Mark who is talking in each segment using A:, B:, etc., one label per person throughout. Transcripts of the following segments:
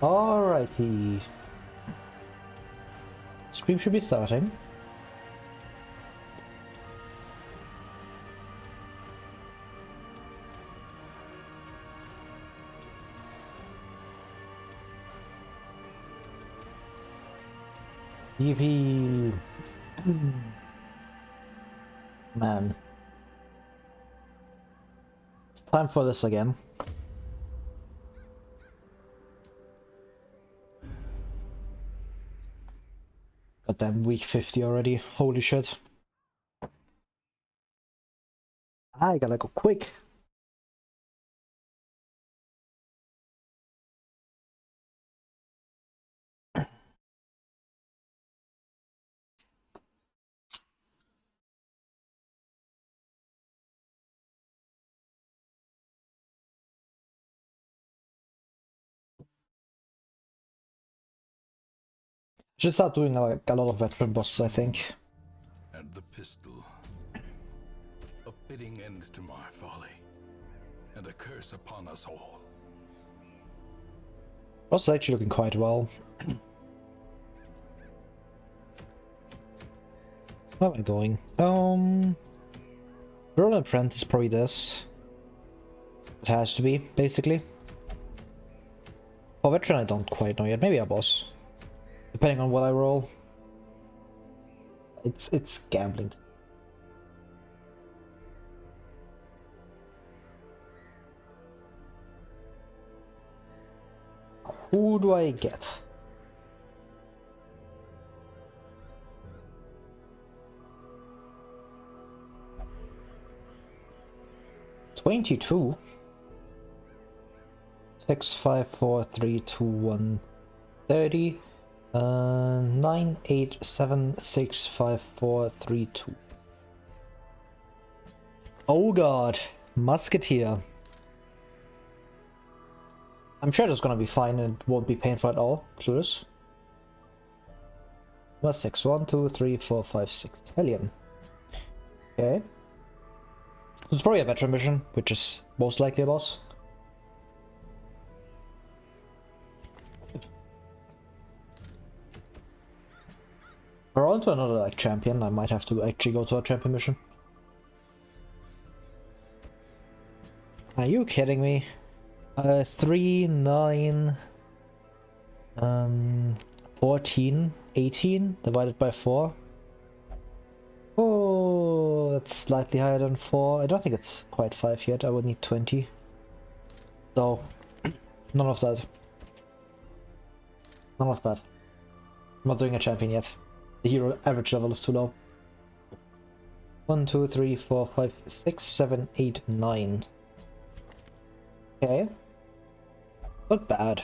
A: Alrighty. Stream should be starting. Yippee. Man. It's time for this again. Goddamn week 50 already. Holy shit. I gotta go quick. Should start doing like a lot of veteran bosses, I think.
B: And the pistol. A fitting end to my folly. And a curse upon us all.
A: Boss is actually looking quite well. Where am I going? Roll Apprentice is probably this. It has to be, basically. For veteran I don't quite know yet. Maybe a boss. Depending on what I roll. It's gambling. Who do I get? $22. 6, 5, 4, 3, 2, 1, 30. 9, 8, 7, 6, 5, 4, 3, 2. Oh god, Musketeer. I'm sure that's gonna be fine and won't be painful at all. Clueless. Well, 6, 1, 2, 3, 4, 5, 6. Hellion. Okay. It's probably a veteran mission, which is most likely a boss. We're on to another like champion. I might have to actually go to a champion mission. Are you kidding me? 3, 9, 14, 18 divided by 4. Oh, that's slightly higher than 4. I don't think it's quite 5 yet. I would need 20. So, none of that. None of that. I'm not doing a champion yet. The hero average level is too low. 1, 2, 3, 4, 5, 6, 7, 8, 9. Okay. Not bad.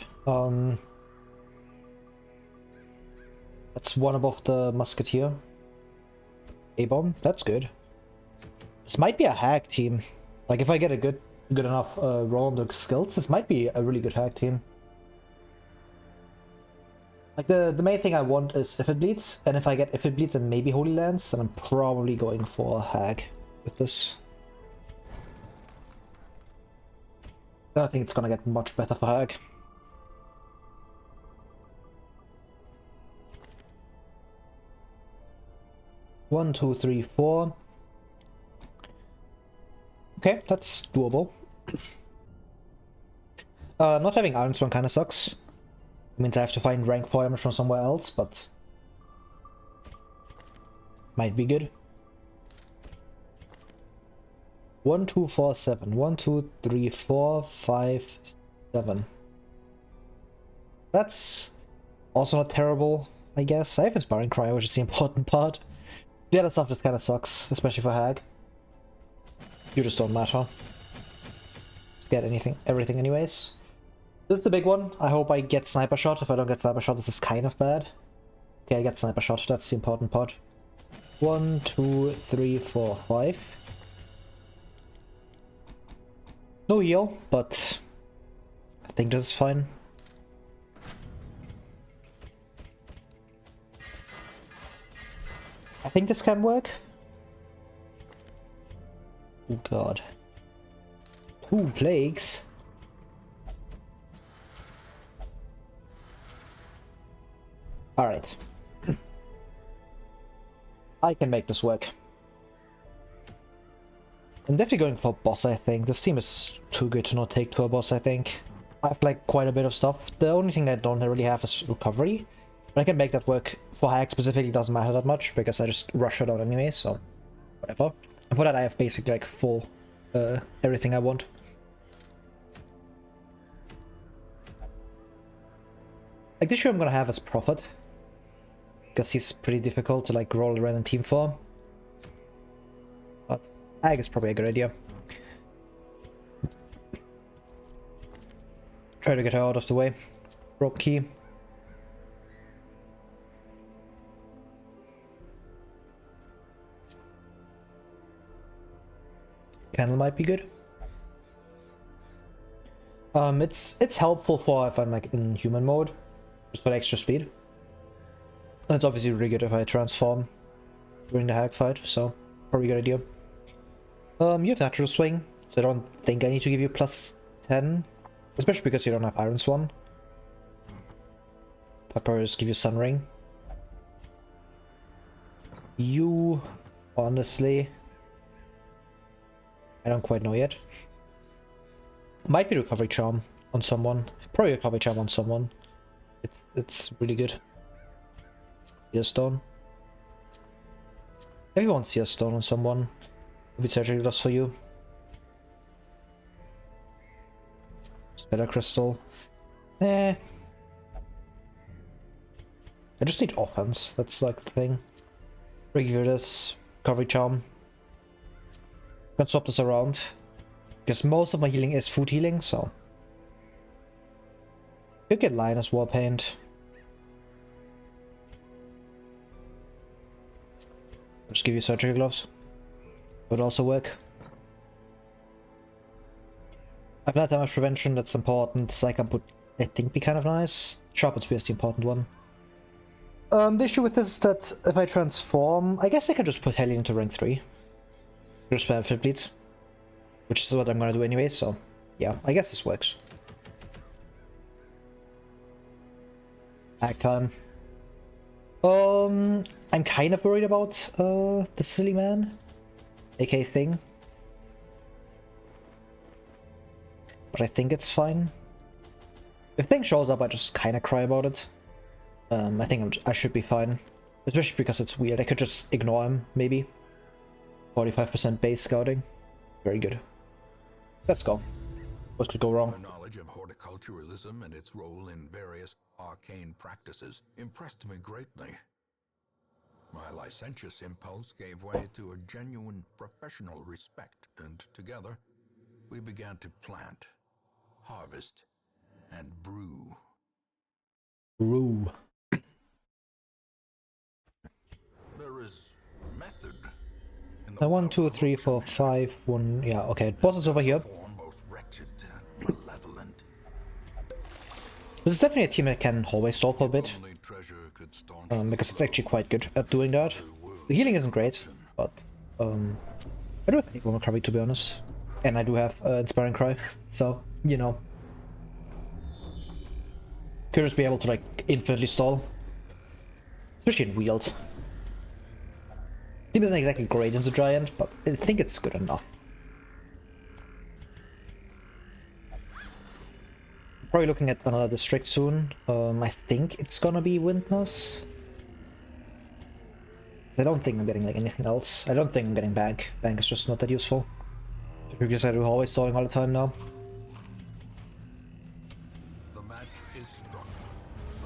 A: That's one above the Musketeer. A-bomb, that's good. This might be a hack team. Like if I get a good enough roll on the skills, this might be a really good hack team. Like the main thing I want is if it bleeds, and if it bleeds and maybe Holy Lands, then I'm probably going for a hack with this. I don't think it's gonna get much better for hack. One, 2, 3, 4. Okay, that's doable. Not having Iron Strong kind of sucks. It means I have to find rank 4 damage from somewhere else, but might be good. 1, 2, 4, 7. 1, 2, 3, 4, 5, 7. That's also not terrible, I guess. I have Inspiring Cry, which is the important part. The other stuff just kind of sucks, especially for Hag. You just don't matter. Get everything anyways. This is the big one. I hope I get Sniper Shot. If I don't get Sniper Shot, this is kind of bad. Okay, I get Sniper Shot. That's the important part. 1, 2, 3, 4, 5. No heal, but I think this is fine. I think this can work. Oh god. 2 plagues. Alright. I can make this work. I'm definitely going for boss, I think. This team is too good to not take to a boss, I think. I have like quite a bit of stuff. The only thing I don't really have is recovery. But I can make that work. For Hag specifically, doesn't matter that much because I just rush it out anyway, so whatever. And for that I have basically like full everything I want. Like this year I'm gonna have as Prophet. Because he's pretty difficult to like roll a random team for. But Hag is probably a good idea. Try to get her out of the way. Broke key. Candle might be good. It's helpful for if I'm like in human mode, just for extra speed. And it's obviously really good if I transform during the Hag fight, so probably a good idea. You have natural swing, so I don't think I need to give you plus 10, especially because you don't have Iron Swan. I'll probably just give you Sun Ring. You, honestly, I don't quite know yet. Might be Recovery Charm on someone. Probably Recovery Charm on someone. It's really good. Seer Stone. If you want Seer Stone on someone, if it's surgery loss for you. Spell Crystal. I just need offense. That's like the thing. Regular this. Recovery Charm. Can swap this around. Because most of my healing is food healing, so. You get Lioness Warpaint. I'll just give you surgery gloves. Would also work. I've not damage prevention, that's important. Psych would, I think, be kind of nice. Sharpened Spear is the important one. The issue with this is that if I transform, I guess I can just put Hellion into rank 3. Just spam Fit Bleeds. Which is what I'm gonna do anyway, so yeah, I guess this works. Hack time. I'm kind of worried about the silly man, aka Thing. But I think it's fine. If Thing shows up, I just kind of cry about it. I think I should be fine. Especially because it's weird. I could just ignore him, maybe. 45% base scouting. Very good. Let's go. What could go wrong?
B: Our knowledge of horticulturalism and its role in various arcane practices impressed me greatly. My licentious impulse gave way to a genuine professional respect, and together we began to plant, harvest, and brew.
A: Brew.
B: There is method.
A: 1, 2, 3, 4, 5, 1. Yeah, okay. Boss is over here. This is definitely a team that can hallway stall for a bit. Because it's actually quite good at doing that. The healing isn't great, but I do have Equal Recovery, to be honest. And I do have Inspiring Cry, so, you know. Could just be able to, like, infinitely stall. Especially in Wield. Team isn't exactly great into Giant, but I think it's good enough. Probably looking at another district soon. I think it's gonna be Windness. I don't think I'm getting like anything else. I don't think I'm getting Bank. Bank is just not that useful. Because I do always stalling all the time now.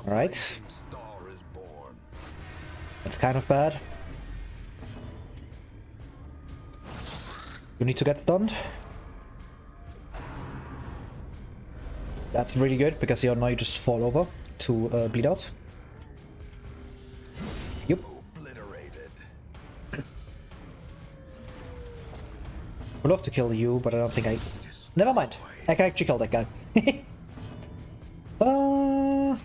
A: Alright. That's kind of bad. You need to get stunned. That's really good, because now you just fall over to bleed out. Yep. Would love to kill you, but I don't think I... Never mind. I can actually kill that guy. 1-0.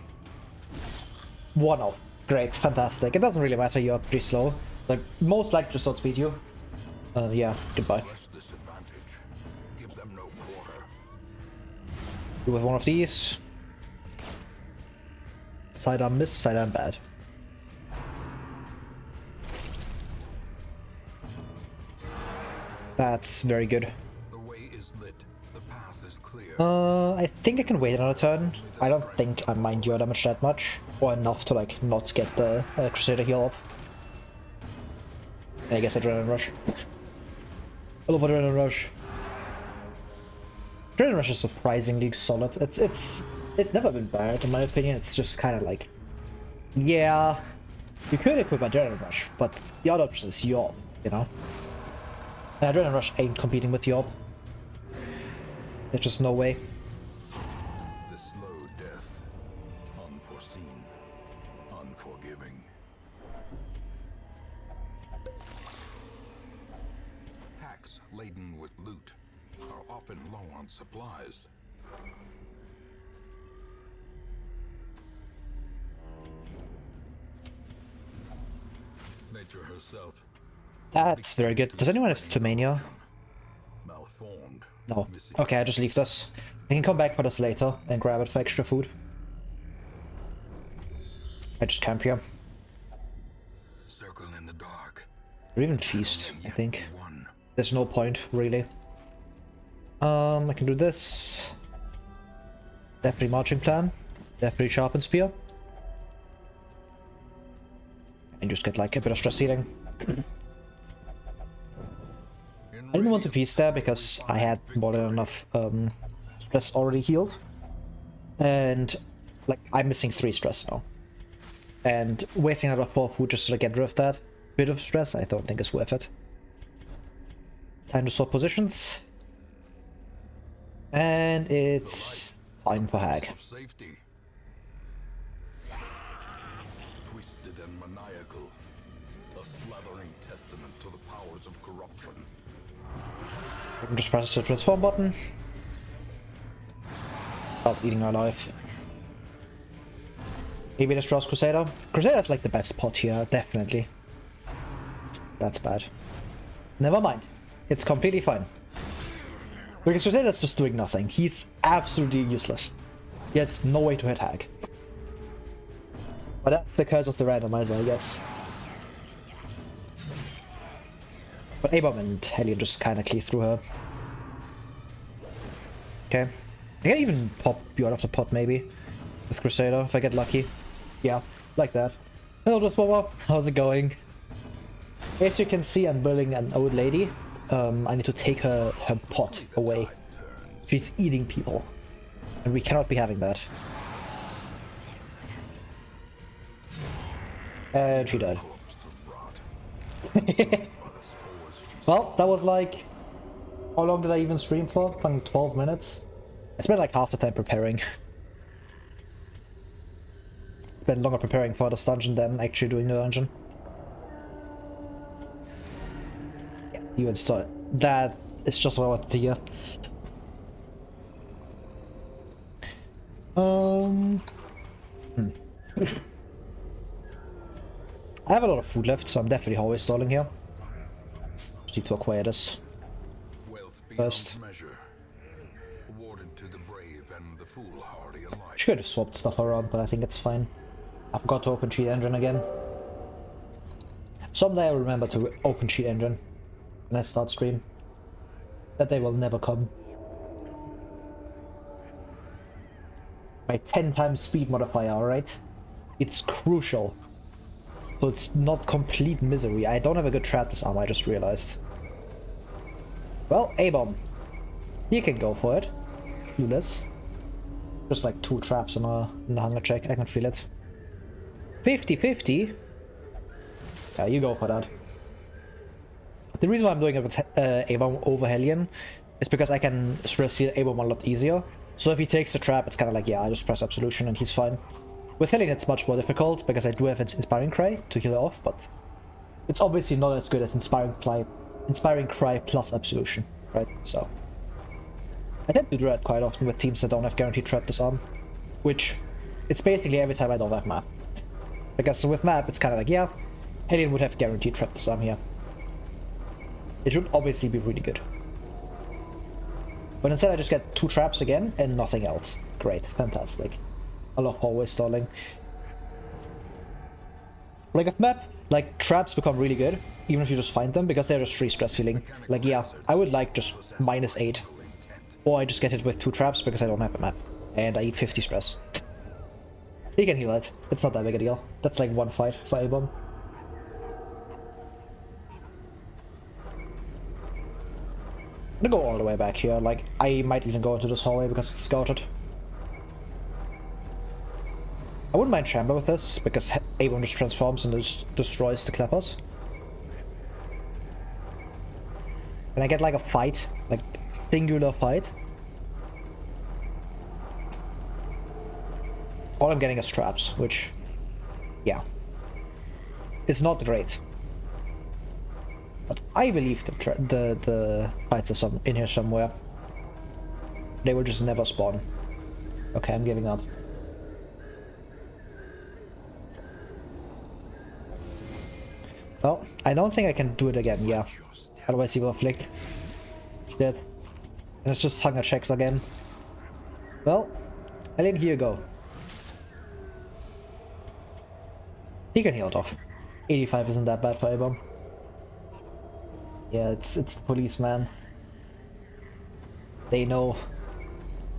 A: Great, fantastic. It doesn't really matter, you're pretty slow. Like, most likely just outspeed you. Yeah, goodbye. Do with one of these. Sidearm miss, sidearm bad. That's very good.
B: The way is lit. The path is clear.
A: I think I can wait another turn. I don't think I mind your damage that much, or enough to like not get the Crusader heal off. I guess Adrenaline Rush. I love Adrenaline Rush. Adrenaline Rush is surprisingly solid. It's never been bad in my opinion. It's just kind of like, yeah, you could equip Adrenaline Rush, but the other option is Yorb, you know. And Adrenaline Rush ain't competing with Yorb. There's just no way.
B: The slow death, unforeseen, unforgiving. Packs laden with loot are often low on supplies. Nature herself.
A: That's very good. Does anyone have Stomania?
B: Malformed.
A: No. Okay, I just leave this. I can come back for this later and grab it for extra food. I just camp here.
B: Circle in the dark.
A: Or even feast, I think.
B: One.
A: There's no point, really. I can do this. Deputy Marching Plan. Deputy Sharpened Spear. And just get like a bit of stress eating. I didn't want to peace there because I had more than enough stress already healed. And like I'm missing 3 stress now. And wasting another 4 food just to get rid of that bit of stress I don't think is worth it. Time to swap positions. And it's time for Hag.
B: Safety. Twisted and maniacal. A slathering testament to the powers of corruption.
A: I can just press the transform button. Start eating our life. Maybe this draws Crusader. Crusader's like the best spot here, definitely. That's bad. Never mind. It's completely fine. Because Crusader's just doing nothing. He's absolutely useless. He has no way to hit Hag. But that's the curse of the randomizer, I guess. But A-Bomb and Hellion just kind of cleave through her. Okay. I can even pop you out of the pot, maybe. With Crusader, if I get lucky. Yeah, like that. Hello, Dwarf. How's it going? As you can see, I'm building an old lady. I need to take her pot away. She's eating people. And we cannot be having that. And she died. Well, that was like... How long did I even stream for? Like 12 minutes? I spent like half the time preparing. Spent longer preparing for this dungeon than actually doing the dungeon. Yeah, you install it. That is just what I wanted to hear. I have a lot of food left, so I'm definitely always stalling here. Just need to acquire this first. Should have swapped stuff around, but I think it's fine. I forgot to open cheat engine again. Someday I'll remember to open cheat engine when I start stream. That day will never come. My 10 times speed modifier, alright? It's crucial. So it's not complete misery. I don't have a good trap disarm, I just realized. Well, A-Bomb. You can go for it. Do this. Just like 2 traps in the hunger check, I can feel it. 50-50? Yeah, you go for that. The reason why I'm doing it with A-Bomb over Hellion is because I can stress heal A-Bomb a lot easier. So if he takes the trap, it's kind of like, yeah, I just press Absolution and he's fine. With Hellion it's much more difficult because I do have an Inspiring Cry to heal it off, but it's obviously not as good as Inspiring Cry plus Absolution, right? So I tend to do that quite often with teams that don't have guaranteed trap disarm, which it's basically every time I don't have map. Because with map it's kind of like, yeah, Hellion would have guaranteed trap disarm here. It should obviously be really good. But instead I just get 2 traps again and nothing else. Great, fantastic. I love always stalling. Like with map, like, traps become really good, even if you just find them, because they're just free stress healing. Like, yeah, I would like just -8. Or I just get hit with 2 traps because I don't have a map. And I eat 50 stress. You can heal it. It's not that big a deal. That's like 1 fight for A-bomb. I'm gonna go all the way back here. Like, I might even go into this hallway because it's scouted. I wouldn't mind Chamber with this, because A-bomb just transforms and just destroys the clappers. And I get like a fight, like singular fight. All I'm getting is traps, which, yeah, is not great. But I believe the fights are in here somewhere. They will just never spawn. Okay, I'm giving up. Well, I don't think I can do it again, yeah. Otherwise he will flick. Shit. And it's just hunger checks again. Well, Alien, here you go. He can heal it off. 85 isn't that bad for A-bomb. Yeah, it's the police, man. They know.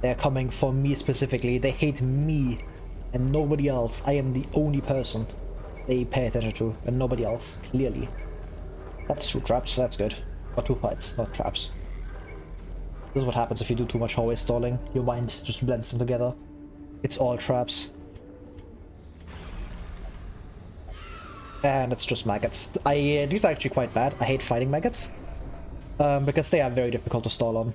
A: They're coming for me specifically. They hate me and nobody else. I am the only person they pay attention to, and nobody else, clearly. That's 2 traps, that's good. Or 2 fights, not traps. This is what happens if you do too much hallway stalling. Your mind just blends them together. It's all traps. And it's just maggots. These are actually quite bad. I hate fighting maggots. Because they are very difficult to stall on.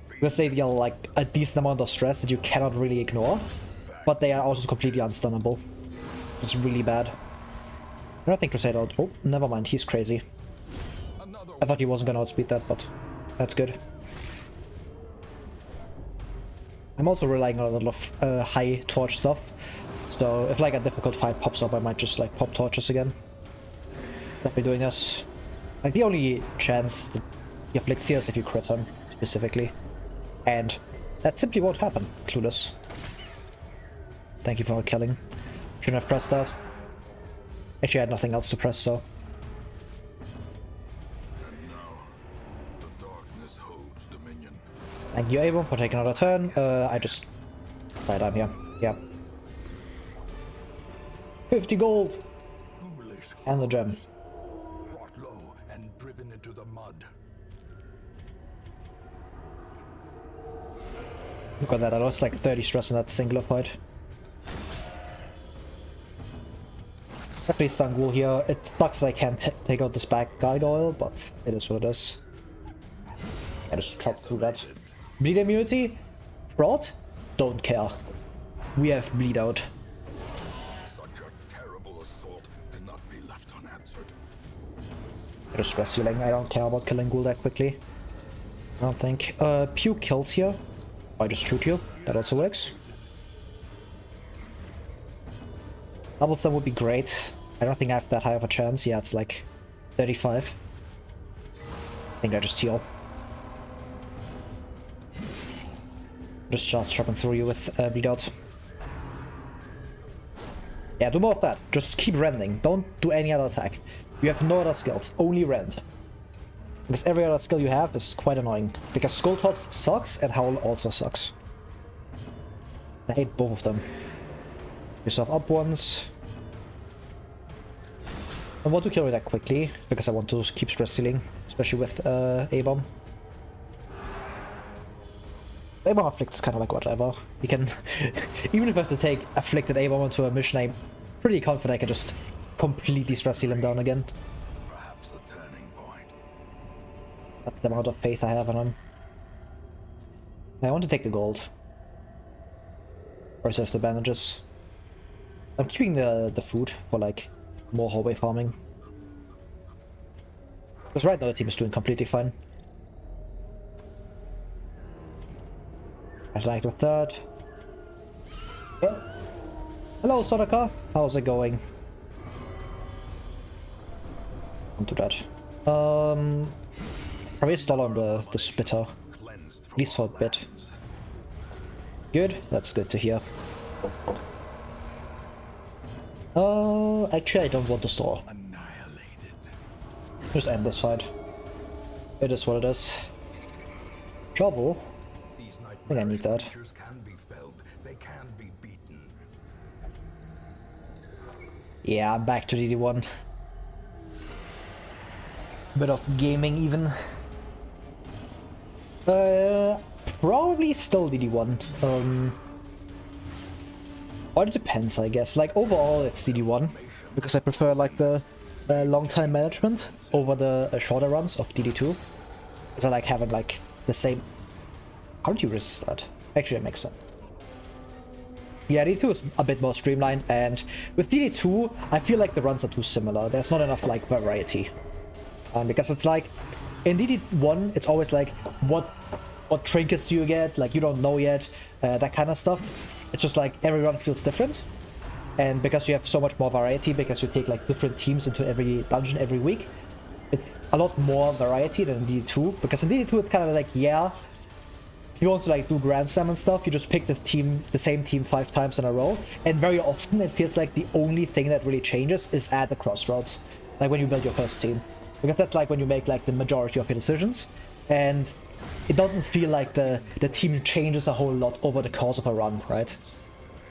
A: Because they deal like a decent amount of stress that you cannot really ignore. But they are also completely unstunnable. It's really bad. I don't think Crusader oh, never mind, he's crazy. I thought he wasn't gonna outspeed that, but that's good. I'm also relying on a lot of high torch stuff. So if like a difficult fight pops up, I might just like pop torches again. Not be doing this. Like the only chance that he afflicts here is if you crit him, specifically. And that simply won't happen, Clueless. Thank you for not killing. Shouldn't have pressed that. Actually, I had nothing else to press, so.
B: And now, the darkness holds dominion.
A: Thank you, A-bomb, for taking another turn. I just died down here. Yeah. 50 gold!
B: Foolish
A: And the gem.
B: brought low and driven into the mud.
A: Look at that, I lost like 30 stress in that singular fight. Definitely stun ghoul here. It sucks I can't take out this back guide oil, but it is what it is. I just chopped through that. Bleed immunity? Fraud? Don't care. We have bleed out.
B: Such a terrible assault cannot be left unanswered.
A: Just stress healing. I don't care about killing ghoul that quickly. I don't think. Puke kills here. I just shoot you. That also works. Double stun would be great. I don't think I have that high of a chance. Yeah, it's like 35. I think I just heal. Just start chopping through you with bleed out. Yeah, do more of that. Just keep rending. Don't do any other attack. You have no other skills. Only rend. Because every other skill you have is quite annoying. Because Skull Toss sucks and Howl also sucks. I hate both of them. Yourself up once. I want to kill it that quickly, because I want to keep stress healing, especially with A-bomb. A-bomb afflicts kind of like whatever. You can, even if I have to take afflicted A-bomb into a mission, I'm pretty confident I can just completely stress heal him down again.
B: Perhaps the turning point.
A: That's the amount of faith I have in him. I want to take the gold. Or save the bandages. I'm keeping the food for like more hallway farming. Because right now the team is doing completely fine. I'd like the third. Yeah. Hello Sonica, how's it going? Don't do that. Probably stall on the spitter. At least for a bit. Good, that's good to hear. Actually I don't want to store. Just end this fight. It is what it is. Shovel? I think I need that. Yeah, I'm back to DD1. Bit of gaming even. Probably still DD1. Or it depends, I guess. Like overall it's DD1 because I prefer like the long time management over the shorter runs of DD2. Because I like having like the same. How do you resist that? Actually, it makes sense. Yeah, DD2 is a bit more streamlined, and with DD2, I feel like the runs are too similar. There's not enough like variety. Because it's like in DD1, it's always like what trinkets do you get? Like you don't know yet, that kind of stuff. It's just like every run feels different, and because you have so much more variety, because you take like different teams into every dungeon every week, it's a lot more variety than in DD2. Because in DD2, it's kind of like, yeah, if you want to like do Grand Slam and stuff, you just pick this team, the same team 5 times in a row, and very often it feels like the only thing that really changes is at the crossroads, like when you build your first team, because that's like when you make like the majority of your decisions, and it doesn't feel like the team changes a whole lot over the course of a run, right?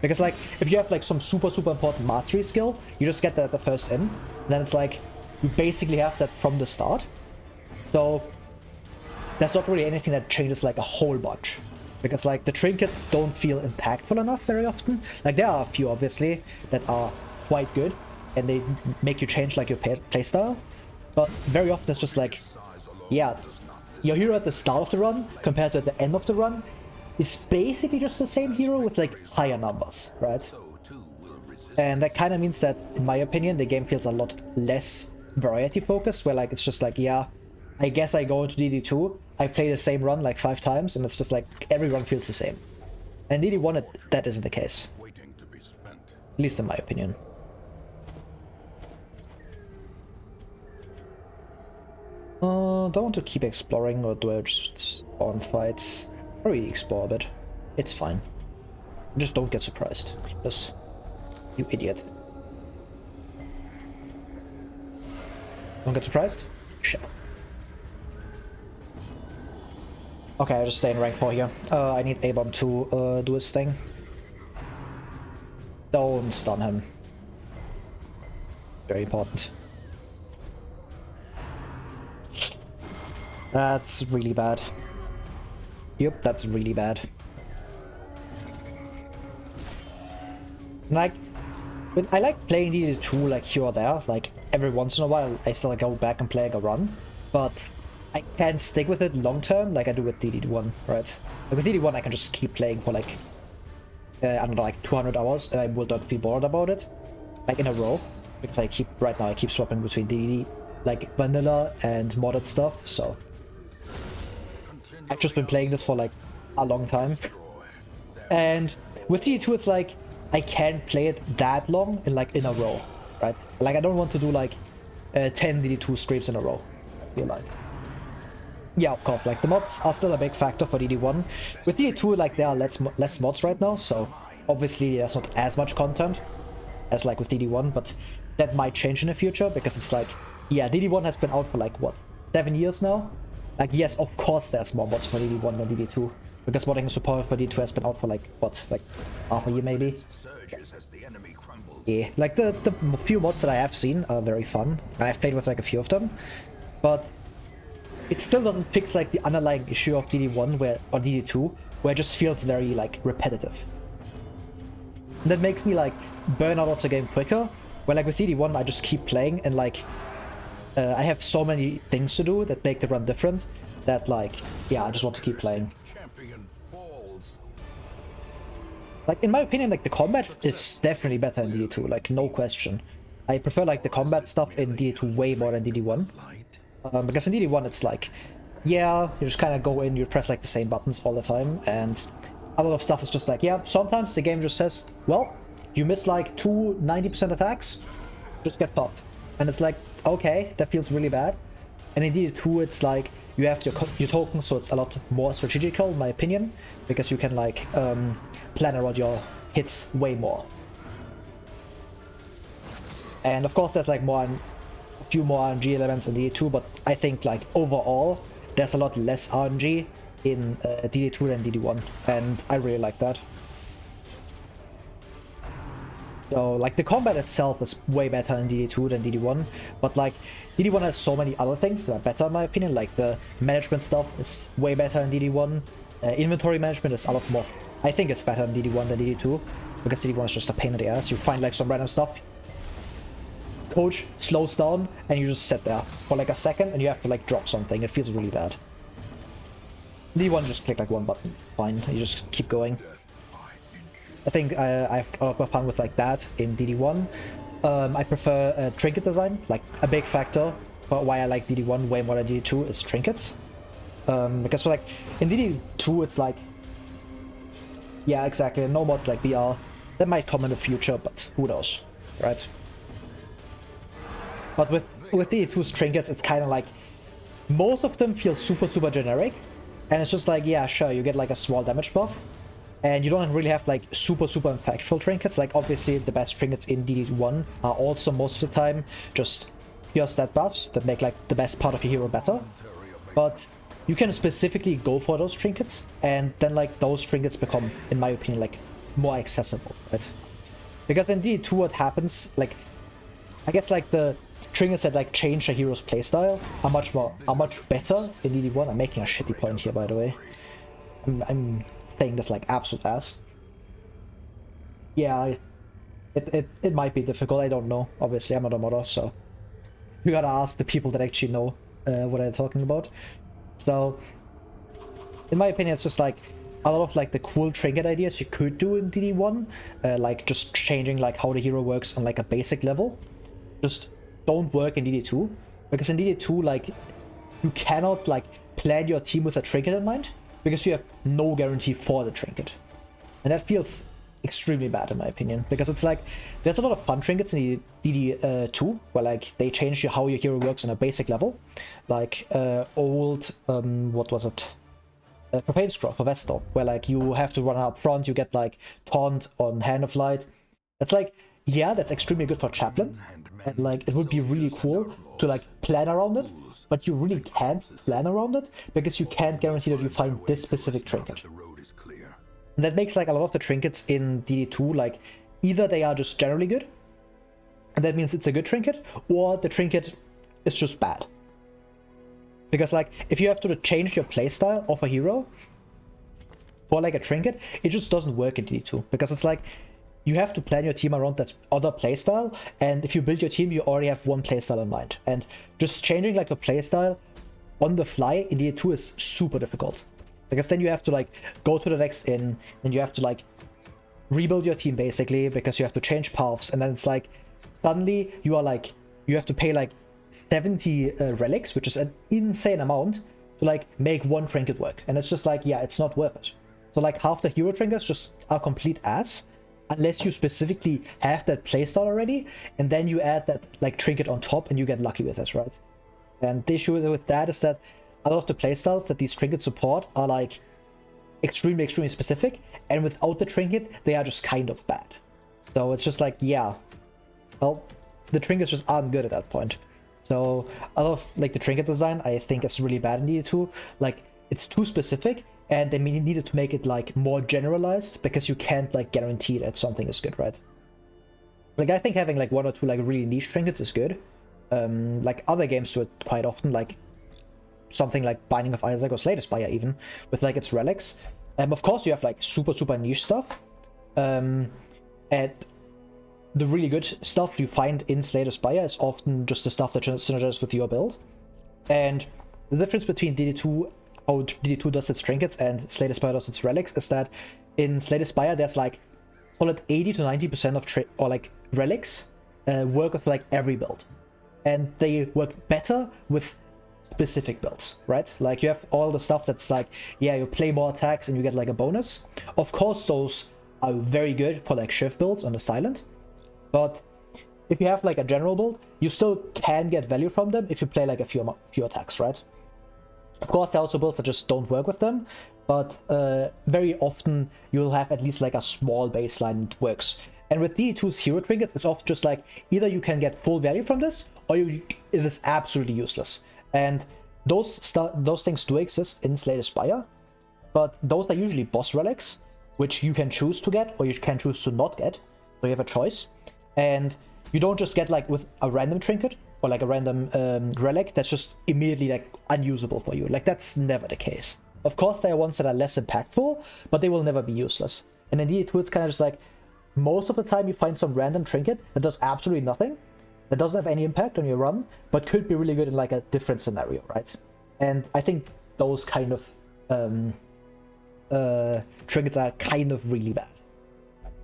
A: Because like if you have like some super important mastery skill, you just get that at the first in, then it's like you basically have that from the start. So there's not really anything that changes like a whole bunch, because like the trinkets don't feel impactful enough very often. Like there are a few obviously that are quite good and they make you change like your playstyle, but very often it's just like, yeah, your hero at the start of the run compared to at the end of the run is basically just the same hero with like higher numbers, right? And that kind of means that, in my opinion, the game feels a lot less variety focused, where like it's just like, yeah, I guess I go into DD2, I play the same run like 5 times, and it's just like every run feels the same. And in DD1, that isn't the case. At least in my opinion. Don't want to keep exploring, or do I just spawn fights? Probably explore a bit. It's fine. Just don't get surprised. Yes. You idiot. Don't get surprised? Shit. Okay, I'll just stay in rank 4 here. I need A-bomb to do his thing. Don't stun him. Very important. That's really bad. Yep, that's really bad. Like, I like playing DD2 like here or there, like every once in a while I still go back and play like a run, but I can't stick with it long term like I do with DD1, right? Like with DD1 I can just keep playing for like, I don't know, like 200 hours and I will not feel bored about it, like in a row, because right now I keep swapping between DD, like vanilla and modded stuff, so I've just been playing this for like a long time. And with DD2 it's like, I can't play it that long in a row, right? Like I don't want to do like 10 DD2 streams in a row, I feel like. Yeah, of course, like the mods are still a big factor for DD1. With DD2, like there are less mods right now, so obviously there's not as much content as like with DD1, but that might change in the future, because it's like, yeah, DD1 has been out for like, what, 7 years now? Like, yes, of course there's more mods for DD1 than DD2, because modding and support for DD2 has been out for like, what, like half a year maybe? Yeah, like the few mods that I have seen are very fun, and I've played with like a few of them, but it still doesn't fix like the underlying issue of DD1 or DD2, where it just feels very like repetitive. And that makes me like burn out of the game quicker, where like with DD1 I just keep playing, and like I have so many things to do that make the run different, that like, yeah, I just want to keep playing. Like in my opinion, like the combat is definitely better in DD2, like no question. I prefer like the combat stuff in DD2 way more than DD1. Because in DD1 it's like, yeah, you just kind of go in, you press like the same buttons all the time, and a lot of stuff is just like, yeah, sometimes the game just says, well, you miss like 90% attacks, just get popped. And it's like, okay, that feels really bad. And in DD2 it's like, you have your tokens, so it's a lot more strategical in my opinion, because you can like plan around your hits way more. And of course, there's like a few more RNG elements in DD2, but I think like overall, there's a lot less RNG in DD2 than DD1, and I really like that. So like the combat itself is way better in DD2 than DD1, but like DD1 has so many other things that are better in my opinion. Like the management stuff is way better in DD1. Inventory management is a lot more. I think it's better in DD1 than DD2, because DD1 is just a pain in the ass. You find like some random stuff, coach slows down, and you just sit there for like a second, and you have to like drop something. It feels really bad. DD1 just click like one button, fine. You just keep going. I think I've a lot more fun with like that in DD1. I prefer trinket design. Like a big factor for why I like DD1 way more than DD2 is trinkets. Because for like in DD2 it's like, yeah, exactly, no mods like BR. That might come in the future, but who knows, right? But with DD2's trinkets, it's kind of like most of them feel super generic, and it's just like, yeah, sure, you get like a small damage buff. And you don't really have like super impactful trinkets. Like obviously the best trinkets in DD1 are also most of the time just pure stat buffs that make like the best part of your hero better. But you can specifically go for those trinkets, and then like those trinkets become, in my opinion, like more accessible, right? Because in DD2 what happens, like I guess like the trinkets that like change a hero's playstyle are much better in DD1. I'm making a shitty point here, by the way. I'm saying this like absolute ass. Yeah, it might be difficult. I don't know. Obviously, I'm not a modder, so you gotta ask the people that actually know what I'm talking about. So, in my opinion, it's just like a lot of like the cool trinket ideas you could do in DD1, like just changing like how the hero works on like a basic level, just don't work in DD2, because in DD2 like you cannot like plan your team with a trinket in mind, because you have no guarantee for the trinket. And that feels extremely bad in my opinion, because it's like there's a lot of fun trinkets in DD2 where like they change how your hero works on a basic level, like old what was it, Profane Scroll for Vestor, where like you have to run up front, you get like taunt on Hand of Light. It's like, yeah, that's extremely good for Chaplain, and like it would be really cool to like plan around it, but you really can't plan around it because you can't guarantee that you find this specific trinket. And that makes like a lot of the trinkets in DD2 like either they are just generally good, and that means it's a good trinket, or the trinket is just bad. Because like if you have to change your playstyle of a hero for like a trinket, it just doesn't work in DD2, because it's like you have to plan your team around that other playstyle, and if you build your team, you already have one playstyle in mind. And just changing like a playstyle on the fly in DD2 is super difficult, because then you have to like go to the next inn, and you have to like rebuild your team basically, because you have to change paths, and then it's like suddenly you are like, you have to pay like 70 relics, which is an insane amount, to like make one trinket work. And it's just like, yeah, it's not worth it. So like half the hero trinkets just are complete ass, unless you specifically have that playstyle already, and then you add that like trinket on top and you get lucky with it, right? And the issue with that is that a lot of the playstyles that these trinkets support are like extremely specific, and without the trinket they are just kind of bad. So it's just like, yeah, well, the trinkets just aren't good at that point. So a lot of like the trinket design I think is really bad in DD2. Like it's too specific, and they needed to make it like more generalized, because you can't like guarantee that something is good, right? Like I think having like one or two like really niche trinkets is good. Like other games do it quite often, like something like Binding of Isaac or Slay the Spire even, with like its relics. Of course you have like super niche stuff. And the really good stuff you find in Slay the Spire is often just the stuff that synergizes with your build. And the difference between DD2, how DD2 does its trinkets, and Slay the Spire does its relics, is that in Slay the Spire there's like solid 80 to 90% of relics work with like every build, and they work better with specific builds, right? Like you have all the stuff that's like, yeah, you play more attacks and you get like a bonus. Of course those are very good for like shift builds on the silent, but if you have like a general build, you still can get value from them if you play like a few attacks, right? Of course, there are also builds that just don't work with them, but very often you'll have at least like a small baseline that works. And with DD2's hero trinkets, it's often just like, either you can get full value from this, or it is absolutely useless. And those things do exist in Slay the Spire, but those are usually boss relics, which you can choose to get, or you can choose to not get, so you have a choice. And you don't just get like with a random trinket, or like a random relic that's just immediately like unusable for you. Like that's never the case. Of course there are ones that are less impactful, but they will never be useless. And in DD2 it's kind of just like, most of the time you find some random trinket that does absolutely nothing, that doesn't have any impact on your run, but could be really good in like a different scenario, right? And I think those kind of trinkets are kind of really bad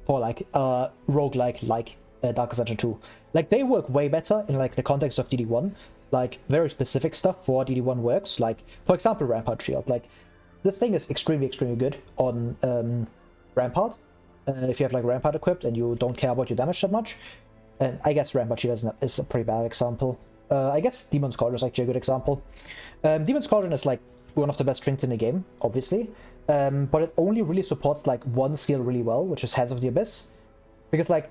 A: for like roguelike like Darkest Dungeon 2. Like they work way better in like the context of DD1, like very specific stuff for DD1 works, like for example Rampart Shield. Like this thing is extremely good on Rampart. If you have like Rampart equipped and you don't care about your damage that much. And I guess Rampart Shield is a pretty bad example. I guess Demon's Cauldron is actually a good example. Demon's Cauldron is like one of the best trinkets in the game, obviously. But it only really supports like one skill really well, which is Hands of the Abyss. Because like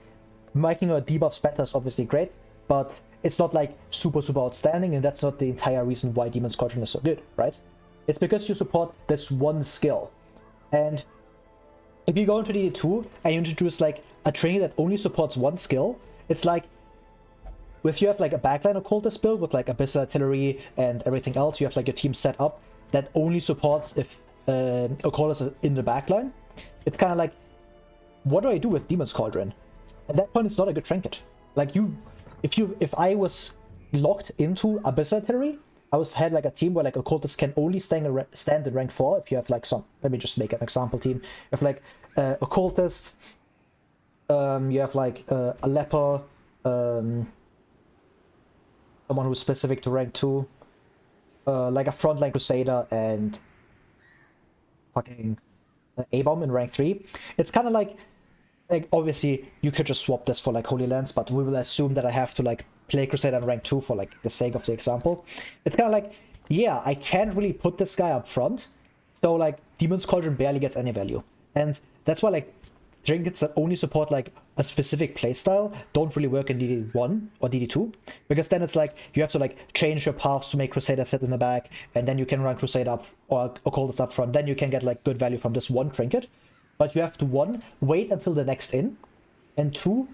A: making a debuff better is obviously great, but it's not like super outstanding, and that's not the entire reason why Demon's Cauldron is so good, right? It's because you support this one skill. And if you go into DD2 and you introduce like a trinket that only supports one skill, it's like, if you have like a backline occultist build with like Abyssal Artillery and everything else, you have like your team set up that only supports if occultist is in the backline. It's kind of like, what do I do with Demon's Cauldron? At that point, it's not a good trinket. Like if I was locked into Abyssal Artillery, I had like a team where like occultists can only stand in rank 4 if you have like some, let me just make an example team. If like occultist, you have like a leper, someone who's specific to rank 2, like a frontline crusader, and fucking A-bomb in rank 3. It's kind of like obviously you could just swap this for like Holy Lands, but we will assume that I have to like play Crusader in rank 2 for like the sake of the example. It's kind of like, yeah, I can't really put this guy up front, so like Demon's Cauldron barely gets any value. And that's why like trinkets that only support like a specific playstyle don't really work in DD1 or DD2, because then it's like you have to like change your paths to make Crusader sit in the back, and then you can run Crusader up or Occultist up front, then you can get like good value from this one trinket. But you have to, one, wait until the next in, and two,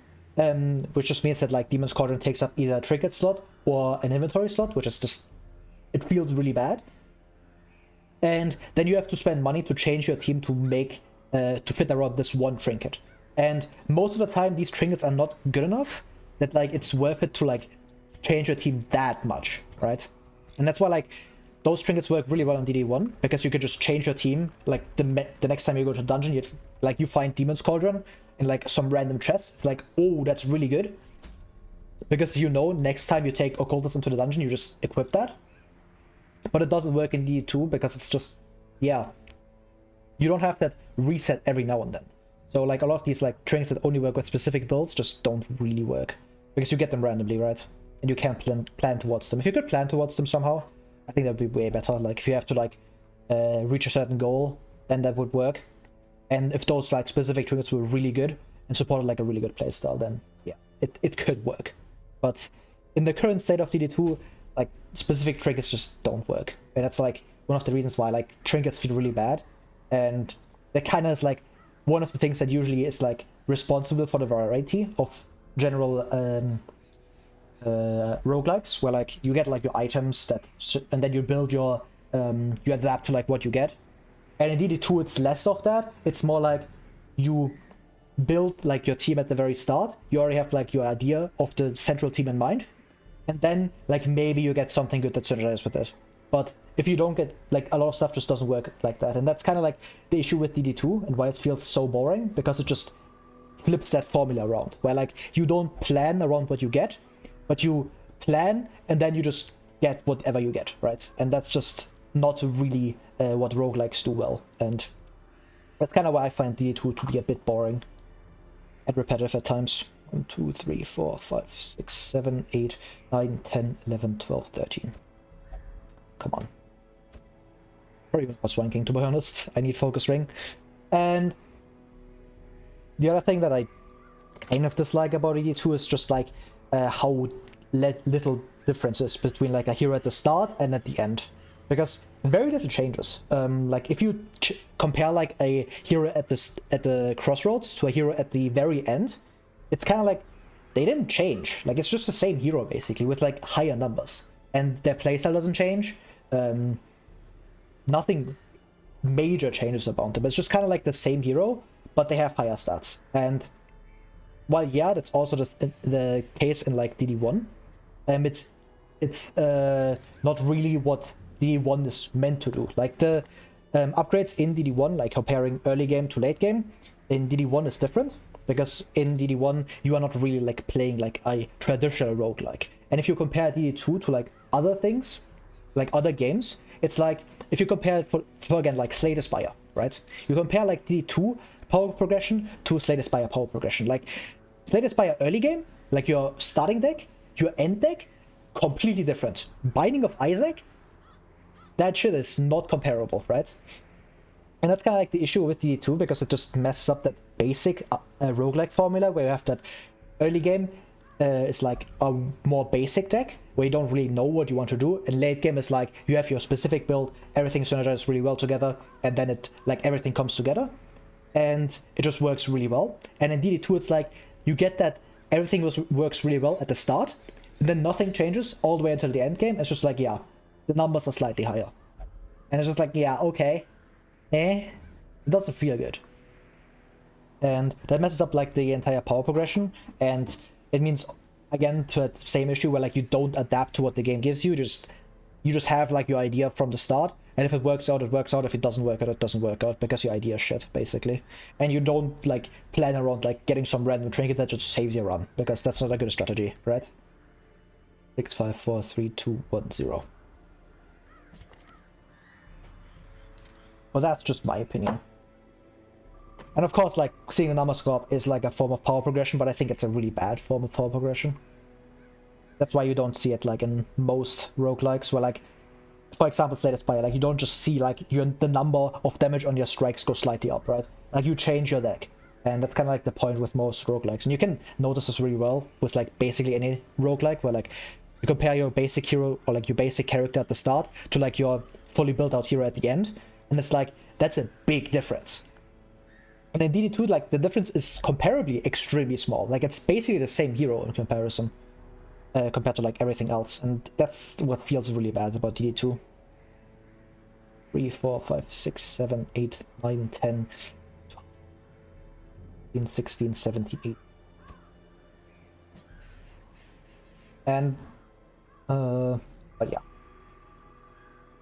A: which just means that like Demon's Cauldron takes up either a trinket slot or an inventory slot, which is just, it feels really bad. And then you have to spend money to change your team to make to fit around this one trinket. And most of the time these trinkets are not good enough that like it's worth it to like change your team that much, right? And that's why like those trinkets work really well on DD1, because you could just change your team like the next time you go to a dungeon, you find Demon's Cauldron in like some random chest. It's like, oh, that's really good, because you know next time you take occultists into the dungeon, you just equip that. But it doesn't work in DD2 because it's just, yeah, you don't have that reset every now and then. So like a lot of these like trinkets that only work with specific builds just don't really work, because you get them randomly, right? And you can't plan towards them. If you could plan towards them somehow, I think that would be way better. Like if you have to like reach a certain goal, then that would work. And if those like specific trinkets were really good and supported like a really good playstyle, then yeah, it could work. But in the current state of DD2, like specific trinkets just don't work. And that's like one of the reasons why like trinkets feel really bad. And that kind of is like one of the things that usually is like responsible for the variety of general roguelikes, where like you get like your items that and then you build your you adapt to like what you get. And in DD2 it's less of that. It's more like you build like your team at the very start. You already have like your idea of the central team in mind, and then like maybe you get something good that synergizes with it. But if you don't get, like, a lot of stuff just doesn't work like that. And that's kind of like the issue with DD2 and why it feels so boring, because it just flips that formula around, where like you don't plan around what you get, but you plan and then you just get whatever you get, right? And that's just not really what roguelikes do well. And that's kind of why I find DD2 to be a bit boring and repetitive at times. 1, 2, 3, 4, 5, 6, 7, 8, 9, 10, 11, 12, 13. Come on. Or even plus ranking, to be honest. I need focus ring. And the other thing that I kind of dislike about ED2 is just like how little differences between like a hero at the start and at the end, because very little changes. Like if you compare like a hero at the crossroads to a hero at the very end, it's kind of like they didn't change. Like it's just the same hero basically with like higher numbers, and their playstyle doesn't change. Nothing major changes about them. It's just kind of like the same hero, but they have higher stats. And while yeah, that's also the case in like DD1, it's not really what DD1 is meant to do. Like the upgrades in DD1, like comparing early game to late game, in DD1 is different, because in DD1 you are not really like playing like a traditional roguelike. And if you compare DD2 to like other things, like other games, it's like if you compare it for again like Slay the Spire, right? You compare like DD2 power progression to Slay the Spire power progression. Like Slay the Spire early game, like your starting deck, your end deck, completely different. Binding of Isaac, that shit is not comparable, right? And that's kind of like the issue with DD2, because it just messes up that basic roguelike formula where you have that early game is like a more basic deck where you don't really know what you want to do, and late game is like you have your specific build, everything synergizes really well together, and then it like everything comes together and it just works really well. And in DD2 it's like you get that everything works really well at the start, and then nothing changes all the way until the end game. It's just like, yeah, the numbers are slightly higher, and it's just like, yeah, okay, it doesn't feel good, and that messes up like the entire power progression. And it means again to that same issue where like you don't adapt to what the game gives you. You just have like your idea from the start, and if it works out, it works out. If it doesn't work out, it doesn't work out, because your idea is shit basically, and you don't like plan around like getting some random trinket that just saves your run, because that's not a good strategy, right? 6, 5, 4, 3, 2, 1, 0. Well, that's just my opinion. And of course, like, seeing the numbers go up is like a form of power progression, but I think it's a really bad form of power progression. That's why you don't see it like in most roguelikes, where like, for example, Slay the Spire, like you don't just see like the number of damage on your strikes go slightly up, right? Like you change your deck. And that's kind of like the point with most roguelikes. And you can notice this really well with like basically any roguelike, where like you compare your basic hero or like your basic character at the start to like your fully built out hero at the end. And it's like, that's a big difference. And in DD2, like the difference is comparably extremely small. Like it's basically the same hero in comparison compared to like everything else. And that's what feels really bad about DD2. 3, 4, 5, 6, 7, 8, 9, 10, 12, 16, 17, 8. And, but yeah.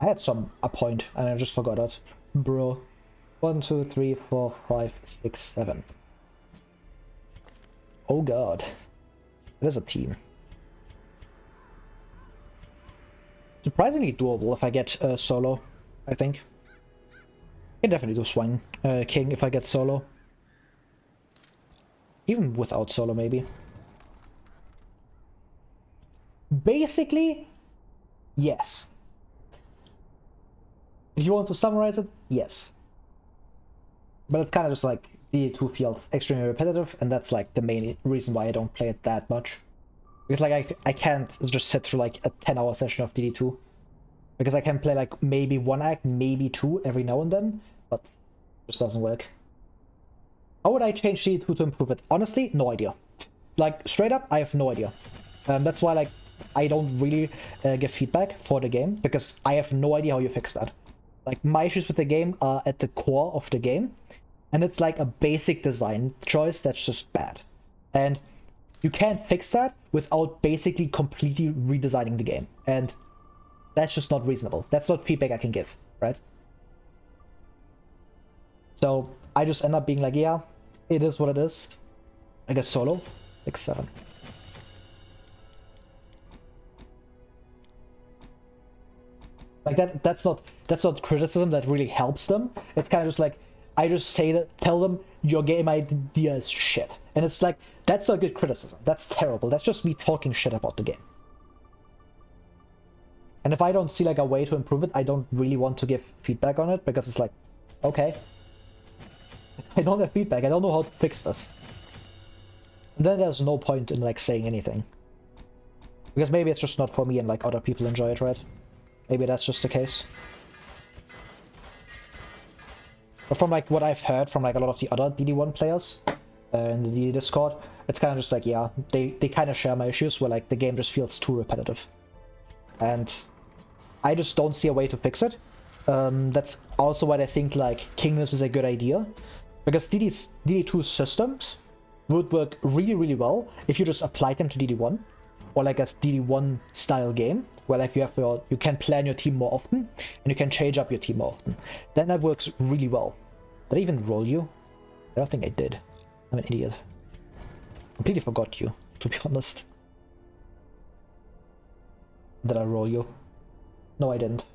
A: I had a point and I just forgot it. Bro. 1, 2, 3, 4, 5, 6, 7. Oh god. It is a team. Surprisingly doable if I get solo, I think. I can definitely do Swine King if I get solo. Even without solo, maybe. Basically, yes. If you want to summarize it, yes. But it's kind of just like DD2 feels extremely repetitive, and that's like the main reason why I don't play it that much. Because like I can't just sit through like a 10-hour session of DD2. Because I can play like maybe 1 act, maybe 2 every now and then, but it just doesn't work. How would I change DD2 to improve it? Honestly, no idea. Like straight up, I have no idea. That's why like I don't really give feedback for the game, because I have no idea how you fix that. Like my issues with the game are at the core of the game. And it's like a basic design choice that's just bad. And you can't fix that without basically completely redesigning the game. And that's just not reasonable. That's not feedback I can give, right? So I just end up being like, yeah, it is what it is. I guess solo. 6, 7. Like that's not criticism that really helps them. It's kind of just like, I just say that, tell them your game idea is shit. And it's like, that's not good criticism. That's terrible. That's just me talking shit about the game. And if I don't see like a way to improve it, I don't really want to give feedback on it, because it's like, okay. I don't have feedback. I don't know how to fix this. then there's no point in like saying anything. Because maybe it's just not for me and like other people enjoy it, right? Maybe that's just the case. But from like what I've heard from like a lot of the other DD1 players in the DD Discord, it's kind of just like, yeah, they kind of share my issues where like the game just feels too repetitive. And I just don't see a way to fix it. That's also why I think like Kingdoms is a good idea. Because DD2 systems would work really, really well if you just applied them to DD1. Or like a DD1 style game, where like you can plan your team more often, and you can change up your team more often. Then that works really well. Did I even roll you? I don't think I did. I'm an idiot. Completely forgot you, to be honest. Did I roll you? No, I didn't.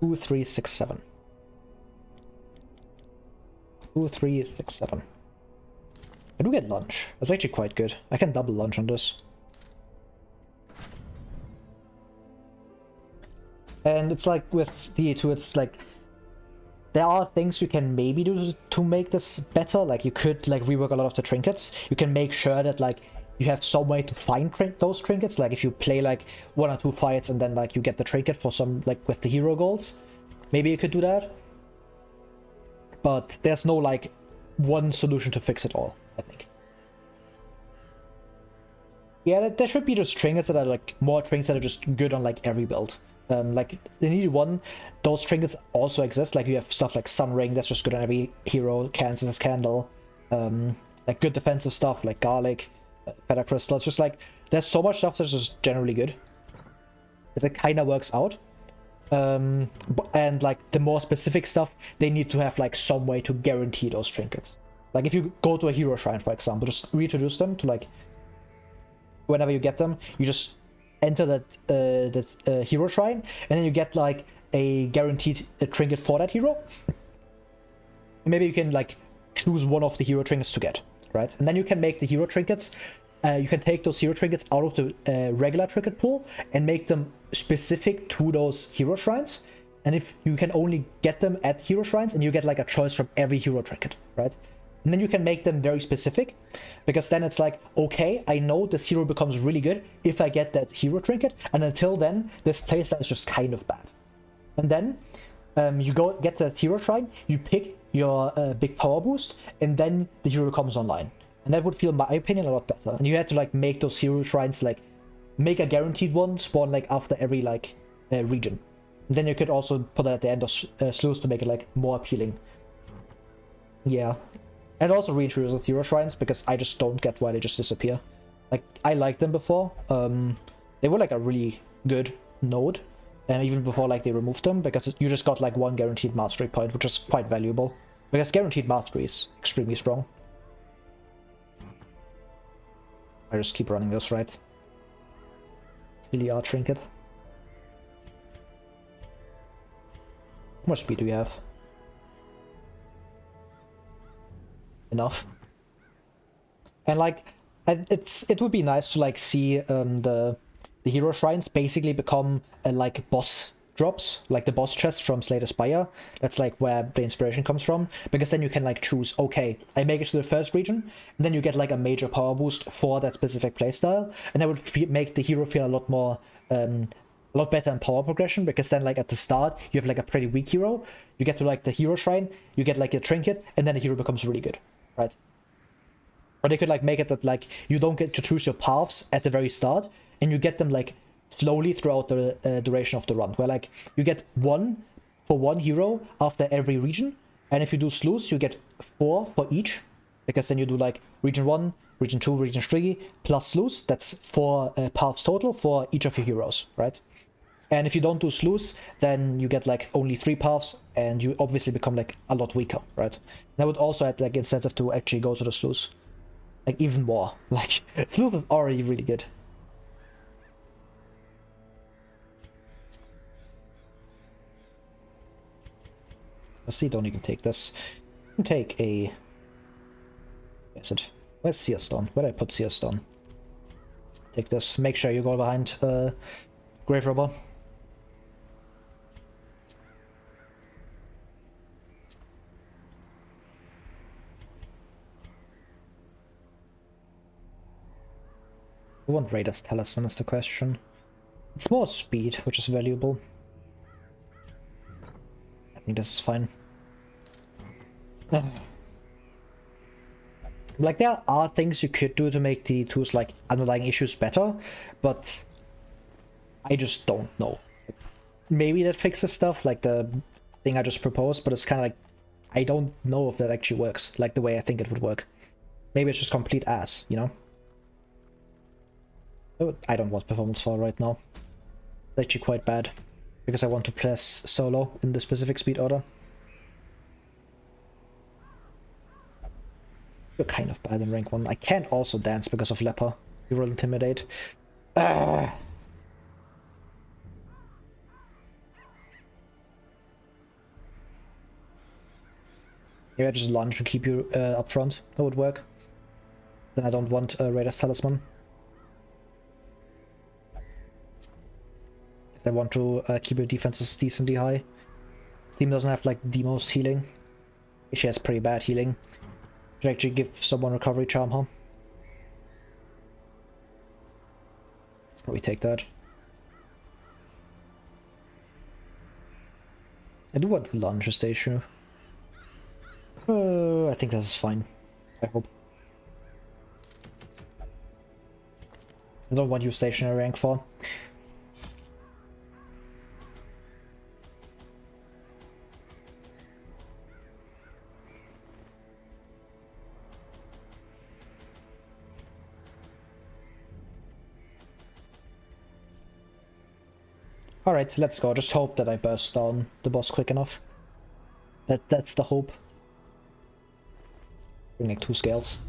A: Two, 3, 6, 7. 2, 3, 6, 7. I do get lunch. That's actually quite good. I can double lunch on this. And it's like with DA2, it's like there are things you can maybe do to make this better. Like you could like rework a lot of the trinkets. You can make sure that like you have some way to find those trinkets. Like if you play like 1 or 2 fights and then like you get the trinket for some like with the hero goals, maybe you could do that. But there's no like one solution to fix it all, I think. Yeah, there should be just trinkets that are like more trinkets that are just good on like every build. Like in ED1, those trinkets also exist. Like you have stuff like Sun Ring that's just good on every hero, Kansas Candle, like good defensive stuff like Garlic, Feather Crystal. It's just like there's so much stuff that's just generally good that it kind of works out. And like the more specific stuff, they need to have like some way to guarantee those trinkets. Like if you go to a hero shrine, for example, just reintroduce them to like whenever you get them, you just enter that hero shrine, and then you get like a guaranteed trinket for that hero. Maybe you can like choose one of the hero trinkets to get, right? And then you can make the hero trinkets. You can take those hero trinkets out of the regular trinket pool and make them specific to those hero shrines. And if you can only get them at hero shrines, and you get like a choice from every hero trinket, right? And then you can make them very specific, because then it's like, okay, I know this hero becomes really good if I get that hero trinket, and until then, this playstyle is just kind of bad. And then you go get that hero shrine, you pick your big power boost, and then the hero comes online. And that would feel, in my opinion, a lot better. And you had to like make those hero shrines, like make a guaranteed one spawn like after every like region. And then you could also put it at the end of slows to make it like more appealing. Yeah. And also reintroduce the hero shrines, because I just don't get why they just disappear. Like, I liked them before. They were like a really good node. And even before like they removed them, because you just got like 1 guaranteed mastery point, which is quite valuable. Because guaranteed mastery is extremely strong. I just keep running this, right? Silly art trinket. How much speed do we have? Enough. And like, it would be nice to like see the hero shrines basically become like boss drops, like the boss chest from Slay the Spire. That's like where the inspiration comes from, because then you can like choose, okay, I make it to the first region, and then you get like a major power boost for that specific playstyle, and that would make the hero feel a lot more a lot better in power progression, because then like at the start you have like a pretty weak hero, you get to like the hero shrine, you get like a trinket, and then the hero becomes really good, right? Or they could like make it that like you don't get to choose your paths at the very start, and you get them like slowly throughout the duration of the run, where like you get 1 for 1 hero after every region, and if you do sleuths you get 4 for each, because then you do like region 1, region 2, region 3 plus sleuths. That's 4 paths total for each of your heroes, right? And if you don't do sleuths, then you get like only 3 paths, and you obviously become like a lot weaker, right? That would also add like incentive to actually go to the sleuths, like even more. Like sleuth is already really good. Let's see, don't even take this. You can take a... Where's it? Where's Seer Stone? Where did I put Seer Stone? Take this. Make sure you go behind Grave Robber. I want Raider's Talisman is the question. It's more speed, which is valuable. I think this is fine. Like, there are things you could do to make the two's like underlying issues better, but I just don't know. Maybe that fixes stuff, like the thing I just proposed, but it's kind of like, I don't know if that actually works, like the way I think it would work. Maybe it's just complete ass, you know? Oh, I don't want performance fall right now. It's actually quite bad, because I want to place solo in the specific speed order. You're kind of bad in rank 1. I can't also dance because of Leper. You will intimidate. Maybe I just lunge and keep you up front. That would work. Then I don't want Raider's Talisman. I want to keep your defenses decently high. Steam doesn't have like the most healing. She has pretty bad healing. Should actually give someone recovery charm, huh? We take that. I do want to lunge a station. I think this is fine. I hope. I don't want you stationary rank 4. Alright, let's go. Just hope that I burst down the boss quick enough. That's the hope. Bring like 2 scales.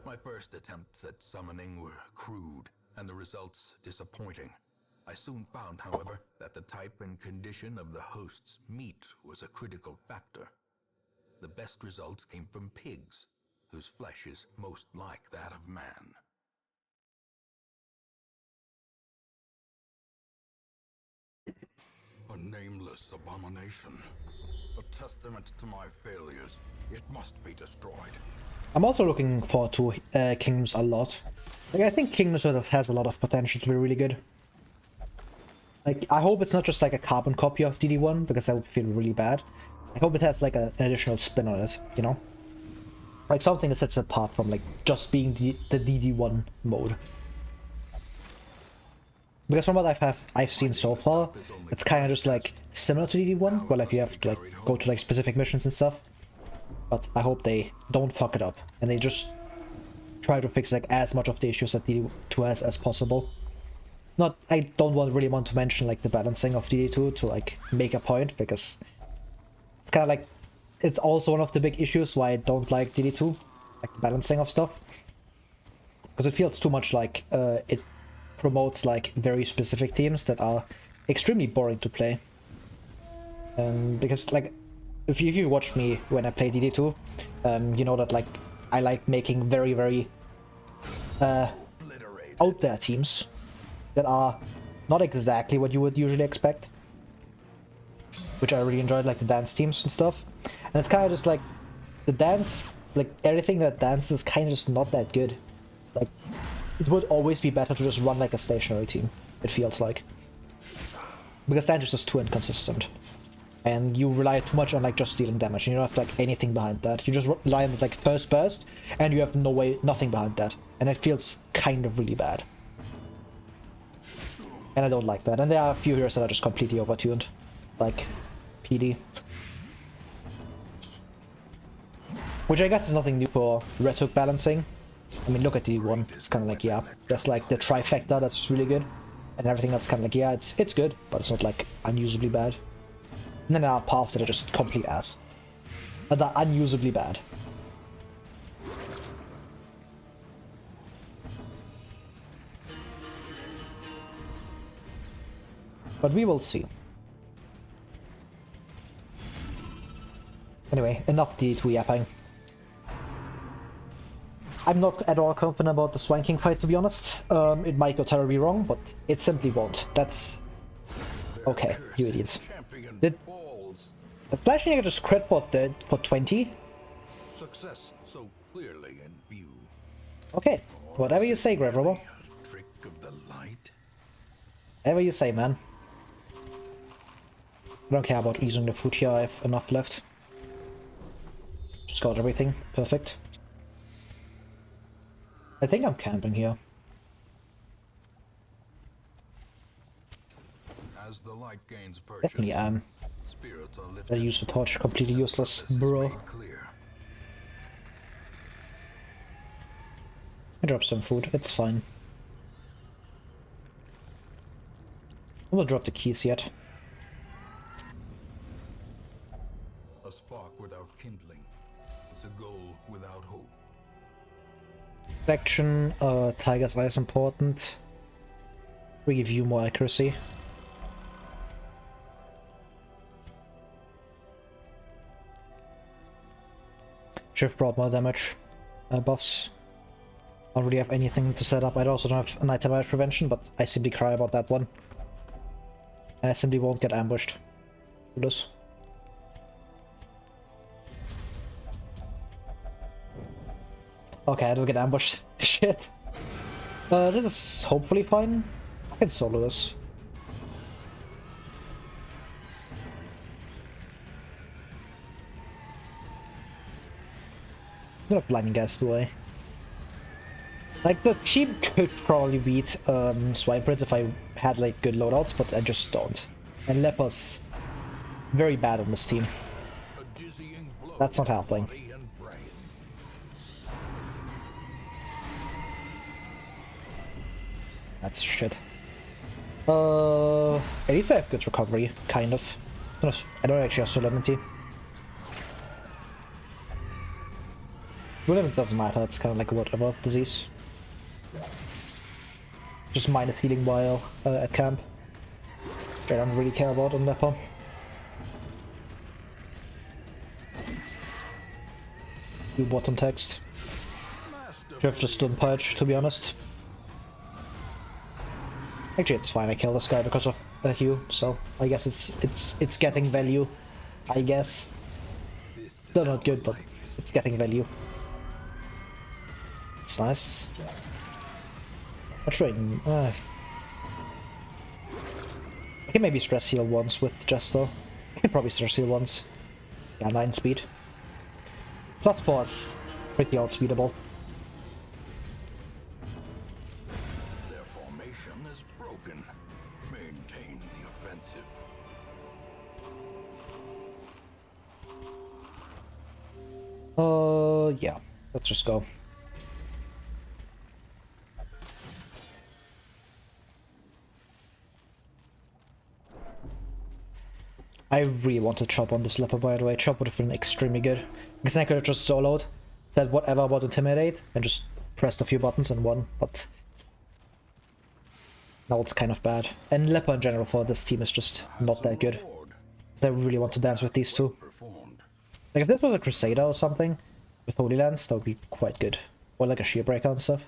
B: My first attempts at summoning were crude, and the results disappointing. I soon found, however, that the type and condition of the host's meat was a critical factor. The best results came from pigs, whose flesh is most like that of man. A nameless abomination. A testament to my failures. It must be destroyed.
A: I'm also looking forward to Kingdoms a lot. Like, I think Kingdoms has a lot of potential to be really good. Like, I hope it's not just like a carbon copy of DD1, because that would feel really bad. I hope it has like an additional spin on it, you know? Like something that sets it apart from like just being the DD1 mode. Because from what I've seen so far, it's kind of just like similar to DD1, where like you have to like go to like specific missions and stuff. But I hope they don't fuck it up and they just try to fix like as much of the issues that DD2 has as possible. I don't really want to mention like the balancing of DD2 to like make a point, because it's kind of like it's also one of the big issues why I don't like DD2, like the balancing of stuff, because it feels too much like it promotes like very specific teams that are extremely boring to play. Because like if you watch me when I play DD2, you know that like I like making very out there teams that are not exactly what you would usually expect, which I really enjoyed, like the dance teams and stuff. And it's kind of just like the dance, like everything that dances is kind of just not that good. Like it would always be better to just run like a stationary team, it feels like, because dance is just too inconsistent and you rely too much on like just dealing damage and you don't have like anything behind that. You just rely on like first burst and you have nothing behind that, and it feels kind of really bad. And I don't like that. And there are a few heroes that are just completely overtuned, like PD. Which I guess is nothing new for Red Hook balancing. I mean, look at D1. It's kind of like, yeah, that's like the trifecta that's really good. And everything that's kind of like, yeah, it's good, but it's not like unusably bad. And then there are paths that are just complete ass. That are unusably bad. But we will see. Anyway, enough D2 yapping. I'm not at all confident about the Swan King fight, to be honest. It might go terribly wrong, but it simply won't. That's... okay, you idiots. Did the Flashing Egg just crit for 20?
B: Success so clearly in view.
A: Okay, Whatever you say, Grave Robber.
B: Trick of the light?
A: Whatever you say, man. I don't care about using the food here, I have enough left. Just got everything. Perfect. I think I'm camping here.
B: As the light gains purchase,
A: Definitely am.
B: spirits are
A: I
B: lifted.
A: use the torch, completely useless,
B: This is
A: bro.
B: made clear.
A: I dropped some food, it's fine. I will drop the keys yet.
B: A spark without kindling is a goal without hope.
A: Faction, Tiger's Eye is important. We give you more accuracy. Shift brought more damage. Buffs. I don't really have anything to set up. I also don't have night damage prevention, but I simply cry about that one. And I simply won't get ambushed. Do this. Okay, I don't get ambushed. Shit. This is hopefully fine. I can solo this. I don't have blinding gas, do I? Like, the team could probably beat Swine Prince if I had, like, good loadouts, but I just don't. And Leper's very bad on this team.
B: A dizzying blow
A: That's not
B: to
A: helping.
B: body and brain.
A: That's shit. At least I have good recovery, kind of. I don't actually have Solemnity. It doesn't matter, it's kind of like a whatever disease. Just minor healing while at camp. Which I don't really care about on Leper. Do bottom text. Have just stun purge, to be honest. Actually, it's fine. I kill this guy because of Hugh, so I guess it's getting value. I guess. Still not good, but it's getting value. It's nice. Not sure. I can maybe stress heal once with Jester. I can probably stress heal once. Yeah, 9 speed. Plus 4 is pretty outspeedable.
B: Their formation is broken. Maintain the offensive.
A: Yeah. Let's just go. I really want to chop on this leper, by the way. Chop would have been extremely good. Because then I could have just soloed, said whatever about Intimidate, and just pressed a few buttons and won, but now it's kind of bad. And leper in general for this team is just not that good. I really want to dance with these two. Like if this was a Crusader or something, with Holy Lands, that would be quite good. Or like a Shearbreaker and stuff.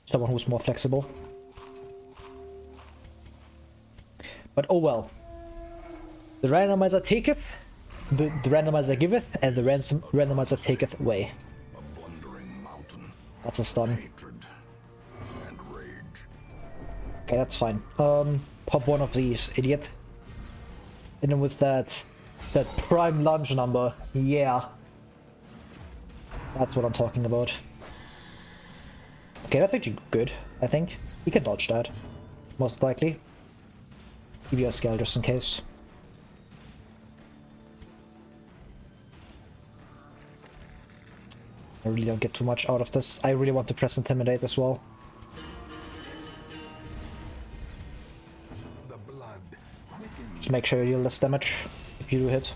A: Someone who's more flexible. But oh well. The randomizer taketh, the randomizer giveth, and the randomizer taketh away.
B: A blundering mountain.
A: That's a stun.
B: Hatred and rage.
A: Okay, that's fine. Pop one of these, idiot. And then with that prime lunge number, yeah. That's what I'm talking about. Okay, that's actually good, I think. You can dodge that, most likely. Give you a scale just in case. I really don't get too much out of this. I really want to press Intimidate as well.
B: The blood quickens.
A: Just make sure you deal less damage if you do hit.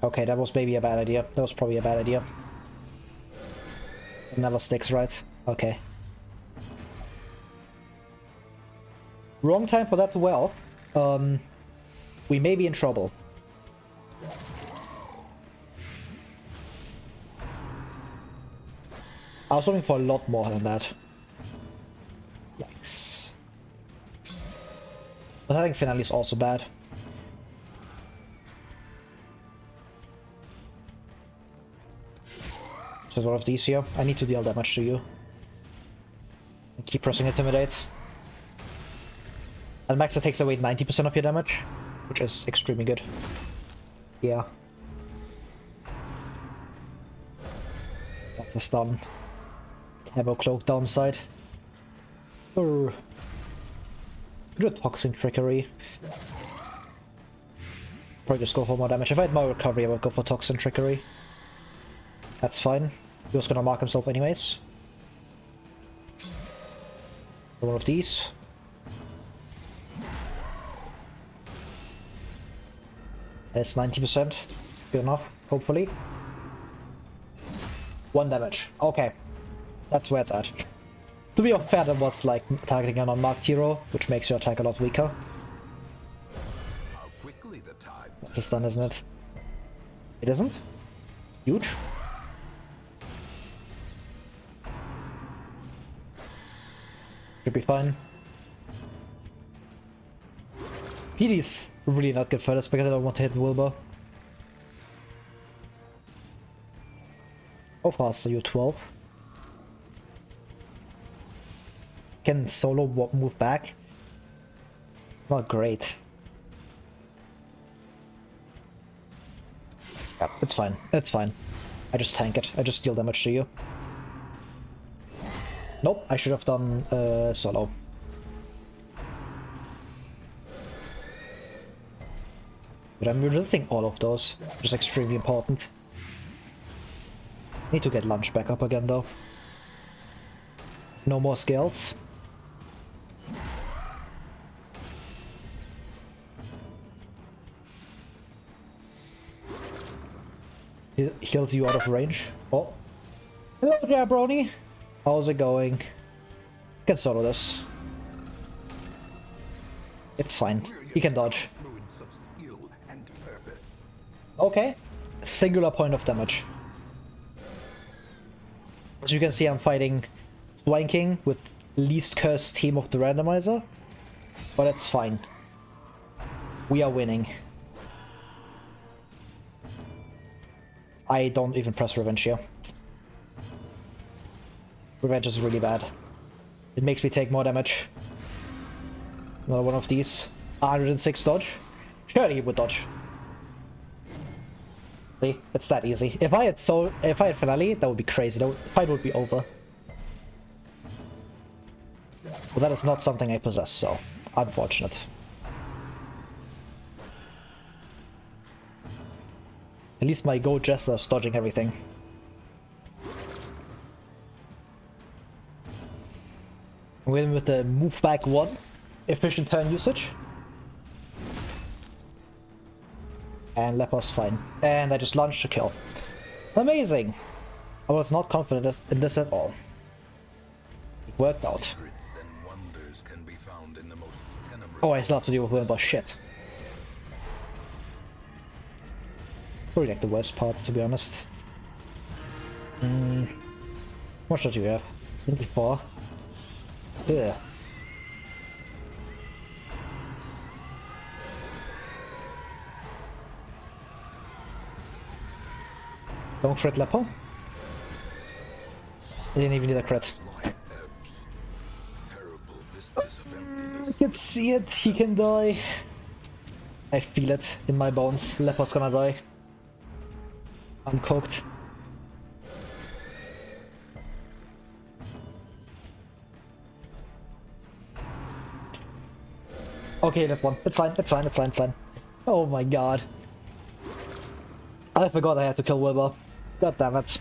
A: Okay, that was maybe a bad idea. That was probably a bad idea. It never sticks, right? Okay. Wrong time for that to wear off. We may be in trouble. I was hoping for a lot more than that. Yikes. But having finale is also bad. There's a lot of these here. I need to deal damage to you. And keep pressing Intimidate. And Max takes away 90% of your damage, which is extremely good. Yeah. That's a stun. Camo Cloak downside. Do a Toxin Trickery. Probably just go for more damage. If I had more recovery, I would go for Toxin Trickery. That's fine. He was gonna mark himself anyways. One of these. That's 90%. Good enough, hopefully. 1 damage. Okay. That's where it's at. To be fair, that was like targeting an unmarked hero, which makes your attack a lot weaker.
B: How quickly the tide
A: That's a stun, isn't it? It isn't? Huge. Should be fine. PD's really not good for this because I don't want to hit Wilbur. How fast are you? 12? Can solo move back? Not great. Yeah, it's fine. It's fine. I just tank it. I just deal damage to you. Nope, I should have done solo. But I'm resisting all of those, which is extremely important. Need to get lunch back up again though. No more skills. It heals you out of range. Oh. Hello, Jabroni. How's it going? Can solo this. It's fine. He can dodge. Okay. Singular point of damage. As you can see, I'm fighting Swanking with least cursed team of the randomizer. But it's fine. We are winning. I don't even press Revenge here. Revenge is really bad. It makes me take more damage. Another one of these. 106 dodge. Surely he would dodge. See, it's that easy. If I had finale, that would be crazy. The fight would be over. But that is not something I possess, so unfortunate. At least my Go Jester is dodging everything. I'm going with the move back 1. Efficient turn usage. And Leper's fine. And I just launched to kill. Amazing! I was not confident in this at all. It worked out. Oh, I still have to deal with Wilbur. Shit. Probably like the worst part, to be honest. How much do you have? 24. Yeah. Don't crit Lepo. I didn't even need a crit. I can see it. He can die. I feel it in my bones. Lepo's gonna die. I'm cooked. Okay, left one. It's fine, it's fine, it's fine, it's fine. Oh my god. I forgot I had to kill Wilbur. God damn it.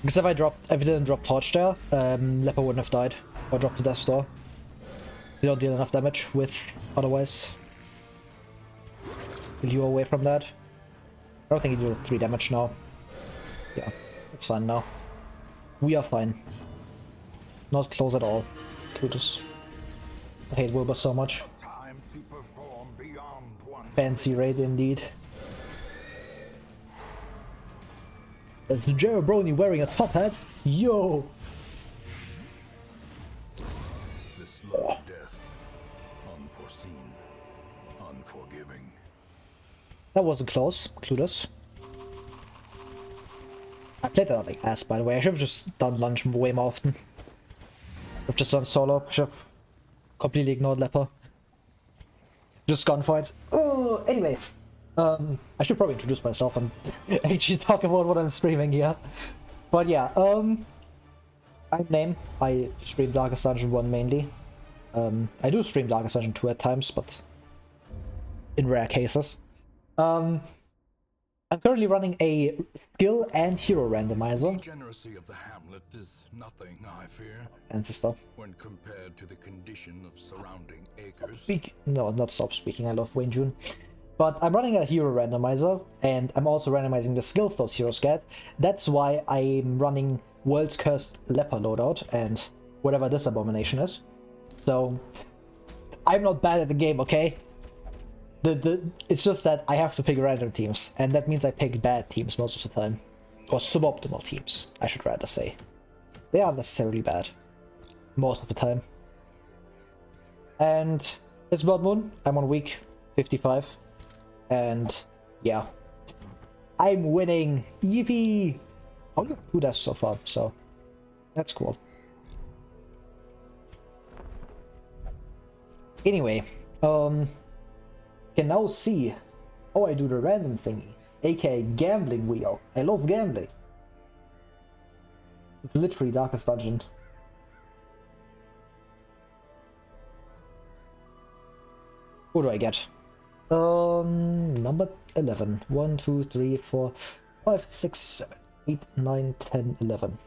A: Because if I didn't drop Torch there, Leper wouldn't have died. Or dropped the Death Star. So you don't deal enough damage with otherwise. Will you away from that? I don't think you do 3 damage now. Yeah, it's fine now. We are fine. Not close at all to this. I hate Wilbur so much. Fancy raid indeed. It's Jabroni wearing a top hat. Yo!
B: The slow death, unforeseen, unforgiving.
A: That wasn't close. Clueless. I played that like ass, by the way. I should have just done lunge way more often. I've just done solo. Should have completely ignored Leper. Just gunfights. Oh, anyway. I should probably introduce myself and actually talk about what I'm streaming here. But yeah, I'm Name. I stream Darkest Dungeon 1 mainly. I do stream Darkest Dungeon 2 at times, but in rare cases. I'm currently running a skill and hero randomizer.
B: The degeneracy of the hamlet is nothing, I fear,
A: And stuff.
B: when compared to the condition of surrounding acres.
A: No, not stop speaking. I love Wayne June. But I'm running a hero randomizer, and I'm also randomizing the skills those heroes get. That's why I'm running World's Cursed Leper loadout and whatever this abomination is. So I'm not bad at the game, okay? It's just that I have to pick random teams, and that means I pick bad teams most of the time. Or suboptimal teams, I should rather say. They aren't necessarily bad. Most of the time. And it's Blood Moon. I'm on week 55. And yeah. I'm winning! Yippee! I only have 2 deaths so far, so that's cool. Anyway, can now see how I do the random thingy, aka gambling wheel. I love gambling. It's literally Darkest Dungeon. What do I get? Number 11. 1, 2, 3, 4, 5, 6, 7, 8, 9, 10, 11.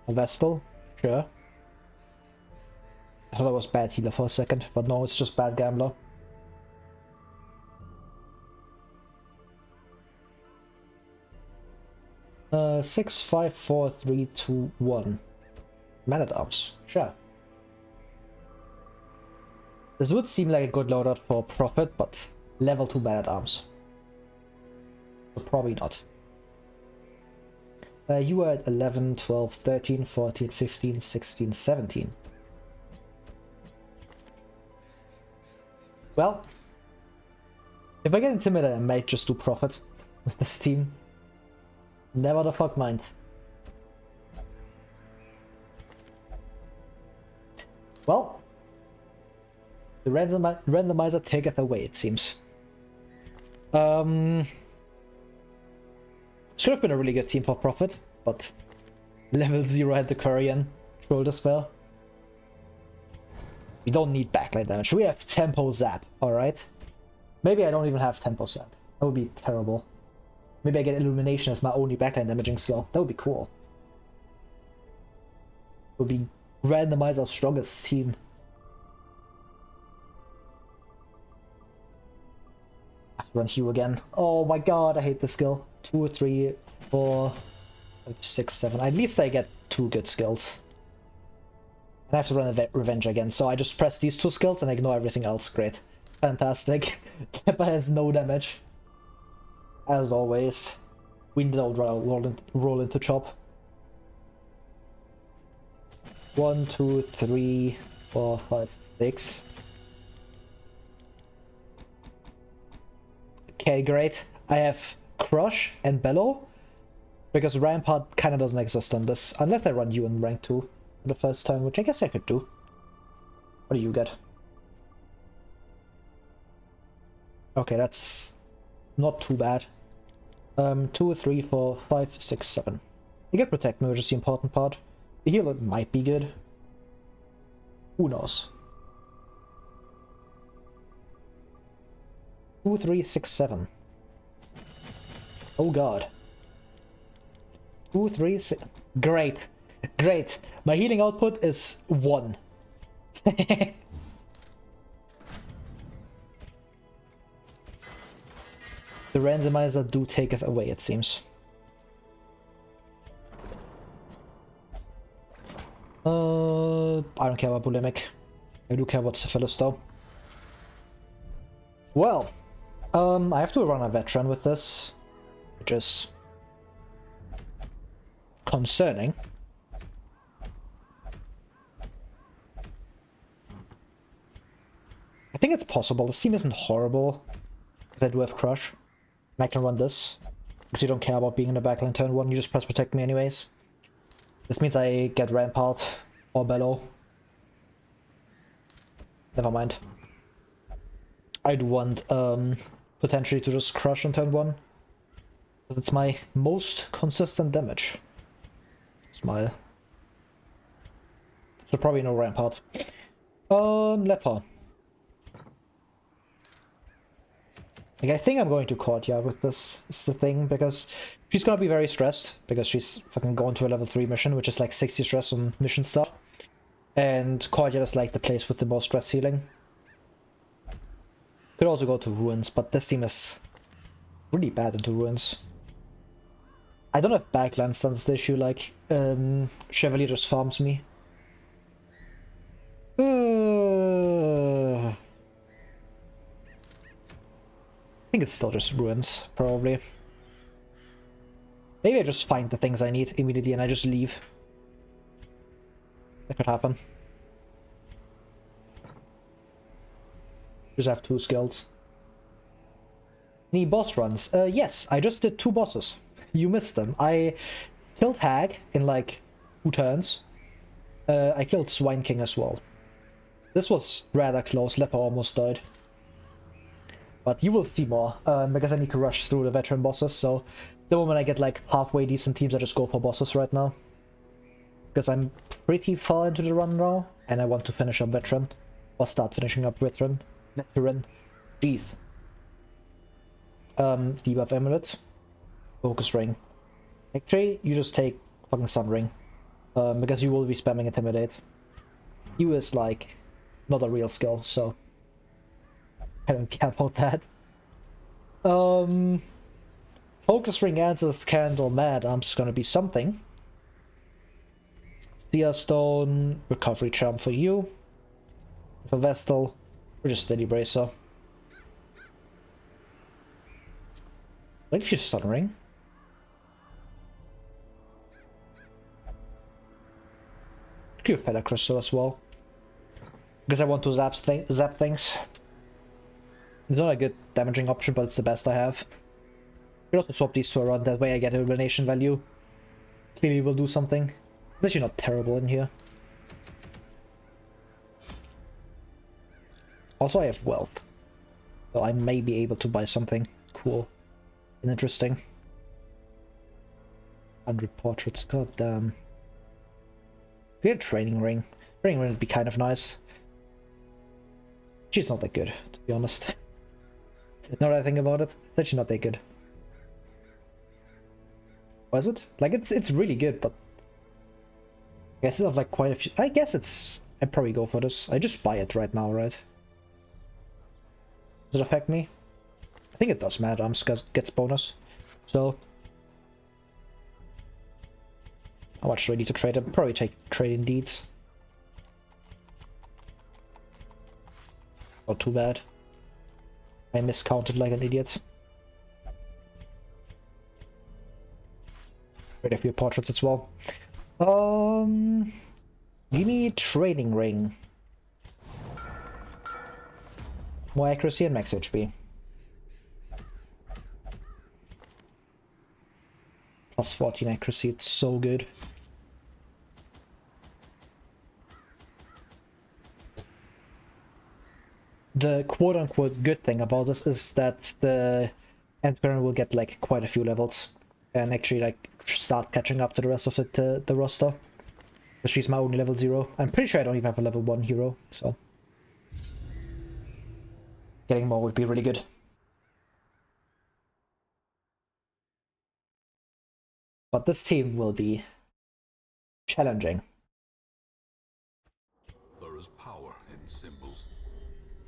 A: A Vestal? Sure. I thought that was bad healer for a second, but no, it's just bad gambler. Uh, 6, 5, 4, 3, 2, 1. Man-at-Arms, sure. This would seem like a good loadout for Prophet, but level 2 Man-at-Arms. So probably not. You are at 11, 12, 13, 14, 15, 16, 17. Well, if I get intimidated, I might just do Prophet with this team. Never the fuck mind. Well, the randomizer taketh away, it seems. Should have been a really good team for Prophet, but level 0 had the Quarian troll the spell. We don't need backline damage. We have tempo zap, alright? Maybe I don't even have tempo zap. That would be terrible. Maybe I get illumination as my only backline damaging skill. That would be cool. It would be Randomizer's strongest team. I have to run Hugh again. Oh my god, I hate this skill. 2, 3, 4, 5, 6, 7. At least I get 2 good skills. I have to run a Revenge again, so I just press these 2 skills and ignore everything else. Great. Fantastic. Keppa has no damage. As always. We don't roll into chop. 1, 2, 3, 4, 5, 6. Okay, great. I have Crush and Bellow, because Rampart kinda doesn't exist on this, unless I run you in rank 2. For the first time, which I guess I could do. What do you get? Okay, that's not too bad. 2, 3, 4, 5, 6, 7. You get Protect Me, which is the important part. The healer might be good. Who knows? 2, 3, 6, 7. Oh god. 2, 3, 6. Great. Great. My healing output is 1. The randomizer do taketh away, it seems. I don't care about Bulimic. I do care about Syphilis though. Well, I have to run a veteran with this, which is concerning. I think it's possible. This team isn't horrible. Because I do have Crush. And I can run this. Because you don't care about being in the backline turn 1, you just press protect me anyways. This means I get Rampart or Bellow. Never mind. I'd want potentially to just Crush on turn 1. Because it's my most consistent damage. Smile. So probably no Rampart. Leper. Like, I think I'm going to Courtyard with this, is the thing, because she's gonna be very stressed, because she's fucking going to a level 3 mission, which is like 60 stress on mission start. And Courtyard is like the place with the most stress healing. Could also go to Ruins, but this team is really bad into Ruins. I don't have backlands, that's the issue, like, Chevalier just farms me. I think it's still just Ruins, probably. Maybe I just find the things I need immediately and I just leave. That could happen. Just have 2 skills. Any boss runs? Yes, I just did 2 bosses. You missed them. I killed Hag in like 2 turns. I killed Swine King as well. This was rather close. Leper almost died. But you will see more, because I need to rush through the veteran bosses, so the moment I get like halfway decent teams, I just go for bosses right now. Because I'm pretty far into the run now, and I want to finish up veteran. Or start finishing up veteran. Jeez. Debuff Amulet. Focus Ring. Actually, you just take fucking Sun Ring. Because you will be spamming Intimidate. You is like not a real skill, so I don't care about that. Focus Ring answers Candle Mad. I'm just gonna be something. Seer Stone, Recovery Charm for you. For Vestal, we're just Steady Bracer. Like if you Sun Ring. Give Feather Crystal as well. Because I want to zap things. It's not a good damaging option, but it's the best I have. You can also swap these 2 around, that way I get a elimination value. Clearly will do something. It's actually not terrible in here. Also I have wealth. So I may be able to buy something cool and interesting. 100 portraits, god damn. Get a training ring. Training ring would be kind of nice. She's not that good, to be honest. Now that I think about it, it's actually not that good. Was it? Like, it's really good, but I guess I have like quite a few. I guess it's. I'd probably go for this. I just buy it right now, right? Does it affect me? I think it does. Mad Arms gets bonus. So how much do I need to trade? I'll probably take trading deeds. Not too bad. I miscounted like an idiot. Trade a few portraits as well. Give me trading ring. More accuracy and max HP. Plus 14 accuracy, it's so good. The quote-unquote good thing about this is that the Endbaron will get like quite a few levels and actually like start catching up to the rest of the roster. But she's my only level 0. I'm pretty sure I don't even have a level 1 hero, so getting more would be really good. But this team will be challenging.
B: There is power in symbols.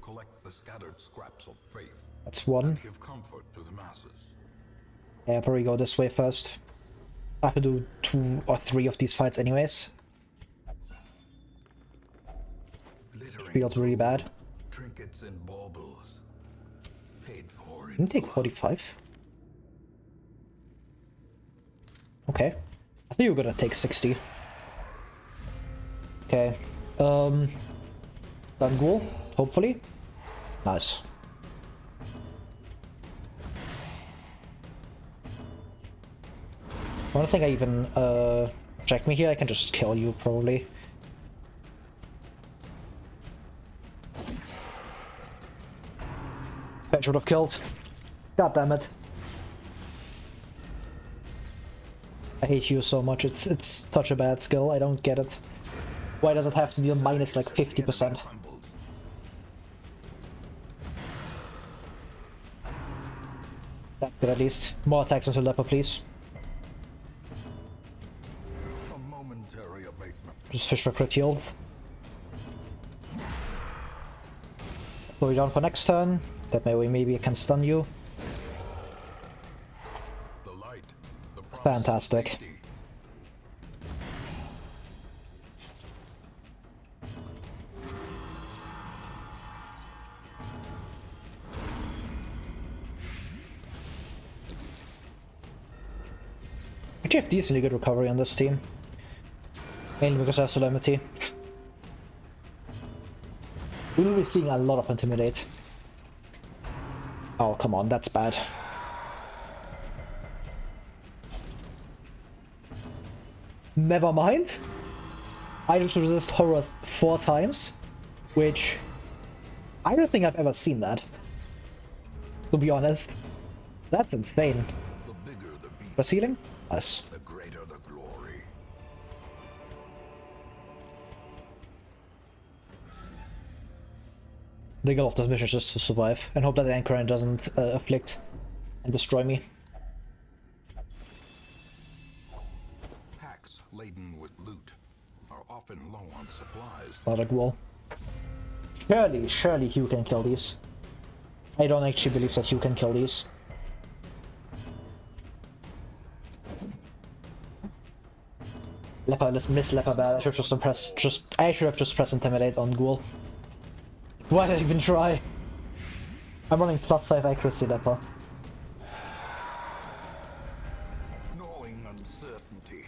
B: Collect the scattered scraps of faith.
A: That's 1.
B: Give comfort to the masses.
A: Yeah, I'll probably go this way first. I have to do 2 or 3 of these fights anyways. Feels really bad.
B: Trinkets and baubles. Paid for in
A: Didn't take 45. Okay. I thought you were gonna take 60. Okay. Dungul, hopefully. Nice. I don't think I even check me here. I can just kill you probably. I should have killed. God damn it. I hate you so much. It's such a bad skill. I don't get it. Why does it have to deal minus like 50%? That's good at least. More attacks into Leper, please.
B: A momentary abatement.
A: Just fish for crit heal. Slow you down for next turn. That way maybe I can stun you.
B: The light, the promise of
A: Fantastic.
B: safety.
A: Actually have decently good recovery on this team. Mainly because I have Solemnity. We will be seeing a lot of Intimidate. Oh, come on, that's bad. Never mind. I just resist horror 4 times, which I don't think I've ever seen that. To be honest. That's insane.
B: The bigger the beast,
A: Press healing? Nice.
B: the greater the glory.
A: The goal of this mission is just to survive and hope that the Anchorine doesn't afflict and destroy me.
B: Packs laden with loot are often low on supplies.
A: Logic wall. Surely Hugh can kill these. I don't actually believe that Hugh can kill these. Leper, let's miss Leper bad. I should have just pressed Intimidate on Ghoul. Why did I even try? I'm running +5 accuracy Leper.
B: Gnawing uncertainty.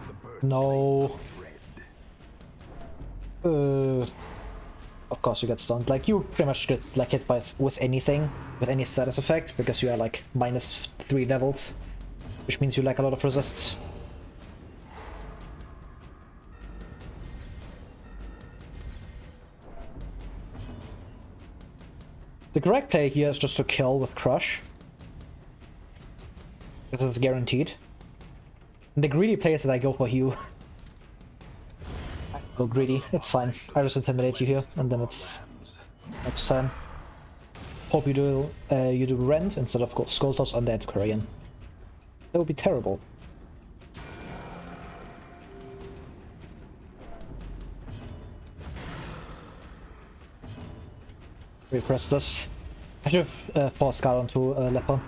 B: The birthplace
A: No.
B: of dread.
A: Of course you get stunned. Like, you pretty much get like hit by with anything, with any status effect, because you are like -3 levels, which means you lack a lot of resists. The correct play here is just to kill with Crush, because it's guaranteed. And the greedy play is that I go for Hugh. Go greedy, it's fine. I just intimidate you here, and then it's next time. Hope you do Rend instead of Skull Toss on that Korean. That would be terrible. Repress this. I should have forced Scar onto Leper.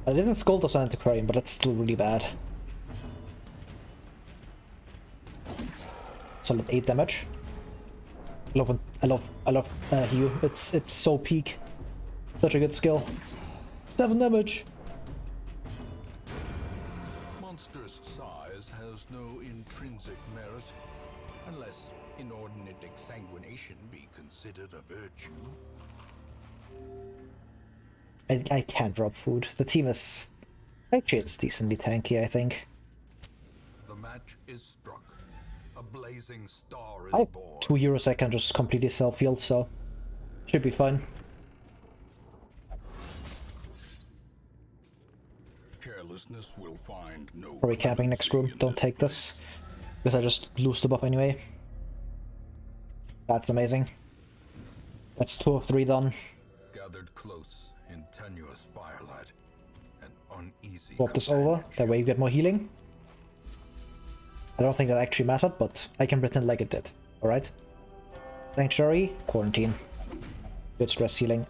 A: It isn't Skull Toss on Antiquarian, but that's still really bad. Solid 8 damage. I love Hugh. It's so peak. Such a good skill. 7 damage.
B: Monster's size has no intrinsic merit, unless inordinate exsanguination be considered a virtue.
A: I can't drop food. The team is... Actually, it's decently tanky, I think.
B: The match is struck. A blazing star is
A: I have
B: born.
A: 2 heroes I can just completely self-heal, so... Should be fine.
B: Carelessness will find no
A: Probably camping next room. Don't take this. Because I just lose the buff anyway. That's amazing. That's 2 of 3 done.
B: gathered close in tenuous firelight, an uneasy
A: Swap this over, that way you get more healing. I don't think that actually mattered, but I can pretend like it did. Alright. Sanctuary, quarantine. Good stress healing.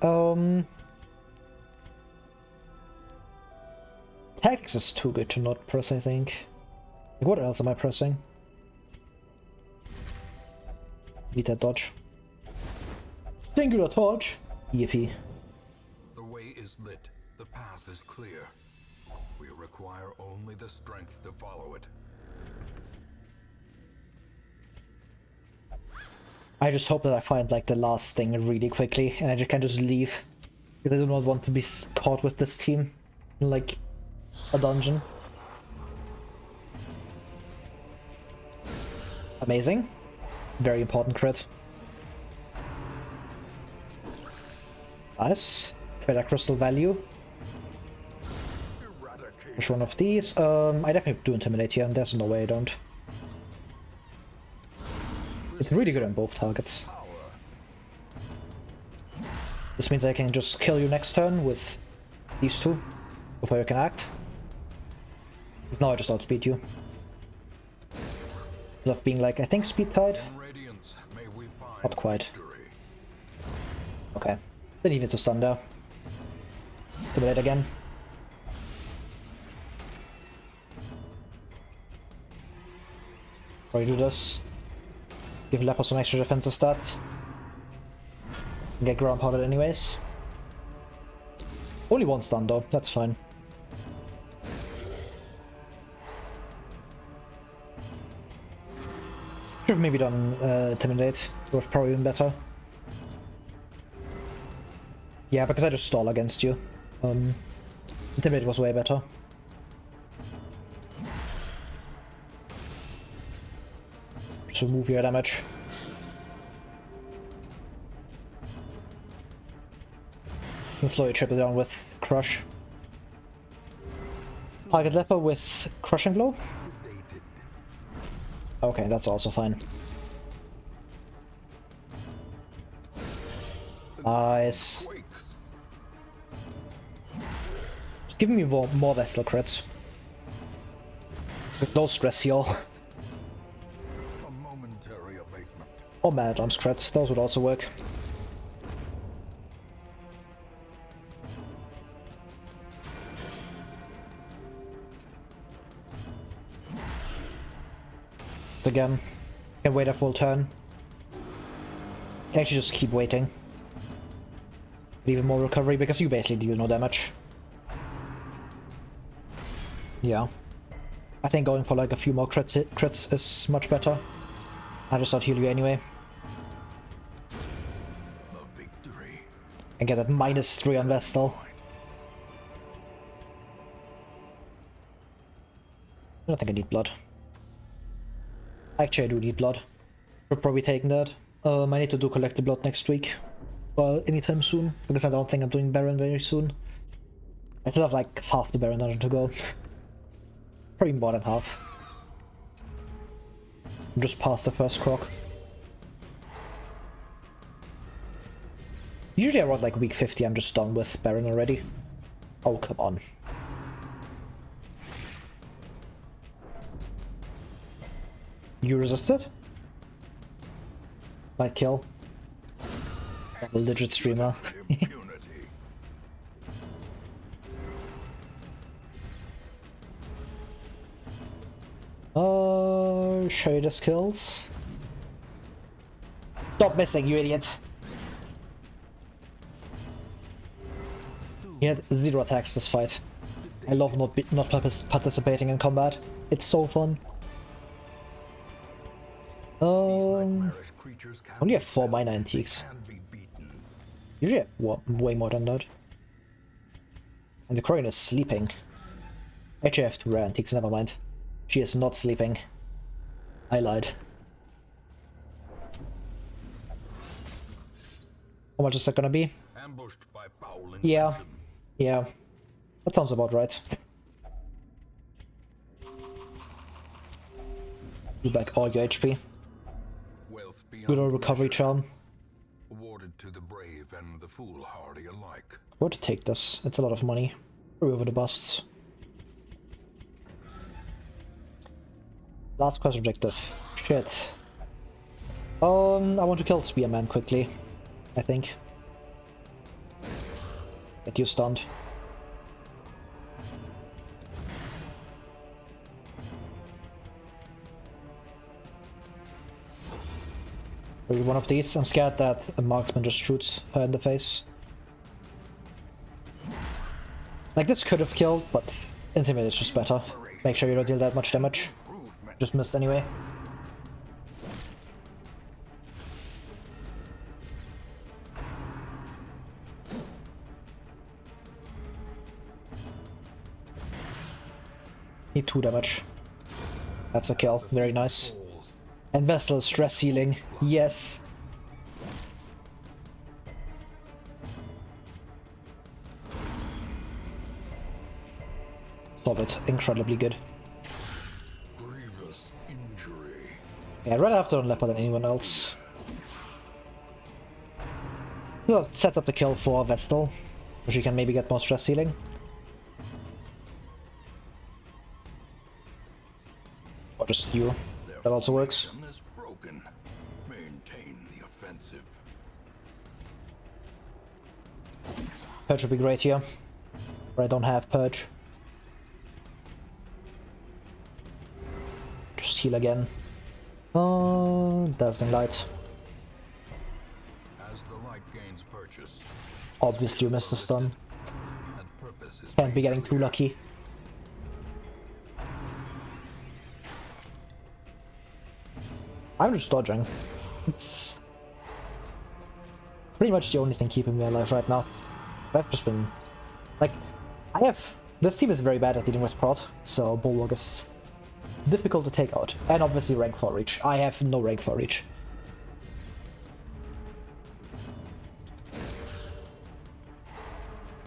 A: Tactics is too good to not press, I think. Like, what else am I pressing? Need that dodge. Singular torch. Yippee.
B: The way is lit, the path is clear. We require only the strength to follow it.
A: I just hope that I find like the last thing really quickly and I just can just leave. Because I do not want to be caught with this team in like a dungeon. Amazing. Very important crit. Nice. Feather crystal value. Push one of these. I definitely do intimidate here, and there's no way I don't. It's really good on both targets. This means I can just kill you next turn with these two before you can act. Because now I just outspeed you. Instead of being like, I think speed tied. Not quite. Okay. They needed to stun there. Intimidate again. Probably do this. Give Leper some extra defensive stats. Get ground pounded anyways. Only one stun though, that's fine. Should have maybe done Intimidate. Would have probably been better. Yeah, because I just stall against you. Intimidate was way better. Just remove your damage. And slowly triple down with Crush. Target Leper with Crushing Blow. Okay, that's also fine. Nice. Just give me more Vestal crits. With no stress heal. Or Mad Arms crits, those would also work. Again, can wait a full turn. Can actually just keep waiting. Even more recovery because you basically deal no damage. Yeah, I think going for like a few more crits is much better. I just out heal you anyway. And get that -3 on Vestal. I don't think I need blood. Actually, I do need blood. We're probably taking that. I need to do collected blood next week. Well, anytime soon. Because I don't think I'm doing Baron very soon. I still have like half the Baron dungeon to go. Probably more than half. I'm just past the first croc. Usually around like week 50 I'm just done with Baron already. Oh, come on. You resisted? Light kill. Double digit streamer. Show you the skills. Stop missing, you idiot! He had 0 attacks this fight. I love not participating in combat. It's so fun. Only have 4 minor antiques. Usually have way more than that. And the Korean is sleeping. Actually I have 2 rare antiques, never mind. She is not sleeping. I lied. How much is that gonna be? Yeah. Yeah. That sounds about right. You back all your HP. Good old recovery charm.
B: Awarded to the brave and the foolhardy alike.
A: I want to take this. It's a lot of money. Throw over the busts. Last quest objective. Shit. I want to kill Spearman quickly. I think. Get you stunned. Maybe one of these. I'm scared that a marksman just shoots her in the face. Like this could have killed, but Intimidate is just better. Make sure you don't deal that much damage. Just missed anyway. Need 2 damage. That's a kill. Very nice. And Vessel stress healing. Yes. Solid. Incredibly good.
B: Grievous injury.
A: Yeah, I'd rather have to Leopard than anyone else. Still sets up the kill for Vestal, so she can maybe get more stress healing. Or just you. That also works.
B: Is broken. Maintain the offensive.
A: Purge would be great here. But I don't have Purge. Just heal again. Dazzling Light.
B: As the light gains purchase,
A: Obviously you missed the stun.
B: and purpose is
A: Can't be
B: made
A: getting too
B: clear.
A: lucky. I'm just dodging. It's pretty much the only thing keeping me alive right now. I've just been... like, I have... this team is very bad at dealing with prot, so Bulwark is difficult to take out. And obviously rank 4 reach. I have no rank 4 reach.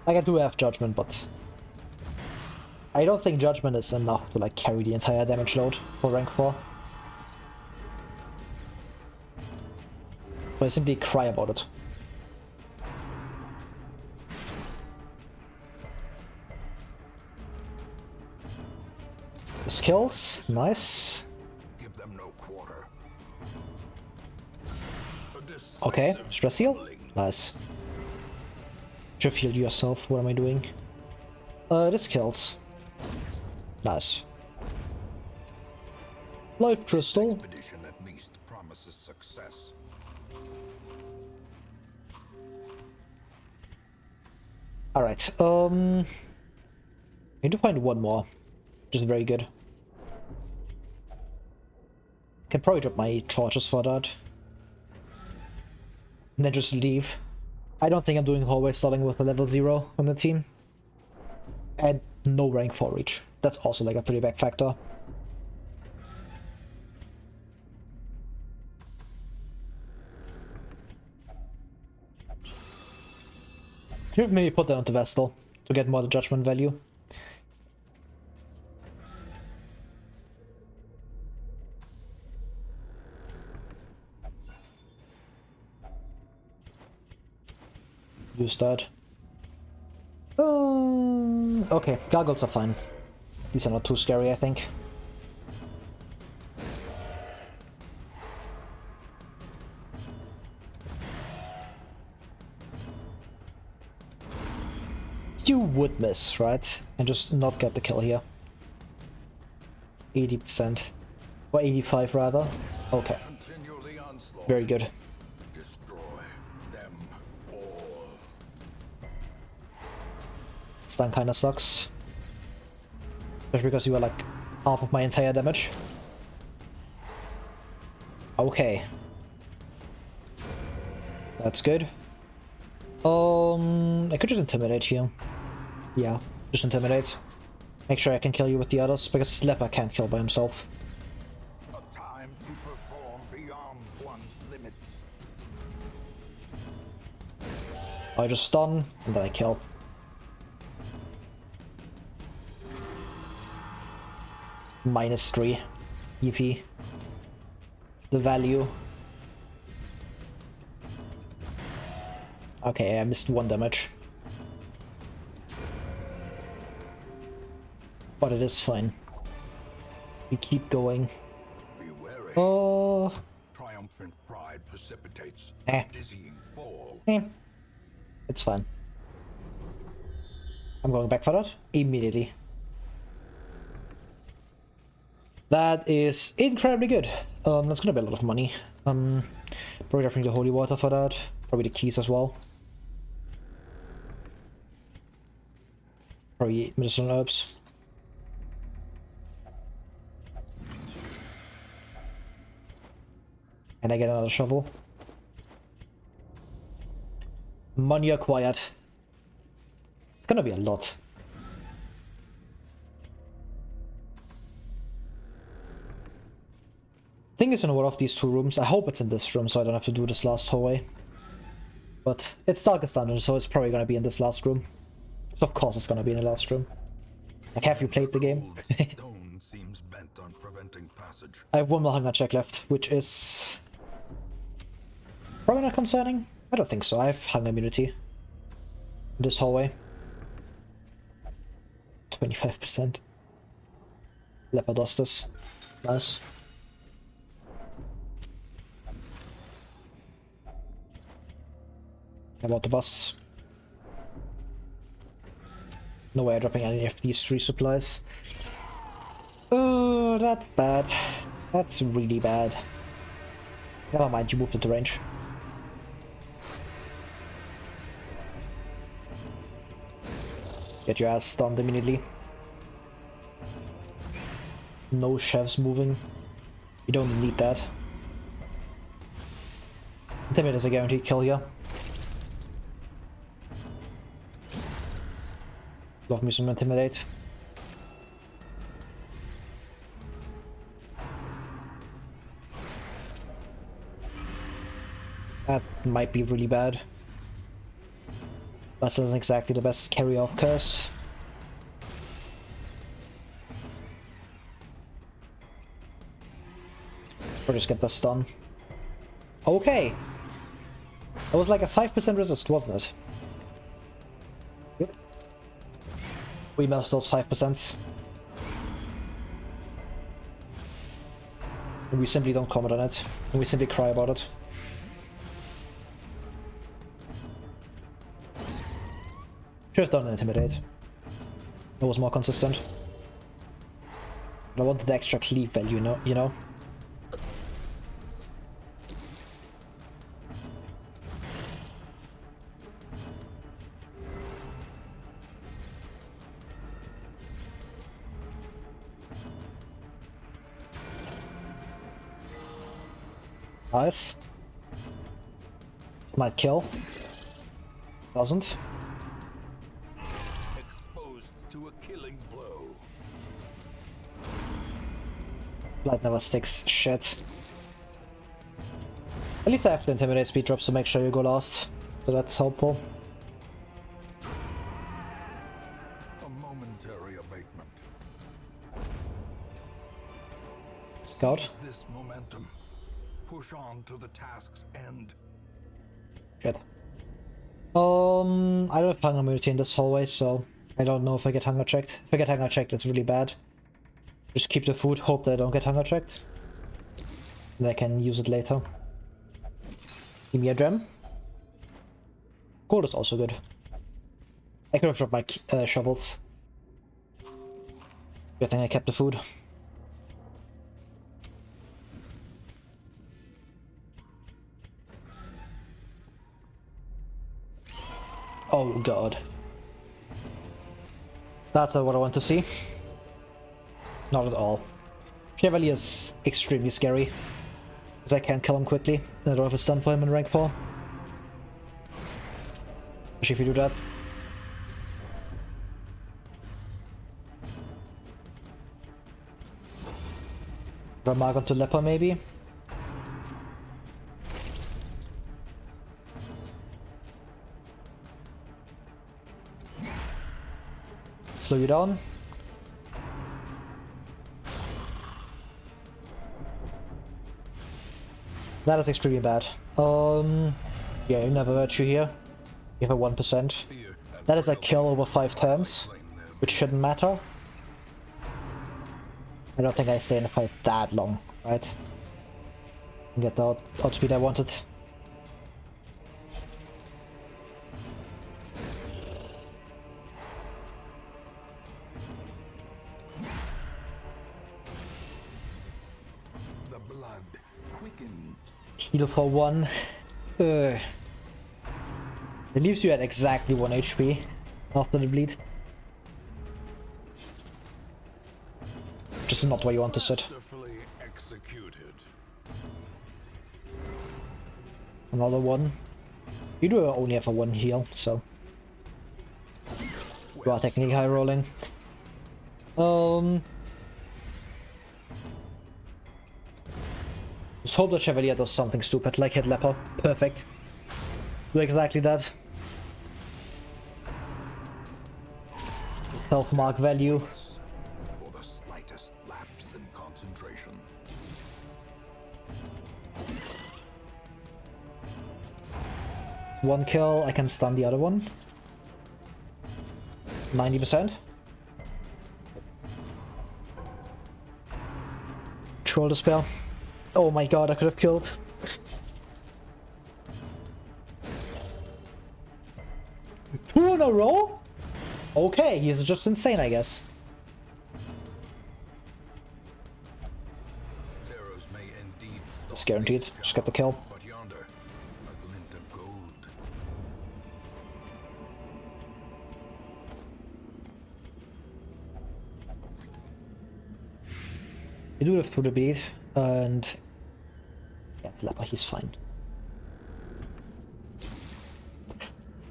A: Like, I do have Judgment, but I don't think Judgment is enough to like carry the entire damage load for rank 4. So I simply cry about it. Skills, nice.
B: Give them no quarter.
A: Okay, stress heal, nice. Just heal yourself. What am I doing? This kills. Nice. Life crystal.
B: Expedition at least promises success.
A: All right. Need to find one more, which is very good. Can probably drop my charges for that. And then just leave. I don't think I'm doing hallway stalling with a level 0 on the team. And no rank 4 reach. That's also like a pretty big factor. Could maybe put that onto Vestal to get more judgment value. Use that. Okay, gargoyles are fine. These are not too scary, I think. You would miss, right? And just not get the kill here. 80%. Or 85 rather. Okay.
B: Continue the onslaught.
A: Very good.
B: Destroy them all.
A: Stun kinda sucks. Especially because you are like half of my entire damage. Okay. That's good. I could just intimidate here. Yeah, just intimidate. Make sure I can kill you with the others, because Slipper can't kill by himself.
B: A time to perform beyond one's limits.
A: I just stun, and then I kill. -3 EP. The value. Okay, I missed 1 damage. But it is fine. We keep going.
B: Be wary.
A: Oh,
B: Triumphant pride precipitates
A: Eh.
B: a dizzying fall.
A: It's fine. I'm going back for that immediately. That is incredibly good. That's gonna be a lot of money. Probably definitely the holy water for that. Probably the keys as well. Probably medicinal herbs. And I get another shovel. Money acquired. It's gonna be a lot. think it's in one of these two rooms. I hope it's in this room so I don't have to do this last hallway. But it's Darkest Dungeon, so it's probably gonna be in this last room. So of course it's gonna be in the last room. Like, have you played the game?
B: Stone seems bent on preventing passage.
A: I have one more hunger check left, which is probably not concerning. I don't think so. I have hunger immunity in this hallway. 25%. Lepidostis. Nice. How about the busts? No way I'm dropping any of these 3 supplies. Oh, that's bad. That's really bad. Never mind, you moved into range. Get your ass stunned immediately. No chefs moving. You don't need that. Intimidate is a guaranteed kill here. Love me some Intimidate. That might be really bad. That isn't exactly the best carry-off curse. Or just get the stun. Okay! That was like a 5% resist, wasn't it? Yep. We missed those 5%. And we simply don't comment on it. And we simply cry about it. Should have done an Intimidate. It was more consistent. But I wanted the extra cleave value, you know? Nice. This might kill. Doesn't.
B: Exposed to a killing blow.
A: Blood never sticks. Shit. At least I have to intimidate speed drops to make sure you go last. So that's helpful.
B: A momentary abatement.
A: Scout.
B: Seize this momentum. Push on to the task's end.
A: Shit. I don't have hunger immunity in this hallway, so I don't know if I get hunger checked. If I get hunger checked, it's really bad. Just keep the food, hope that I don't get hunger checked. And I can use it later. Give me a gem. Gold is also good. I could have dropped my shovels. Good thing I kept the food. Oh god. That's not what I want to see. Not at all. Chevalier is extremely scary. Because I can't kill him quickly. And I don't have a stun for him in rank 4. Especially if you do that. Remark onto Leper maybe? Slow you down. That is extremely bad. Yeah, you never virtue here. You have a 1%. That is a kill over 5 turns, which shouldn't matter. I don't think I stay in the fight that long, right? Get the outspeed I wanted.
B: The blood quickens.
A: Heal for 1. It leaves you at exactly 1 HP after the bleed. Just not where you want to sit.
B: Masterfully executed.
A: Another 1. You do only have a 1 heal, so you are technically high rolling. Just hope the Chevalier does something stupid, like hit Leper. Perfect. Do exactly that. Self-mark value.
B: For the slightest lapse in concentration.
A: One kill, I can stun the other one. 90%. Troll the spell. Oh my god, I could have killed. Two in a row? Okay, he's just insane, I guess.
B: Terrors may indeed stop
A: It's guaranteed.
B: these
A: Just get the kill.
B: but yonder, a glint of gold.
A: We do have to the beat, and yeah, it's Leper, he's fine.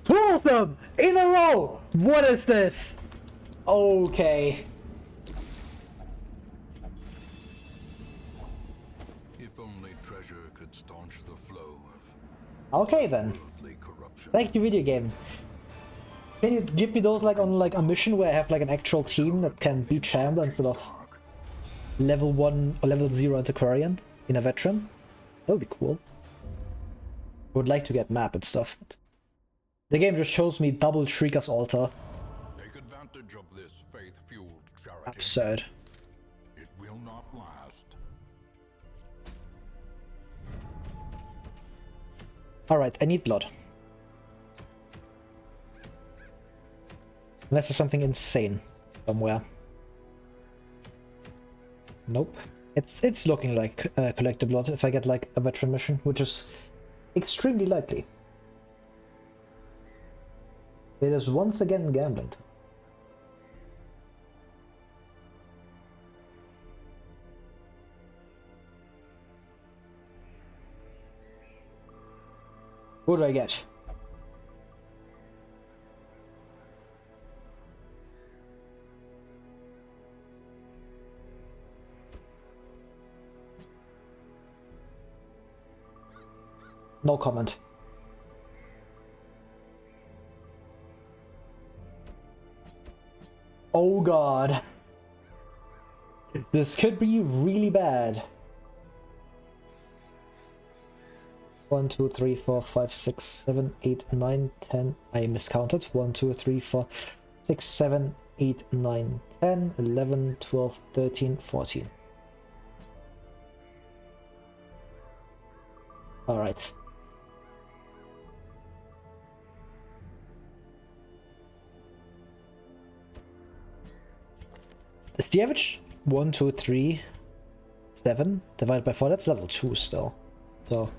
A: Two of them in a row! What is this? Okay.
B: If only treasure could staunch the flow of
A: Okay then.
B: worldly corruption.
A: Thank you, video game. Can you give me those like on like a mission where I have like an actual team that can beat Chamber instead of level 1 or level 0 antiquarian in a veteran? That would be cool. I would like to get map and stuff. The game just shows me double Shrieker's altar.
B: Take advantage of this faith-fueled charity.
A: Absurd.
B: It will not last.
A: Alright, I need blood. Unless there's something insane somewhere. Nope. It's looking like collect the blood if I get like a veteran mission, which is extremely likely. It is once again gambling. What do I get? No comment. Oh god. This could be really bad. 1, 2, 3, 4, 5, 6, 7, 8, 9, 10. I miscounted. 1, 2, 3, 4, 6, 7, 8, 9, 10, 11, 12, 13, 14. Alright. Is the average 1, 2, 3, 7 divided by 4? That's level 2 still. So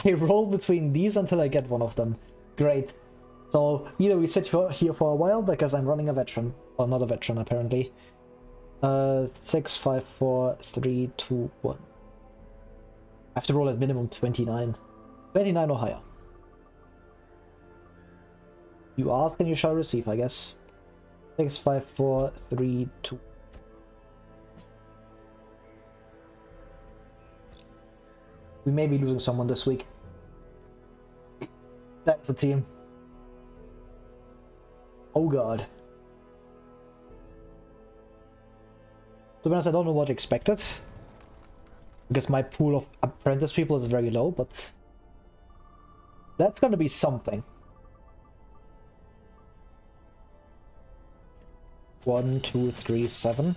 A: I roll between these until I get one of them. Great. So either we sit here for a while because I'm running a veteran. Or not a veteran apparently. 6, 5, 4, 3, 2, 1. I have to roll at minimum 29. 29 or higher. You ask and you shall receive, I guess. 6, 5, 4, 3, 2. We may be losing someone this week. That's the team. Oh god. To be honest, I don't know what expected. Because my pool of apprentice people is very low, but that's gonna be something. 1, 2, 3, 7.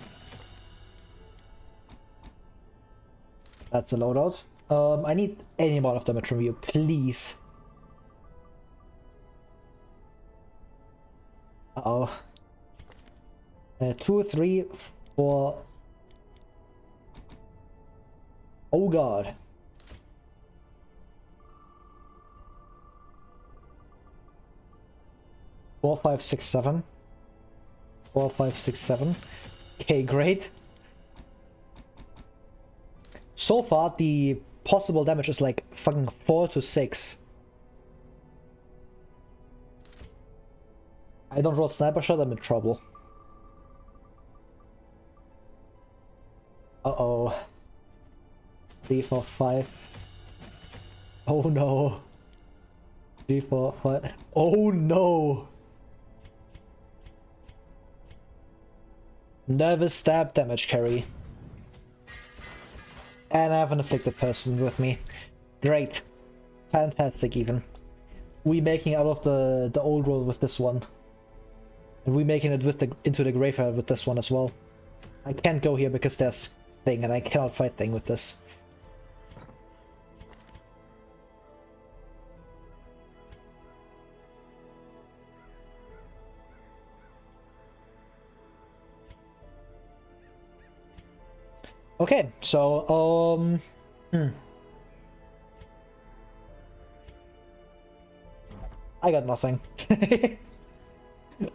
A: That's a loadout. I need any amount of damage from you, please. Uh-oh. 2, 3, 4. Oh god. 4, 5, 6, 7. 4, 5, 6, 7. Okay, great. So far, the possible damage is like fucking 4 to 6. I don't roll sniper shot, I'm in trouble. Uh-oh. 3, 4, 5. Oh no. 3, 4, 5. Oh no! Nervous stab damage carry. And I have an afflicted person with me. Great. Fantastic even. We making out of the old world with this one. And we making it with the into the graveyard with this one as well. I can't go here because there's Thing and I cannot fight Thing with this. Okay, so I got nothing.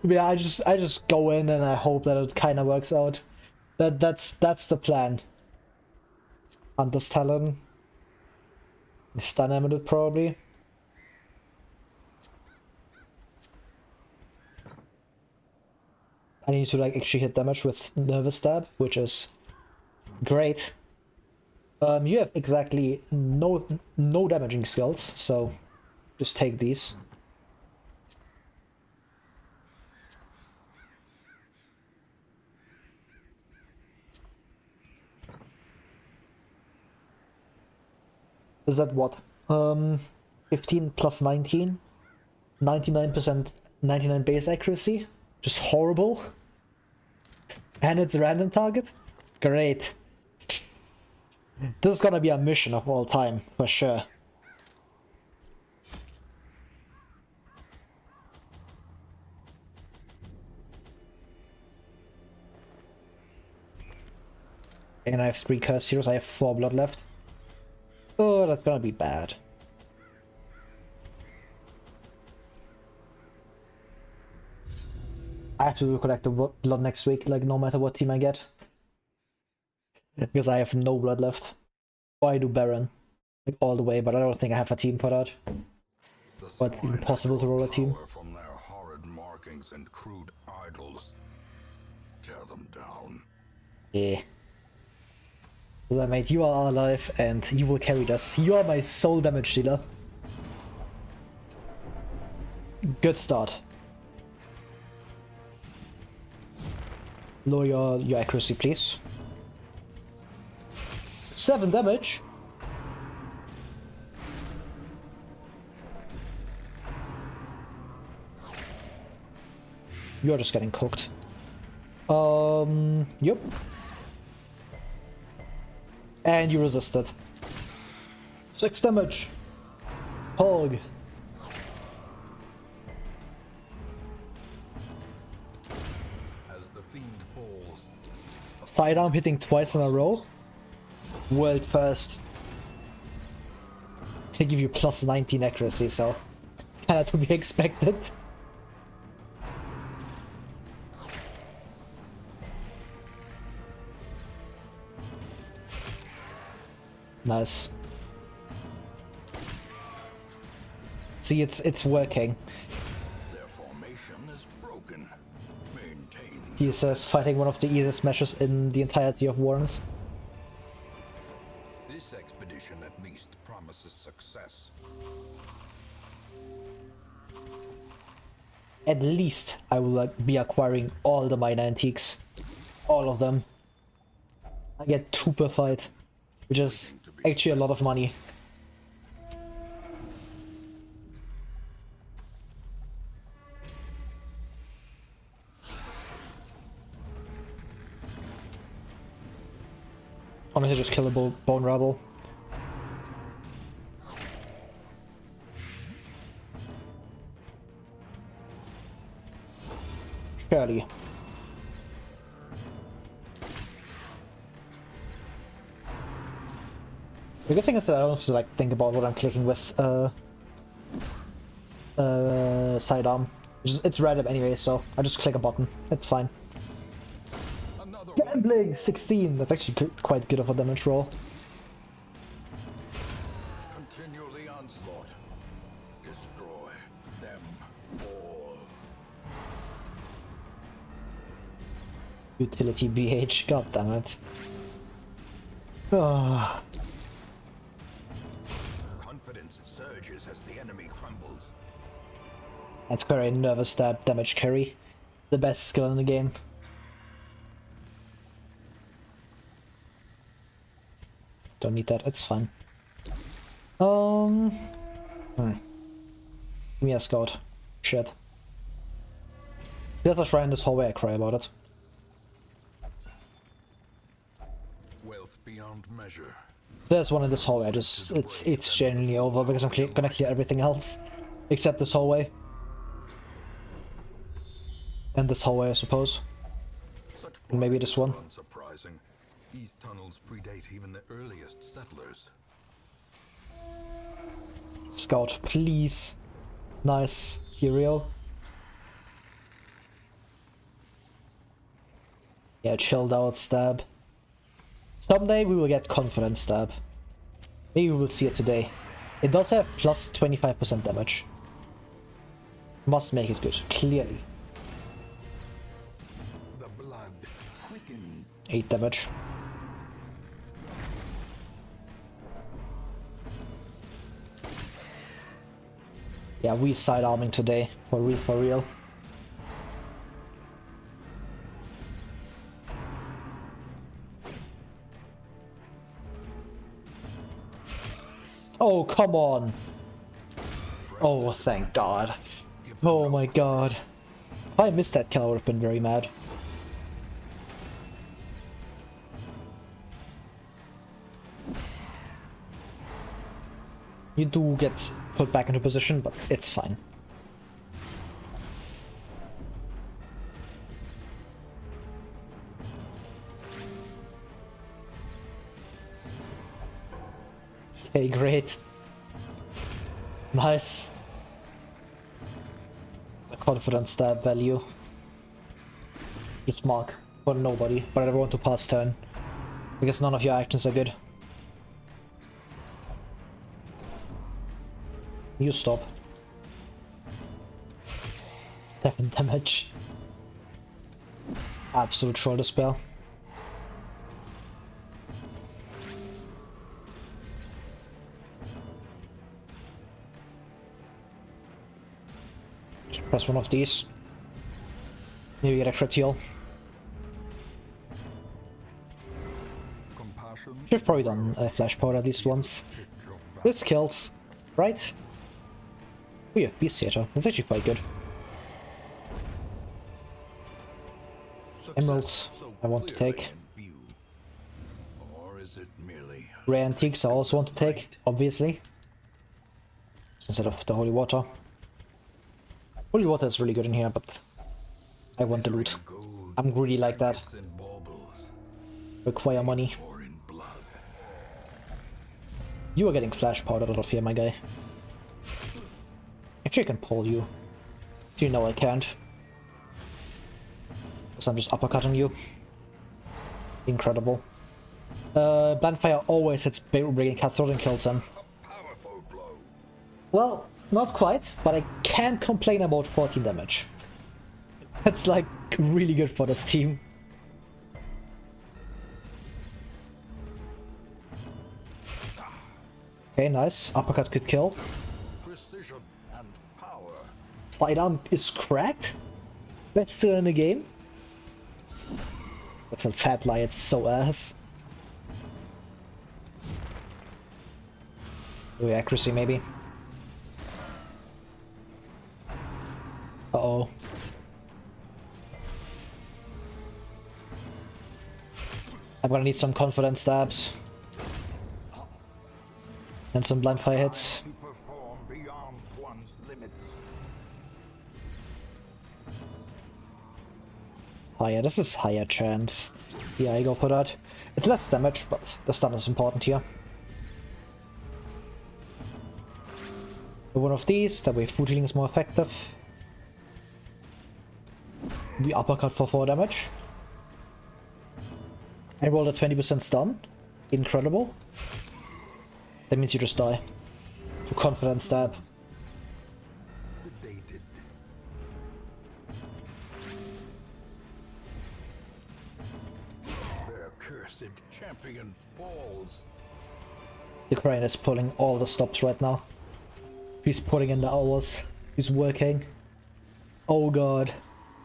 A: Yeah, I just go in and I hope that it kind of works out. That's the plan. Hunter's Talon. Stun Emerald probably. I need to like actually hit damage with Nervous Stab, which is great. You have exactly no damaging skills, so just take these. Is that what? 15 plus 19? 99%, 99 base accuracy? Just horrible. And it's a random target? Great. This is gonna be a mission of all time, for sure. And I have 3 curse heroes, I have 4 blood left. Oh, that's gonna be bad. I have to collect the blood next week, like no matter what team I get. Because I have no blood left. Or I do Baron. Like all the way, but I don't think I have a team for that. But it's even possible to roll a team.
B: From their horrid markings and crude idols. Tear them down.
A: Yeah. So mate, you are alive and you will carry us. You are my sole damage dealer. Good start. Lower your accuracy, please. 7 damage. You're just getting cooked. Yep. And you resisted. 6 damage. Hog.
B: As the fiend falls.
A: Sidearm hitting twice in a row. World first. Can give you plus 19 accuracy, so kinda to be expected. Nice. See, it's working.
B: Their formation is broken. Maintain.
A: He says fighting one of the easiest matches in the entirety of Warrens.
B: This expedition at least promises success.
A: At least I will be acquiring all the minor antiques. All of them. I get 2 per fight, which is actually a lot of money. Honestly, just kill a bone rabble. Surely. The good thing is that I don't have to like think about what I'm clicking with sidearm. It's random anyway, so I just click a button. It's fine. Gambling 16. That's actually quite good of a damage roll.
B: Continue the onslaught. Destroy them all.
A: Utility BH. God damn it. Oh.
B: emerges as the enemy crumbles.
A: That's very nervous stab damage carry. The best skill in the game. Don't need that, it's fine. Give me a scout. Shit. There's a shrine in this hallway, I cry about it.
B: Wealth beyond measure.
A: There's one in this hallway, it's genuinely over because I'm gonna clear everything else. Except this hallway. And this hallway, I suppose. And maybe this one.
B: Unsurprising. These tunnels predate even the earliest settlers.
A: Scout, please. Nice. Hero. Yeah, chilled out stab. Someday we will get confident stab. Maybe we will see it today. It does have plus 25% damage. Must make it good, clearly.
B: The blood quickens.
A: 8 damage. Yeah, we sidearming today, for real, for real. Oh, come on! Oh, thank God. Oh my God. If I missed that kill, I would have been very mad. You do get put back into position, but it's fine. Okay, great. Nice. A confident stab value. Just mark for nobody, but I don't want to pass turn. Because none of your actions are good. You stop. 7 damage. Absolute shoulder spell. Just press one of these. Maybe get extra heal. Should've probably done a flash powder at least once. This kills, right? Oh yeah, Beast Theater. That's actually quite good. Emeralds I want to take. Rare antiques I also want to take, obviously. Instead of the holy water. Holy water is really good in here, but I want the loot. I'm greedy like that. Require money. You are getting flash powdered out of here, my guy. Actually, I can pull you. Do you know I can't? So I'm just uppercutting you. Incredible. Blindfire always hits Brigand Cutthroat and kills him. Well, not quite, but I can't complain about 14 damage. That's like really good for this team. Okay, nice. Uppercut could kill.
B: Precision and power.
A: Slide arm is cracked? That's still in the game? That's a fat lie, it's so ass. Oh, accuracy maybe. Uh-oh. I'm gonna need some confident stabs. And some blind fire hits.
B: To perform beyond one's limits.
A: Higher, this is higher chance. Yeah, I go for that. It's less damage, but the stun is important here. One of these, that way food healing is more effective. We uppercut for 4 damage. I rolled a 20% stun. Incredible. That means you just die. To confident stab.
B: Sedated. Their cursed champion falls.
A: The crane is pulling all the stops right now. He's putting in the hours. He's working. Oh god.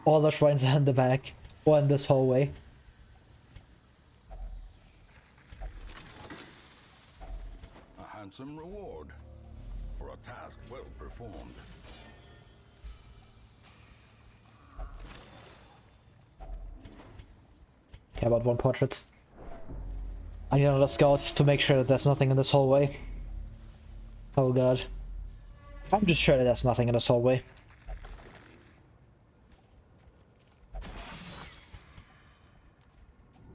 A: All the shrines are in the back. Or in this hallway.
B: A handsome reward for a task well performed.
A: Care about one portrait. I need another scout to make sure that there's nothing in this hallway. Oh god. I'm just sure that there's nothing in this hallway.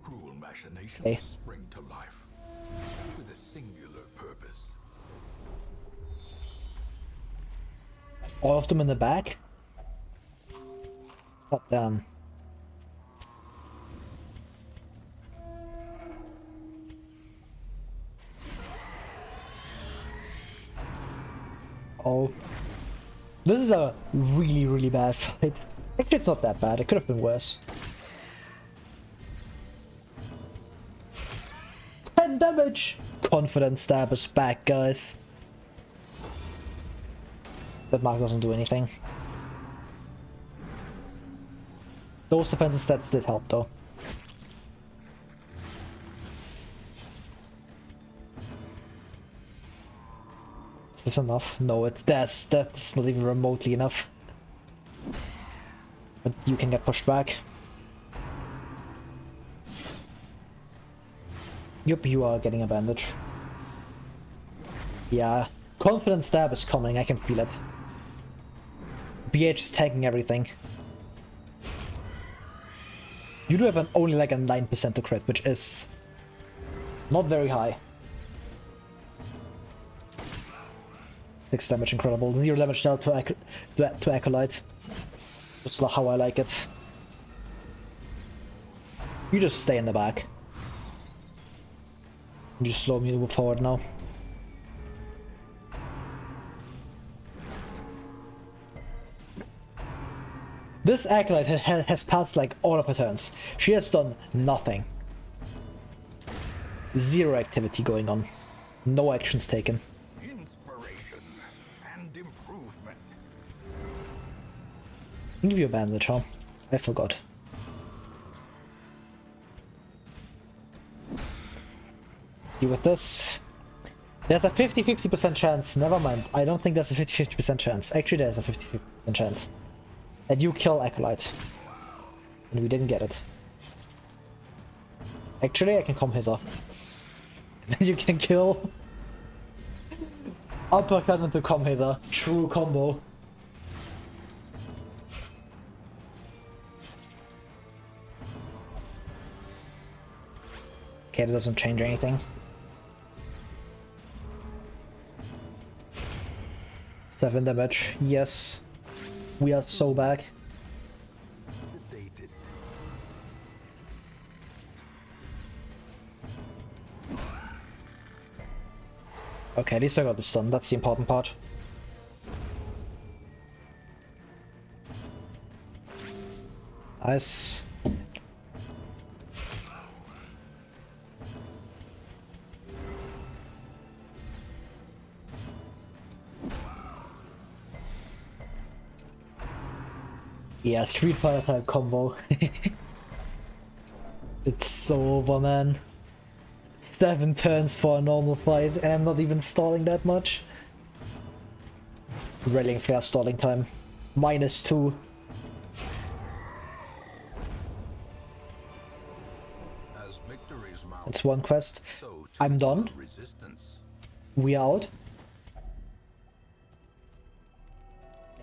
B: Cruel machinations
A: Hey.
B: spring to life with a singular purpose.
A: All of them in the back? God damn. Oh. This is a really, really bad fight. Actually, it's not that bad. It could have been worse. 10 damage! Confident stab is back, guys. That mark doesn't do anything. Those defensive stats did help, though. Is this enough? No, that's not even remotely enough. But you can get pushed back. Yup, you are getting a bandage. Yeah, confident stab is coming, I can feel it. BH is tanking everything. You do have only like a 9% to crit, which is not very high. 6 damage, incredible. 0 damage now to Acolyte. That's not how I like it. You just stay in the back. You just slow me move forward now. This Acolyte has passed like all of her turns. She has done nothing. 0 activity going on. No actions taken.
B: Inspiration and improvement.
A: I'll give you a bandage, huh? I forgot. You with this? There's a 50-50% chance. Never mind. I don't think there's a 50-50% chance. Actually, there's a 50-50% chance that you kill Acolyte. And we didn't get it. Actually, I can come hither. Then you can kill. Uppercut into come hither. True combo. Okay, that doesn't change anything. 7 damage. Yes. We are so back.
B: Sedated.
A: Okay, at least I got the stun. That's the important part. Nice. Yeah, Street Fighter type combo. It's so over, man. 7 turns for a normal fight, and I'm not even stalling that much. Rallying fair stalling time. -2.
B: As victories mount,
A: That's one quest.
B: so too
A: I'm done.
B: will resistance.
A: We are out.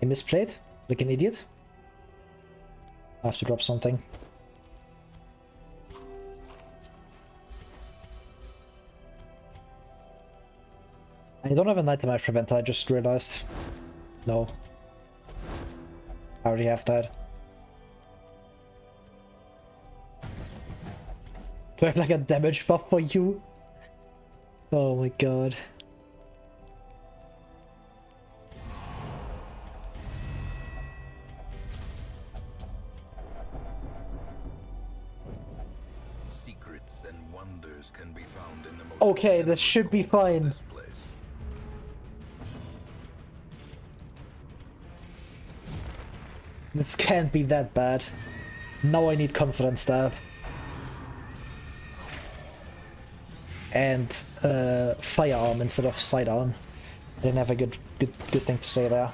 A: I misplayed, like an idiot. I have to drop something. I don't have a night damage preventer, I just realized. No. I already have that. Do I have like a damage buff for you? Oh my god.
B: Secrets and wonders can be found in the most
A: Okay, this should be fine.
B: this place.
A: This can't be that bad. Now I need confidence stab. And firearm instead of sidearm. I didn't have a good thing to say there.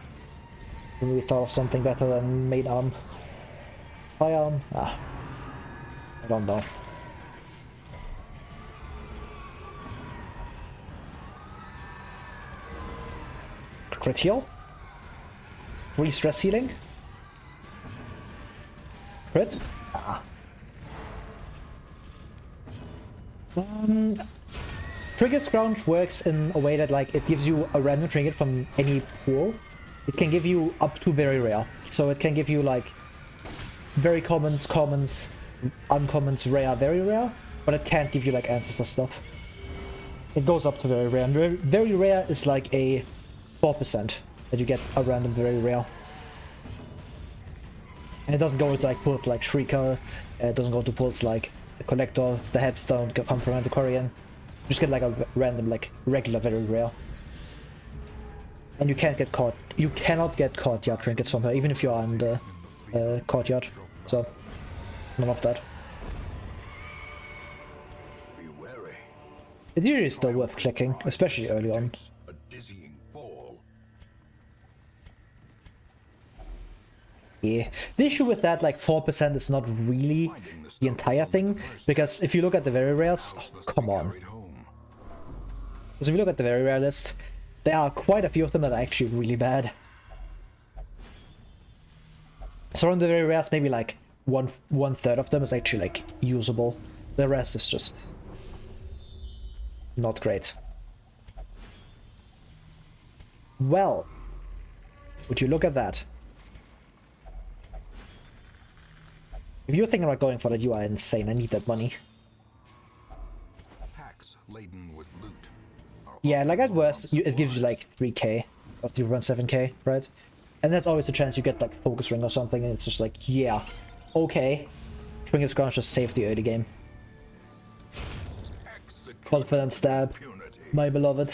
A: We thought of something better than main arm. Firearm? Ah. I don't know. Crit heal? 3 stress healing? Crit? Ah. Trinket Scrounge works in a way that like it gives you a random trinket from any pool. It can give you up to very rare. So it can give you like very commons, uncommons, rare, very rare, but it can't give you like ancestor stuff. It goes up to very rare, and very rare is like a 4% that you get a random very rare. And it doesn't go into like pulls like Shrieker, it doesn't go to pulls like Collector, the heads don't come from Antiquarian. You just get like a random like regular very rare. And you can't get caught. You cannot get courtyard trinkets from her, even if you are in the courtyard. So, none of that.
B: Be wary.
A: It's usually still worth clicking, especially early on.
B: A dizzying fall.
A: Yeah. The issue with that, like 4% is not really the entire thing, because if you look at the very rares, oh, come on. Because if you look at the very rare list, there are quite a few of them that are actually really bad. So on the very rares, maybe like one third of them is actually like usable. The rest is just not great. Well, would you look at that? If you're thinking about going for that, you are insane. I need that money.
B: Packs laden with loot.
A: Yeah, like at worst, it gives you like 3k or 3.7k, right? And that's always a chance you get like focus ring or something, and it's just like, yeah, okay. Trinket Scrounge just saved the early game. Confidence stab, my beloved.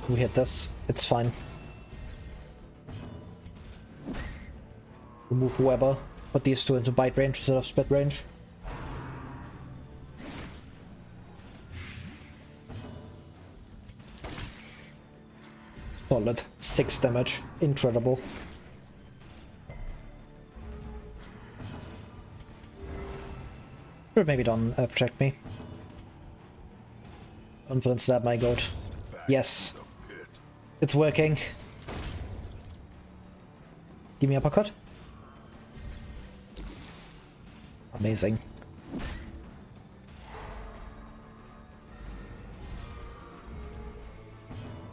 A: We hit this, it's fine. Remove Weber, put these two into bite range instead of split range. Solid. 6 damage. Incredible. Or maybe don't protect me. Confidence stab, my god. Yes. It's working. Give me uppercut. Amazing.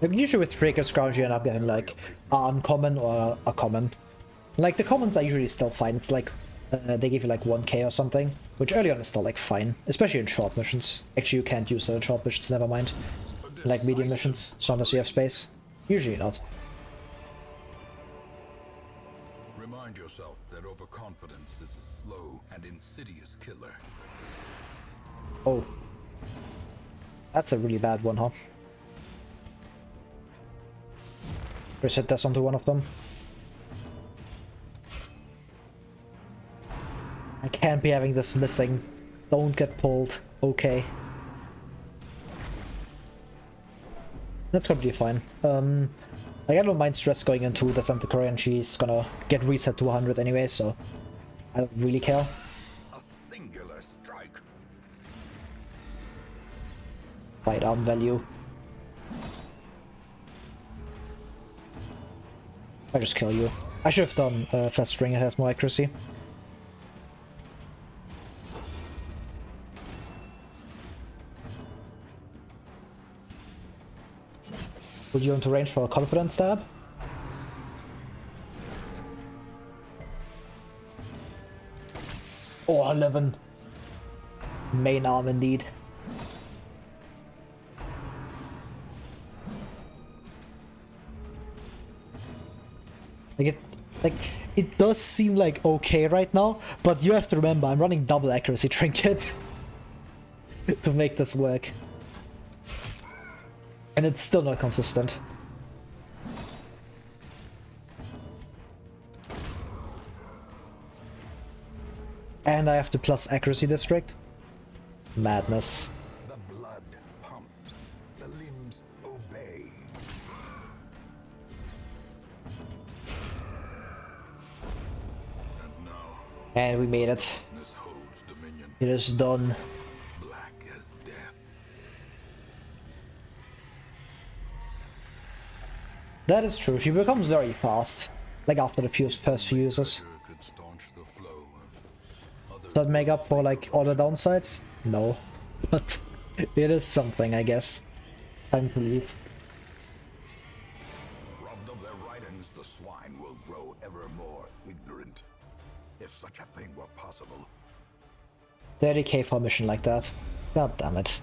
A: Like, usually with Trinket Scrounge you end up getting like uncommon or a common. Like the commons are usually still fine. It's like they give you like 1k or something, which early on is still like fine, especially in short missions. Actually you can't use it in short missions, never mind. Like medium missions, as long as you have space. Usually not.
B: Remind yourself that overconfidence is a slow and insidious killer.
A: Oh. That's a really bad one, huh? Reset this onto one of them. I can't be having this missing. Don't get pulled. Okay. That's gonna be fine. Like, I don't mind stress going into the Santa Korean. She's gonna get reset to 100 anyway, so I don't really care.
B: A singular strike.
A: Sidearm value. I just kill you. I should have done fast string, it has more accuracy. Put you into range for a confidence stab. Oh, 11. Main arm indeed. It does seem like okay right now, but you have to remember I'm running double accuracy trinket to make this work. And it's still not consistent. And I have the plus accuracy district. Madness.
B: The blood pumps, the limbs obey. And now,
A: And we made it.
B: this holds dominion,
A: It is done.
B: black as death.
A: That is true. She becomes very fast. Like after the first few uses.
B: Could staunch the flow of other
A: Does that make up for like all the downsides? No. But it is something, I guess. Time to leave.
B: robbed of their writings, the swine will grow ever more ignorant. If such a thing were possible.
A: 30k for a mission like that. God damn it.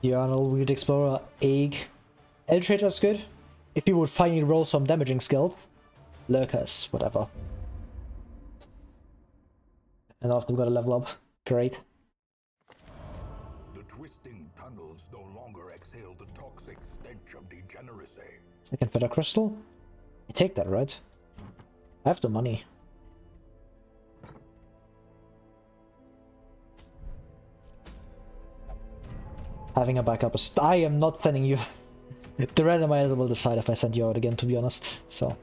A: Diurnal, Weird Explorer, Egg. Eltrader's good. If you would finally roll some damaging skills. Lurkers, whatever. And after we gotta level up. Great.
B: The twisting tunnels no longer exhale the toxic stench of degeneracy.
A: Second feather crystal? I take that, right? I have the money. Having a backup is... I am not sending you... The randomizer will decide if I send you out again, to be honest, so...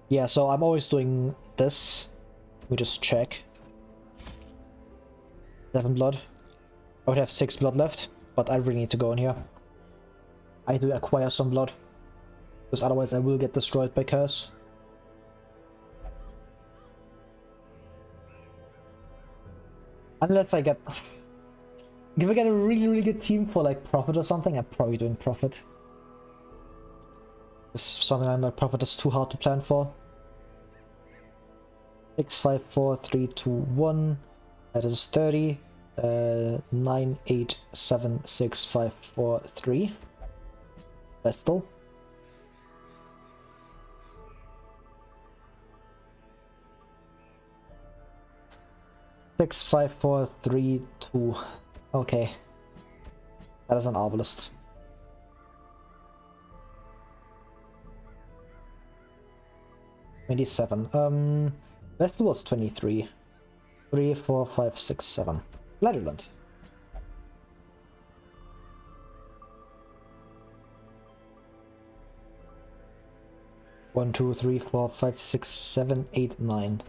A: Yeah, so I'm always doing this. We just check. 7 blood. I would have 6 blood left, but I really need to go in here. I need to acquire some blood. Because otherwise I will get destroyed by curse. Unless I get... If I get a really good team for like Prophet or something, I'm probably doing Prophet. This is something like Prophet is too hard to plan for. 6, 5, 4, 3, 2, 1. That is 30. 9, 8, 7, 6, 5, 4, 3. Vestal. Six, 5, 4, 3, 2. Okay. That is an Arbalist. $27. Vestal was 23. 3, 4, 5, 6, 7. Ladulant. One, two, three, four, five, six, 7, 8, 9.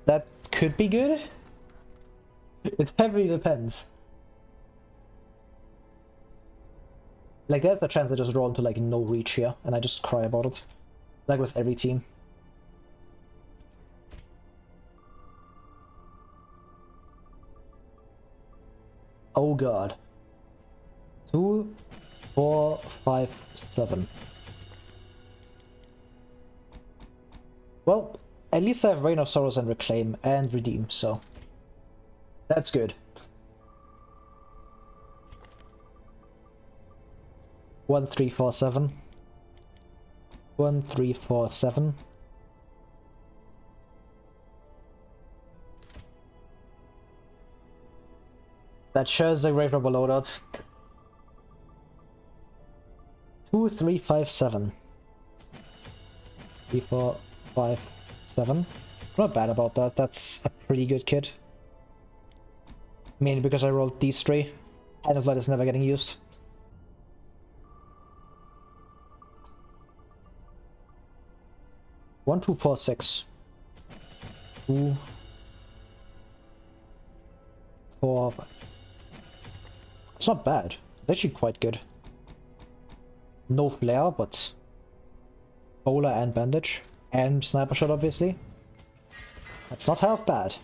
A: That could be good. It heavily depends. Like, there's a chance I just roll into like no reach here, and I just cry about it. Like with every team. Oh god. 2, 4, 5, 7. Well, at least I have Reign of Sorrows and Reclaim and Redeem, so... That's good. 1, 3, 4, 7. 1, 3, 4, 7. That shows the Grave Robber loadout. 2, 3, 5, 7. 3, 4, 5, 7. Not bad about that. That's a pretty good kit. Mainly because I rolled these 3. Hand of Light is never getting used. One, 2, 4, 6. 2, 4. It's not bad. It's actually quite good. No flare, but bowler and bandage and sniper shot, obviously. That's not half bad.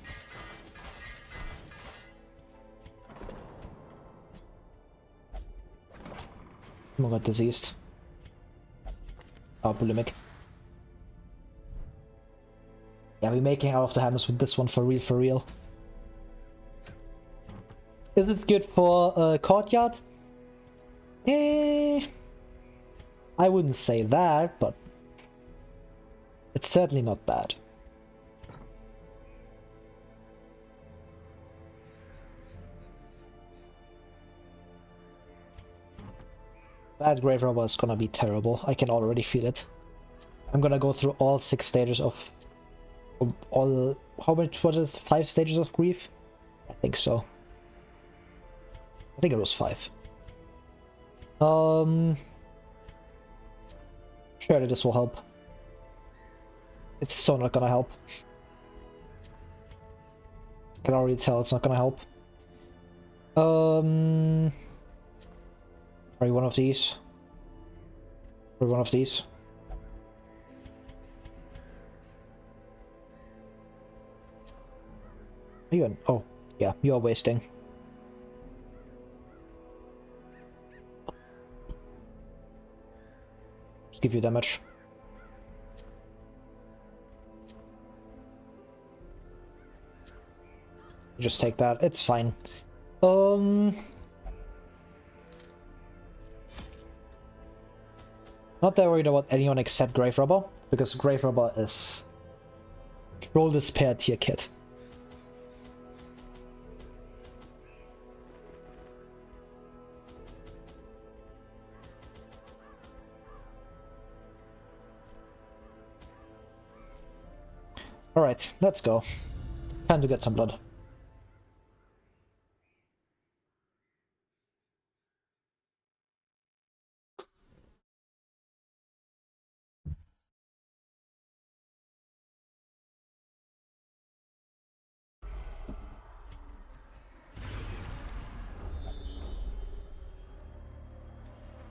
A: Oh, got diseased. Oh, bulimic. Yeah, we're making out of the hammers with this one for real, for real. Is it good for courtyard? Eh, I wouldn't say that, but it's certainly not bad. That Grave Robber is gonna be terrible. I can already feel it. I'm gonna go through all 6 stages of all. How much was it? 5 stages of grief? I think so. I think it was 5. Surely this will help. It's so not gonna help. I can already tell it's not gonna help. Are you one of these? Or one of these? Are you in? Oh, yeah, you're wasting. Just give you damage. You just take that, it's fine. Not that worried about anyone except Grave Robber, because Grave Robber is Troll Despair tier kit. Alright, let's go. Time to get some blood.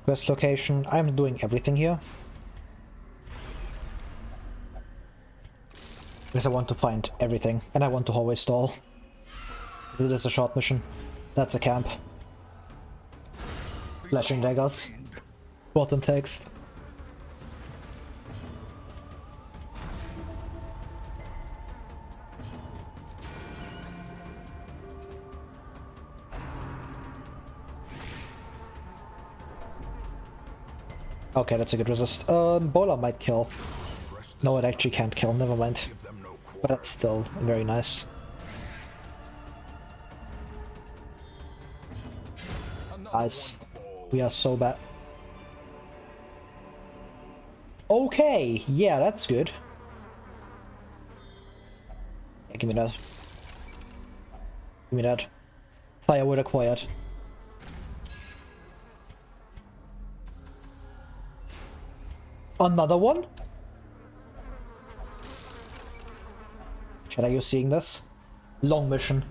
A: Quest location. I'm doing everything here. Because I want to find everything, and I want to always stall. It is a short mission. That's a camp. Flashing daggers. Bottom text. Okay, that's a good resist. Bola might kill. No, it actually can't kill, never mind. But that's still very nice. Nice. We are so bad. Okay, yeah, that's good. Yeah, give me that. Give me that. Firewood acquired. Another one? Are you seeing this? Long mission.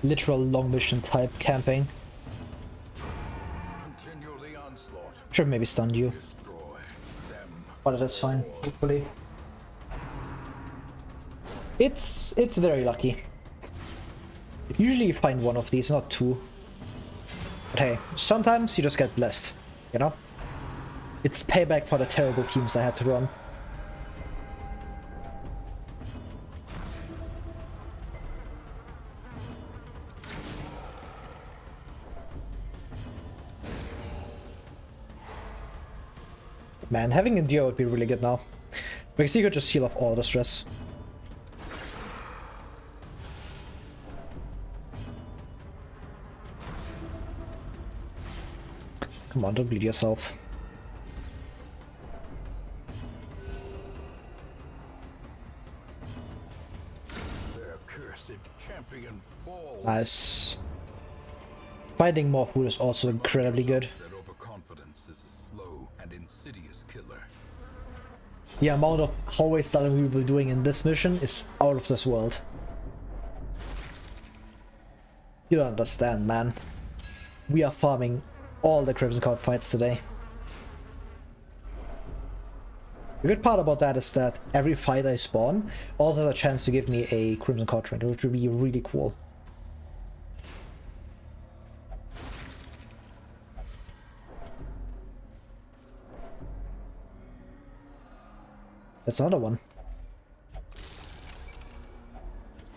A: Literal long mission type camping. Should maybe stun you. But it is fine, hopefully. It's very lucky. Usually you find one of these, not 2. But hey, sometimes you just get blessed, you know? It's payback for the terrible teams I had to run. Man, having Endure would be really good now. Because you could just heal off all the stress. Come on, don't bleed yourself.
B: Their cursed champion falls.
A: Nice. Finding more food is also incredibly good.
B: That overconfidence is a slow and insidious killer.
A: The amount of hallway stunning we will be doing in this mission is out of this world. You don't understand, man. We are farming all the Crimson Card fights today. The good part about that is that every fight I spawn also has a chance to give me a Crimson Card trinket, which would be really cool. That's another one.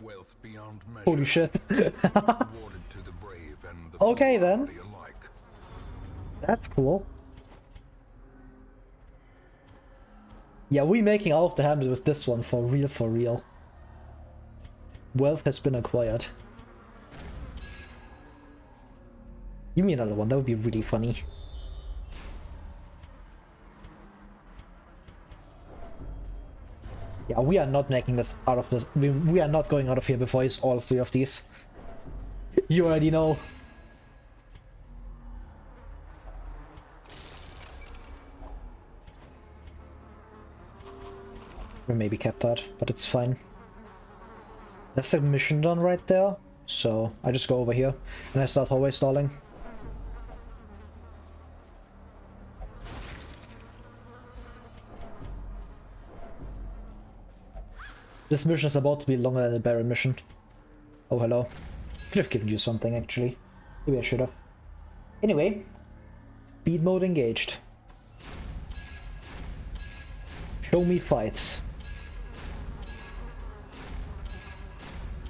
B: Wealth beyond measure.
A: Holy shit.
B: Awarded to the brave and the
A: Okay then.
B: foolhardy alike.
A: That's cool. Yeah, we making out of the hand with this one for real, for real. Wealth has been acquired. Give me another one, that would be really funny. Yeah, we are not making this out of this. We are not going out of here before it's all three of these. You already know. We maybe kept that, but it's fine. That's a mission done right there. So I just go over here and I start hallway stalling. This mission is about to be longer than the Baron mission. Oh, hello. Could have given you something, actually. Maybe I should have. Anyway, speed mode engaged. Show me fights.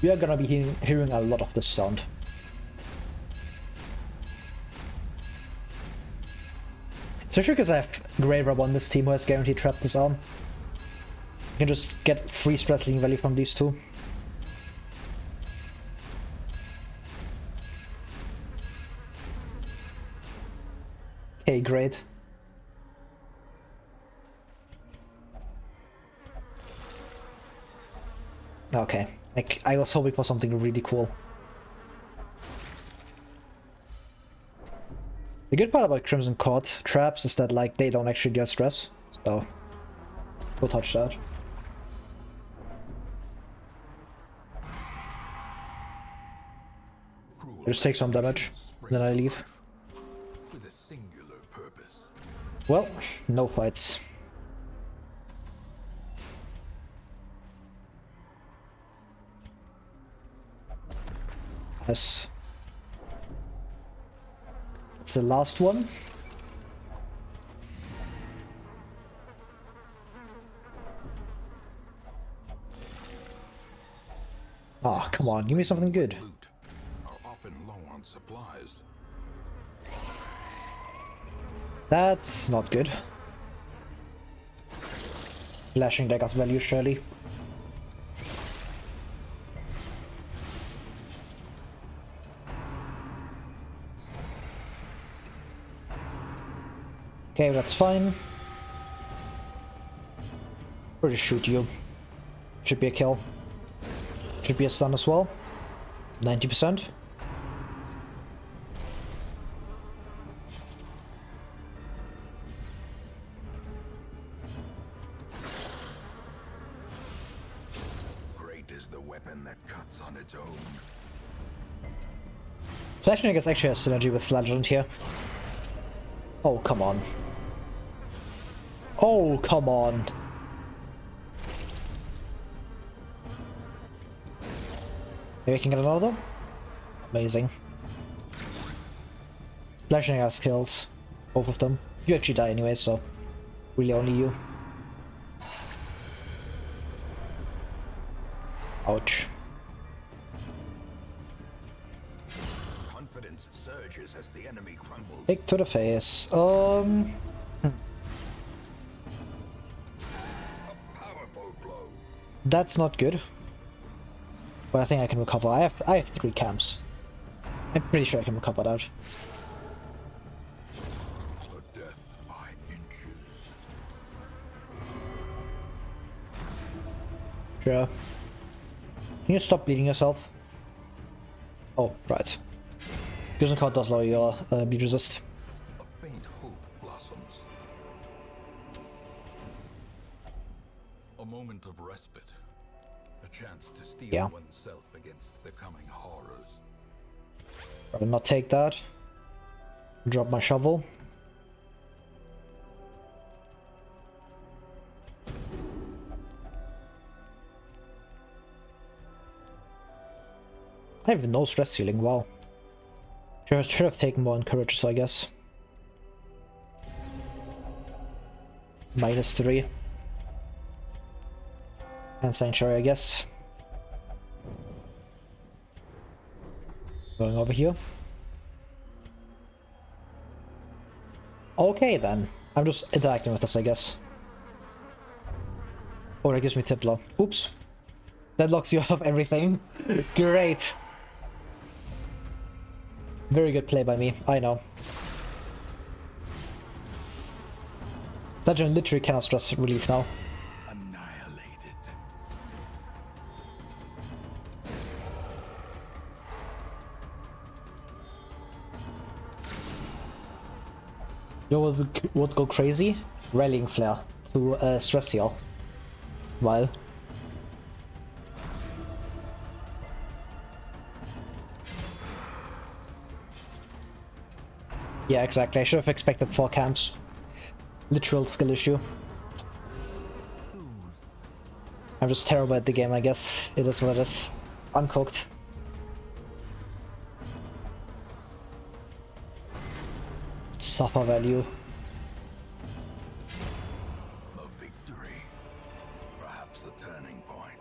A: We are gonna be hearing a lot of this sound. Especially because I have Grey Rub on this team who has guaranteed trap disarm. I can just get free stress leading value from these two. Okay, great. Okay, I was hoping for something really cool. The good part about Crimson Court traps is that like they don't actually deal stress, so we'll touch that. Just take some damage, then I leave.
B: With a singular purpose.
A: Well, no fights. Yes. It's the last one. Ah, come on, give me something good.
B: Loot are often low on supplies.
A: That's not good. Flashing daggers value, surely. Okay, that's fine. Or just shoot you. Should be a kill. Should be a stun as well. 90%.
B: Great is the weapon that cuts on its own.
A: Flashing daggers actually has synergy with Flagellant here. Oh, come on. Oh, come on. Maybe I can get another? Amazing. Flashing has kills. Both of them. You actually die anyway, so really only you. Ouch.
B: Confidence surges as the enemy crumbles.
A: Kick to the face.
B: A powerful blow.
A: That's not good. But I think I can recover. I have 3 camps. I'm pretty sure I can recover that.
B: A death by inches.
A: Sure. Can you stop bleeding yourself? Oh, right. Crimson Card does lower your bleed resist.
B: A faint hope blossoms. A moment of respite. A chance to steel oneself against the coming horrors.
A: Rather not take that. Drop my shovel. I have no stress ceiling, wow. Should have taken more encourages, I guess. -3. And Sanctuary, I guess. Going over here. Okay then. I'm just interacting with this, I guess. Oh, that gives me Tipler. Oops. That locks you out of everything. Great. Very good play by me, I know. Legend literally cannot stress relief now.
B: Annihilated.
A: You know what would go crazy? Rallying Flare to stress heal. While. Yeah, exactly. I should have expected 4 camps. Literal skill issue. I'm just terrible at the game, I guess. It is what it is. Uncooked. Suffer value.
B: A victory. Perhaps the turning point.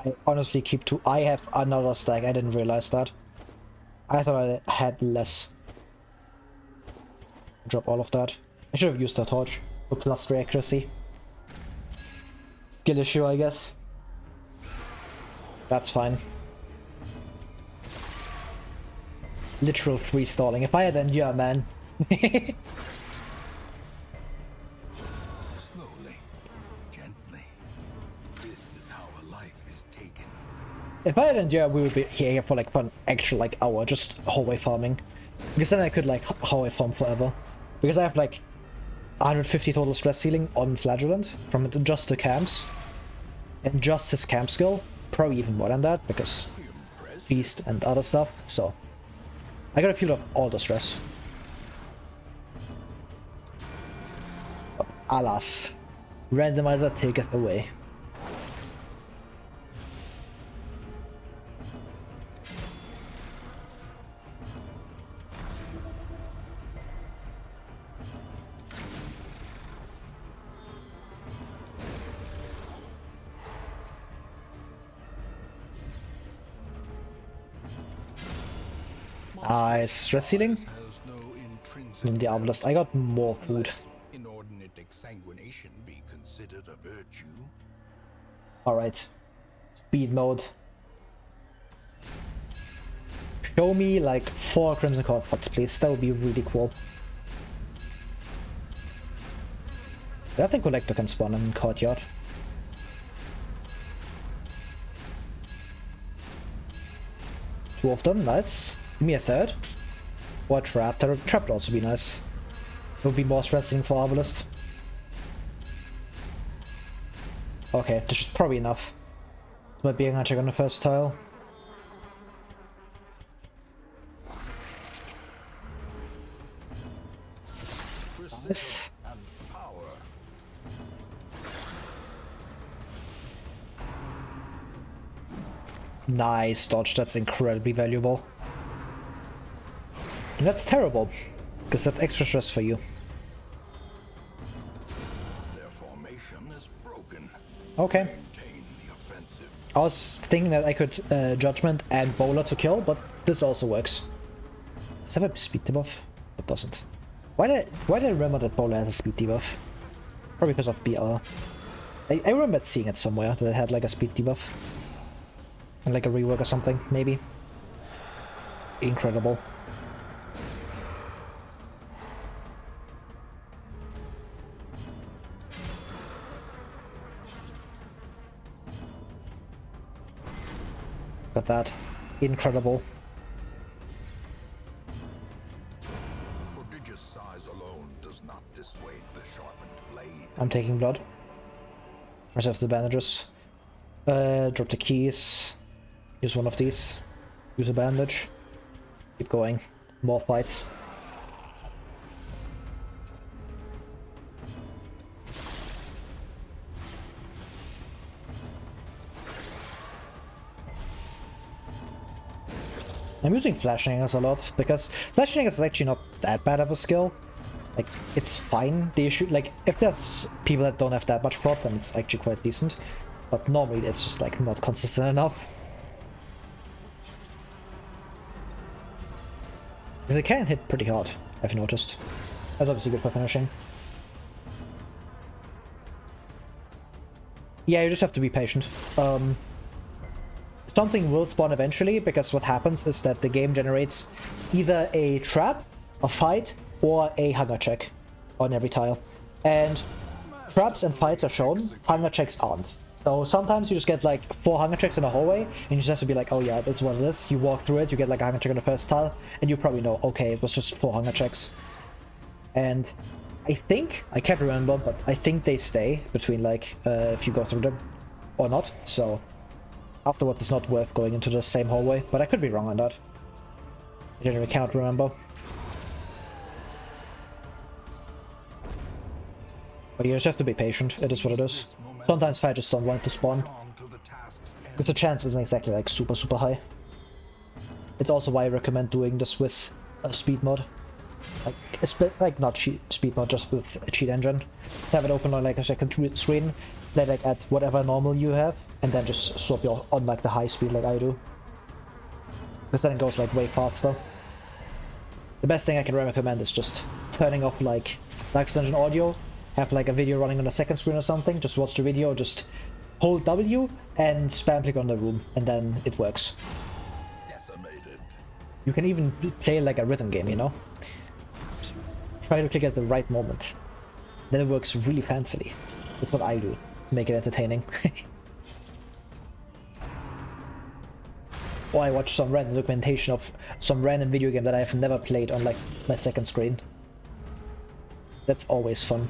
A: I honestly keep 2. I have another stack. I didn't realize that. I thought I had less. Drop all of that. I should have used that torch for +3 accuracy. Skill issue, I guess. That's fine. Literal free stalling. If I had endure, man.
B: Slowly. Gently. This is how a life is taken.
A: If I had endure, we would be here for like an actual like hour just hallway farming. Because then I could like hallway farm forever. Because I have like 150 total stress ceiling on Flagellant from just the camps. And just his camp skill. Probably even more than that, because feast and other stuff. So I got a feel of all the stress. But alas, randomizer taketh away. Nice. Stress ceiling? In the armlist. I got more food.
B: Inordinate exsanguination be considered a virtue?
A: Alright. Speed mode. Show me like 4 Crimson Corphots, please. That would be really cool. I think Collector can spawn in Courtyard. Two of them, nice. Give me a third. Or a trap. Trap would also be nice. It would be more stressing for Arbalist. Okay, this is probably enough. Might be a check on the first tile. Nice. Nice dodge, that's incredibly valuable. And that's terrible, because that's extra stress for you.
B: Their formation is broken.
A: Okay.
B: Maintain the offensive.
A: I was thinking that I could Judgment and Bowler to kill, but this also works. Does that have a speed debuff? It doesn't. Why did I remember that Bowler has a speed debuff? Probably because of BR. I remember seeing it somewhere, that it had like a speed debuff. And like a rework or something, maybe. Incredible. Got that. Incredible.
B: Prodigious size alone does not dissuade the sharpened blade.
A: I'm taking blood. Reserve the bandages. Drop the keys. Use one of these. Use a bandage. Keep going. More fights. I'm using Flashing Angles a lot, because Flashing Angles is actually not that bad of a skill. Like, it's fine. The issue, like, if there's people that don't have that much prot, then it's actually quite decent. But normally it's just, like, not consistent enough. Because it can hit pretty hard, I've noticed. That's obviously good for finishing. Yeah, you just have to be patient. something will spawn eventually, because what happens is that the game generates either a trap, a fight, or a hunger check on every tile. And traps and fights are shown, hunger checks aren't. So sometimes you just get like 4 hunger checks in a hallway, and you just have to be like, oh yeah, that's what it is. You walk through it, you get like a hunger check on the first tile, and you probably know, okay, it was just 4 hunger checks. And I think, I can't remember, but I think they stay between like, if you go through them or not. So afterwards it's not worth going into the same hallway, but I could be wrong on that. I generally cannot remember. But you just have to be patient, it is what it is. Sometimes fights just don't want to spawn. Because the chance isn't exactly like super high. It's also why I recommend doing this with a speed mod. Like not speed mod, just with a cheat engine. Just have it open on like a second screen, play like at whatever normal you have, and then just swap your on like the high speed like I do. Because then it goes like way faster. The best thing I can recommend is just turning off like Dark Dungeon audio, have like a video running on the second screen or something, just watch the video, just hold W and spam click on the room, and then it works.
B: Decimated.
A: You can even play like a rhythm game, you know? Just try to click at the right moment. Then it works really fancily. That's what I do, to make it entertaining. Or I watch some random documentation of some random video game that I've never played on like my second screen. That's always fun.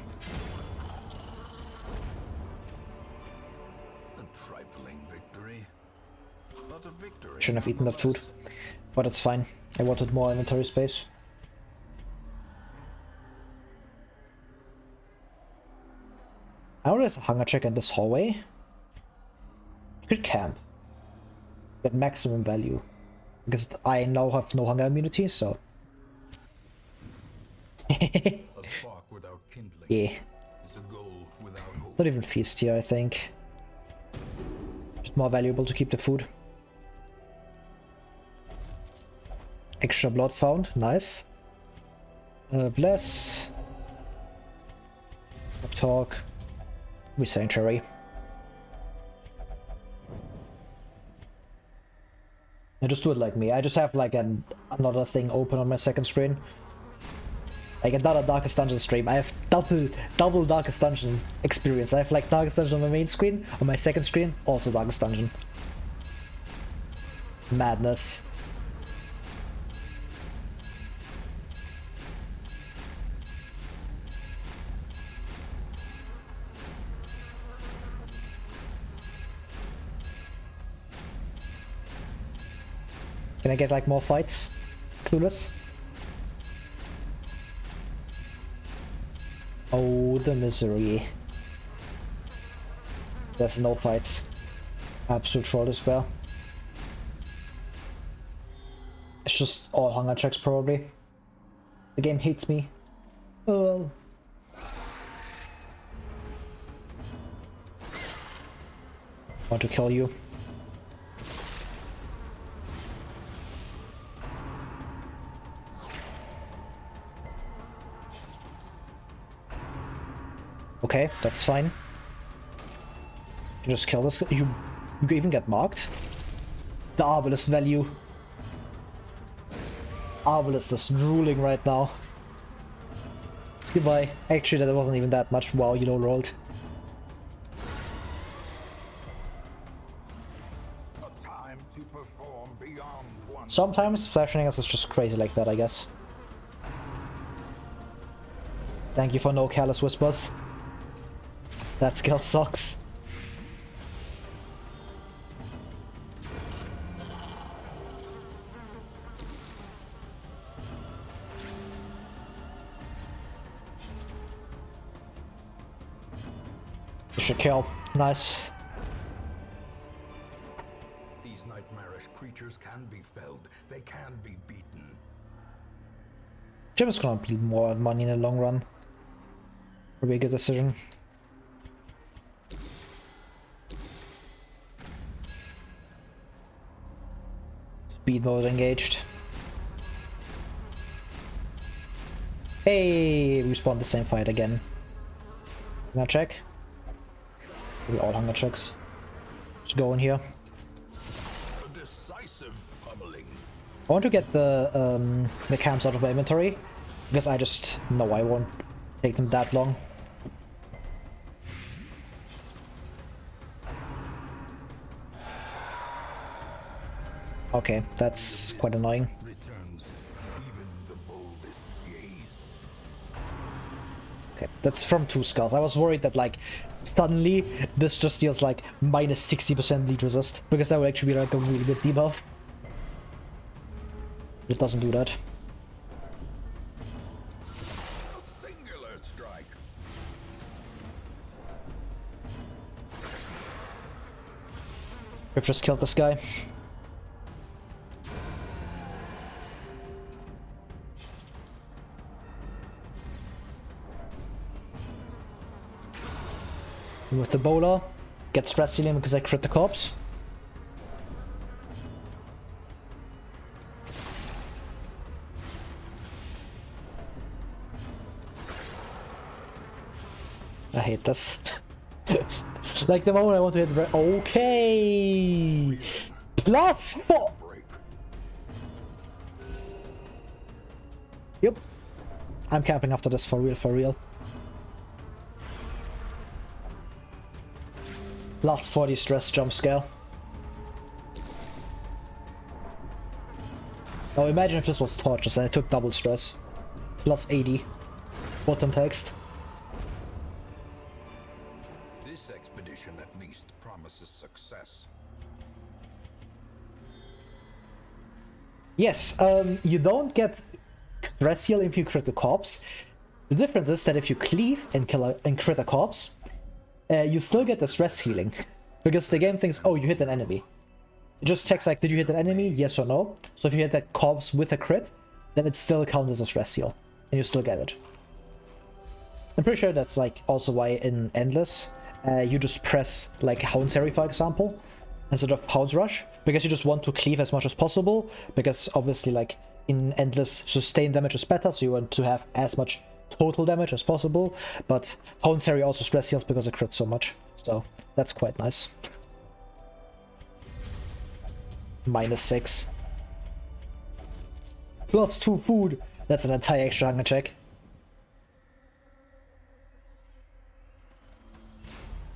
B: A trifling victory. Not a victory.
A: Shouldn't have eaten that food, but it's fine. I wanted more inventory space. I know there's a hunger check in this hallway. You could camp. Get maximum value. Because I now have no hunger immunity, so...
B: A spark without kindling.
A: Yeah.
B: Is a goal without hope.
A: Not even feast here, I think. Just more valuable to keep the food. Extra blood found, nice. Bless. Talk. We sanctuary. I just do it like me. I just have like another thing open on my second screen. Like another Darkest Dungeon stream. I have double Darkest Dungeon experience. I have like Darkest Dungeon on my main screen, on my second screen, also Darkest Dungeon. Madness. Can I get like more fights? Clueless. Oh, the misery. There's no fights. Absolute troll despair. It's just all hunger checks probably. The game hates me. Oh. Want to kill you. Okay, that's fine. You just kill this. You even get marked. The Arbalest value. Arbalest is drooling right now. Goodbye. Actually, that wasn't even that much. Wow, you low rolled.
B: Time to perform beyond one.
A: Sometimes flashing us is just crazy like that, I guess. Thank you for no careless whispers. That skill sucks. You should kill. Nice.
B: These nightmarish creatures can be felled. They can be beaten.
A: Jim is gonna be more money in the long run. Probably a good decision. Speed mode engaged. Hey, we spawned the same fight again. Hunger check. Maybe all hunger checks. Just go in here. I want to get the camps out of my inventory, because I just know I won't take them that long. Okay, that's quite annoying. Okay, that's from 2 skulls. I was worried that, like, suddenly this just deals, like, minus 60% bleed resist, because that would actually be, like, a really good debuff. It doesn't do that.
B: Singular strike.
A: We've just killed this guy. With the bowler, get stress healing because I crit the corpse. I hate this. Like the moment I want to hit okay! +4! Yep. I'm camping after this for real, for real. +40 stress jump scale. Now imagine if this was torches and it took double stress. +80. Bottom text.
B: This expedition at least promises success.
A: Yes, you don't get stress heal if you crit the corpse. The difference is that if you cleave and kill and crit a corpse, you still get the stress healing, because the game thinks, oh, you hit an enemy. It just checks like, did you hit an enemy, yes or no? So if you hit that corpse with a crit, then it still counts as a stress heal, and you still get it. I'm pretty sure that's like also why in Endless, you just press like Hound's Harry, for example, instead of Hound's Rush, because you just want to cleave as much as possible, because obviously like in Endless, sustained damage is better, so you want to have as much total damage as possible, but Hound's Harry also stress heals because it crits so much, so that's quite nice. -6. +2 food. That's an entire extra hunger check.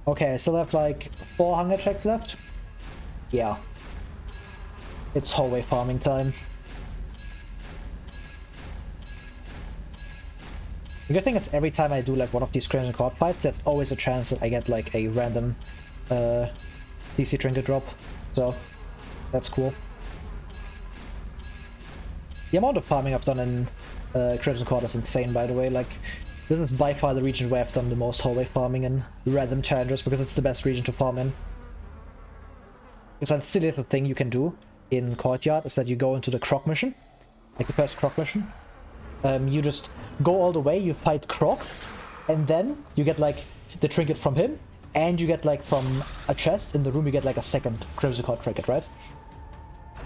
A: Okay, I still have like 4 hunger checks left. Yeah. It's hallway farming time. The good thing is every time I do like one of these Crimson Court fights, there's always a chance that I get like a random DC trinket drop. So that's cool. The amount of farming I've done in Crimson Court is insane, by the way. Like, this is by far the region where I've done the most hallway farming in random challenges, because it's the best region to farm in. It's a silly little thing you can do in Courtyard is that you go into the Croc mission, like the first Croc mission. You just go all the way, you fight Croc, and then you get like the trinket from him, and you get like from a chest in the room, you get like a second Crimson Court trinket, right?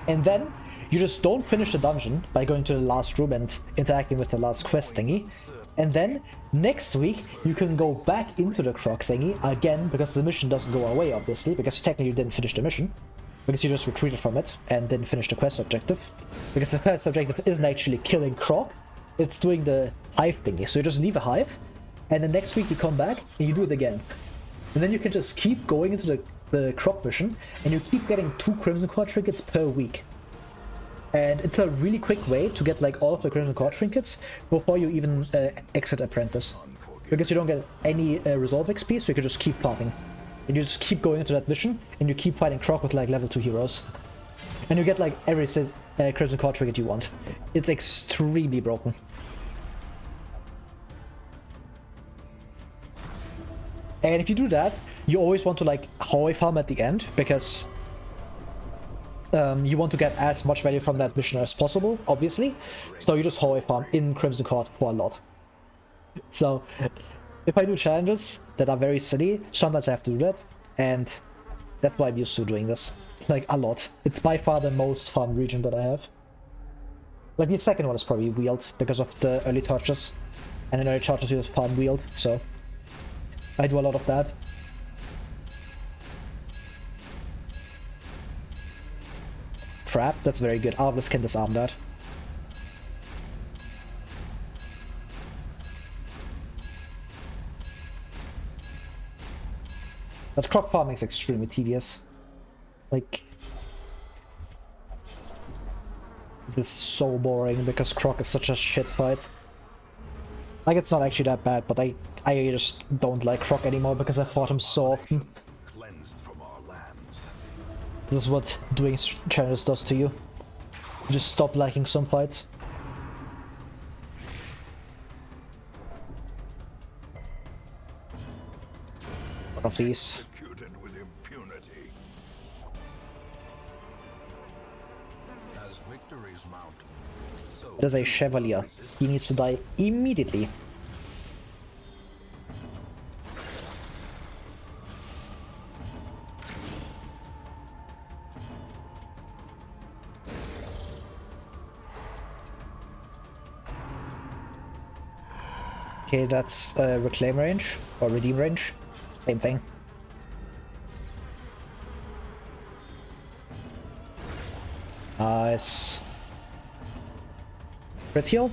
A: And then you just don't finish the dungeon by going to the last room and interacting with the last quest thingy. And then next week you can go back into the Croc thingy again, because the mission doesn't go away, obviously, because technically you didn't finish the mission, because you just retreated from it and didn't finish the quest objective, because the quest objective isn't actually killing Croc, it's doing the hive thingy. So you just leave a hive, and then next week you come back and you do it again, and then you can just keep going into the Croc mission, and you keep getting 2 Crimson Core trinkets per week. And it's a really quick way to get like all of the Crimson Core trinkets before you even exit Apprentice, because you don't get any resolve XP, so you can just keep farming. And you just keep going into that mission, and you keep fighting Croc with like level 2 heroes. And you get like every Crimson Core trinket you want. It's extremely broken. And if you do that, you always want to like hallway farm at the end, because you want to get as much value from that mission as possible, obviously. So you just hallway farm in Crimson Court for a lot. So if I do challenges that are very silly, sometimes I have to do that, and that's why I'm used to doing this. Like, a lot. It's by far the most farmed region that I have. Like, the second one is probably wheeled because of the early torches. And in early torches you just farm wheeled, so I do a lot of that. trap. That's very good. Arbalest can disarm that. But croc farming is extremely tedious. Like, it's so boring because croc is such a shit fight. Like, it's not actually that bad, but I just don't like croc anymore because I fought him so often.
B: Cleansed from our lands.
A: This is what doing challenges does to you. You just stop liking some fights. One of these.
B: Executed with impunity. As victories mount, so
A: There's a Chevalier. He needs to die immediately. Okay, that's reclaim range or redeem range. Same thing. Nice. Crit heal.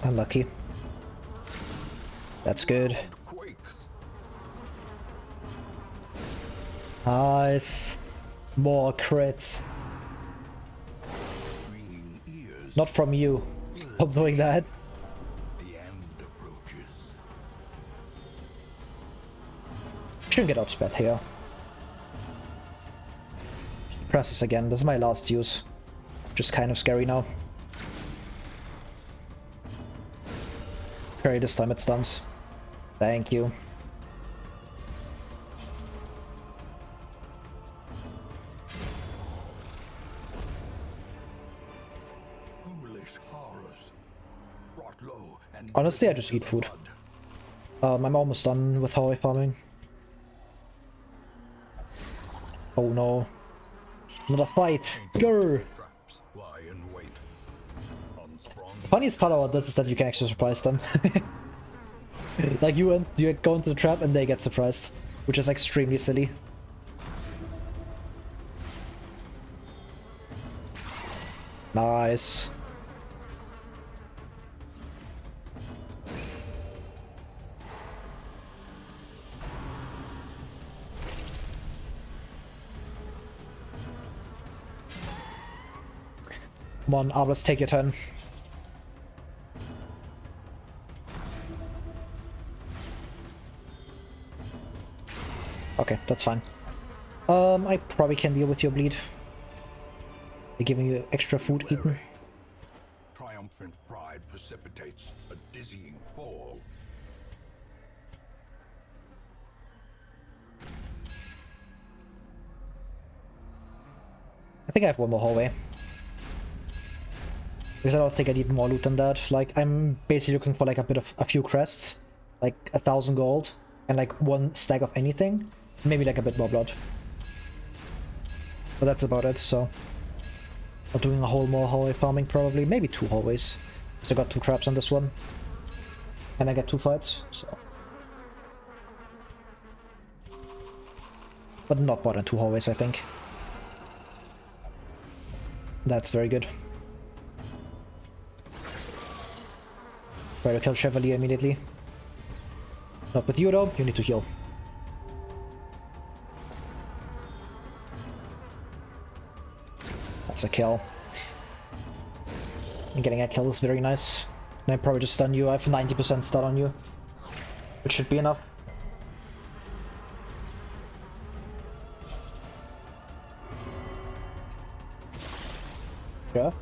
A: Unlucky. That's good.
B: quakes.
A: Nice. More crits.
B: Ringing ears.
A: Not from you. Stop doing that.
B: The end approaches.
A: Shouldn't get outsped here. Press this again. This is my last use. Just kind of scary now. Parry this time it stuns. Thank you.
B: Foolish horrors. Brought low and
A: Honestly, I just eat food. I'm almost done with hallway farming. Oh no. Another fight. Grr.
B: traps lie in wait. Unsprung.
A: Funniest part about this is that you can actually surprise them. Like you go into the trap and they get surprised, which is extremely silly. Nice. Come on, Arbalest, take your turn. Okay, that's fine. I probably can deal with your bleed. They're giving you extra food eaten.
B: Triumphant pride precipitates a dizzying fall.
A: I think I have one more hallway. Because I don't think I need more loot than that. Like, I'm basically looking for like a few crests. Like 1,000 gold. And like one stack of anything. Maybe like a bit more blood. But that's about it, so... Not doing a whole more hallway farming probably. Maybe 2 hallways. So I got 2 traps on this one. And I get 2 fights, so... But not more than 2 hallways, I think. That's very good. Try to kill Chevalier immediately. Not with you though, you need to heal. That's a kill. And getting a kill is very nice. And I probably just stun you. I have 90% stun on you. Which should be enough. Yeah.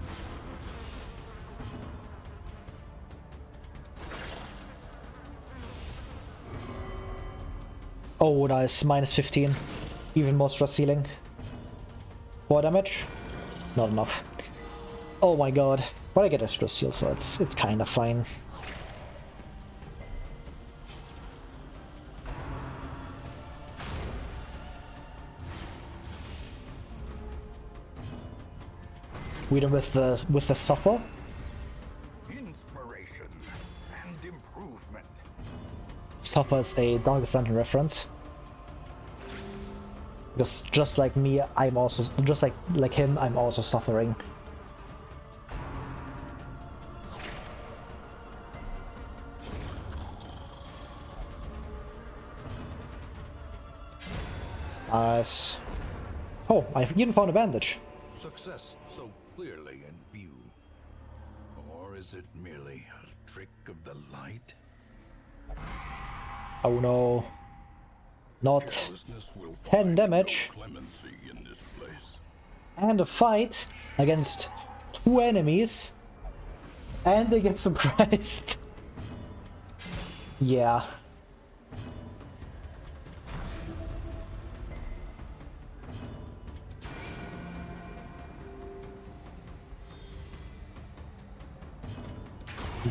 A: Oh, nice. Minus 15. Even more stress healing. 4 damage? Not enough. Oh my god. But I get a stress heal, so it's kind of fine. We done with the suffer.
B: Inspiration and improvement.
A: Suffer is a Darkest Dungeon reference. Because just like me, I'm also just like him, I'm also suffering. Nice. Oh, I even found a bandage.
B: Success so clearly in view. Or is it merely a trick of the light?
A: Oh no. Not
B: Carelessness will
A: 10
B: find
A: damage.
B: no clemency in this place.
A: And a fight against 2 enemies. And they get surprised. Yeah.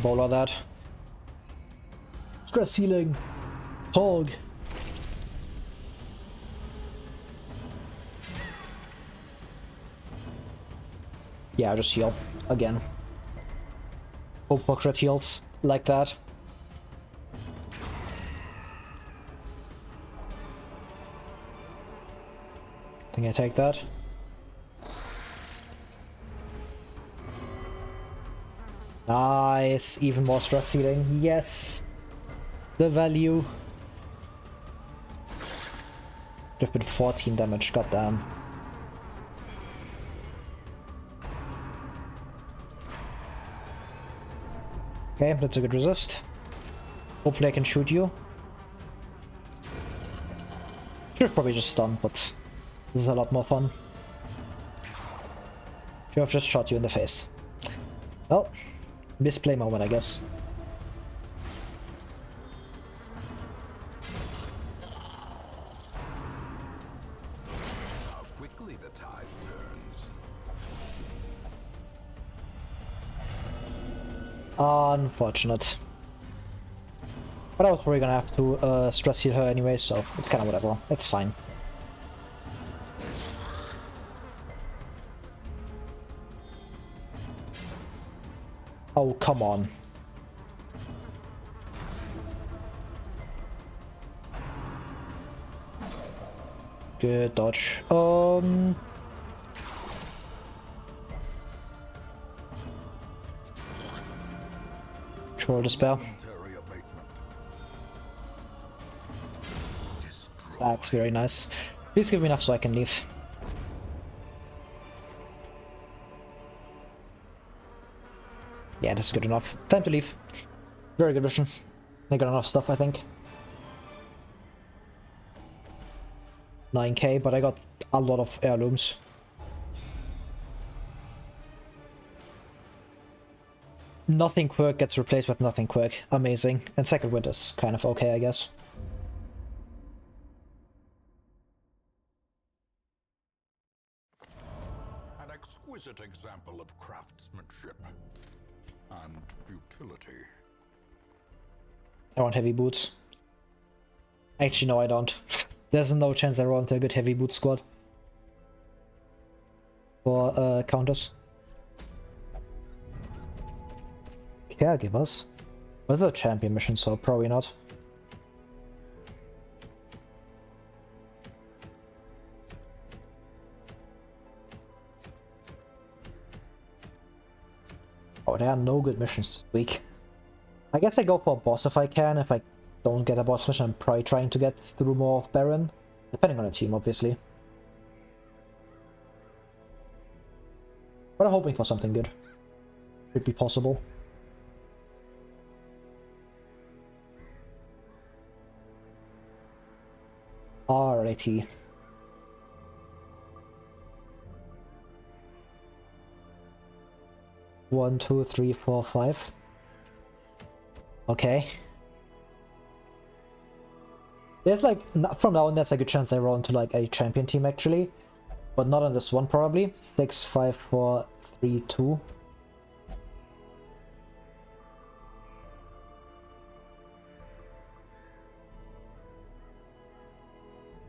A: Bowler that. Stress healing. Hog. Yeah, just heal. Again. Hope for crit heals. Like that. Think I take that. Nice. Even more stress healing. Yes. The value. Would have been 14 damage. Goddamn. Okay, that's a good resist. Hopefully I can shoot you. Should probably just stun, but this is a lot more fun. Should have just shot you in the face. Well, display moment, I guess.
B: How quickly the tide turns.
A: Unfortunate. But I was probably gonna have to stress heal her anyway, so it's kind of whatever. It's fine. Oh, come on. Good dodge. Troll Despair.
B: Momentary abatement.
A: That's very nice. Please give me enough so I can leave. Yeah, this is good enough. Time to leave. Very good mission. I got enough stuff, I think. 9k, but I got a lot of heirlooms. Nothing quirk gets replaced with nothing quirk. Amazing. And second wind is kind of okay, I guess.
B: An exquisite example of craftsmanship and futility.
A: I want heavy boots. Actually, no, I don't. There's no chance I roll into a good heavy boot squad. For counters. Caregivers? What's a champion mission, so probably not. Oh, there are no good missions this week. I guess I go for a boss if I can. If I don't get a boss mission, I'm probably trying to get through more of Baron. Depending on the team, obviously. But I'm hoping for something good. Should be possible. Alrighty. One, two, three, four, five. Okay. There's like, from now on, there's like a chance I roll into like a champion team actually. But not on this one probably. 6, 5, 4, 3, 2.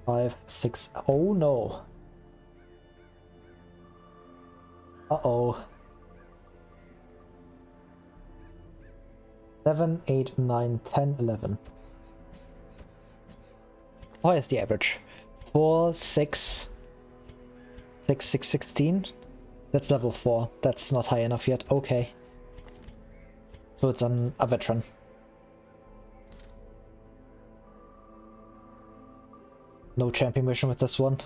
A: Five, 6. Oh no. Uh-oh. 7, 8, 9, 10, 11. Why is the average? 4, 6, 16. That's level 4. That's not high enough yet. Okay. So it's a veteran. No champion mission with this one.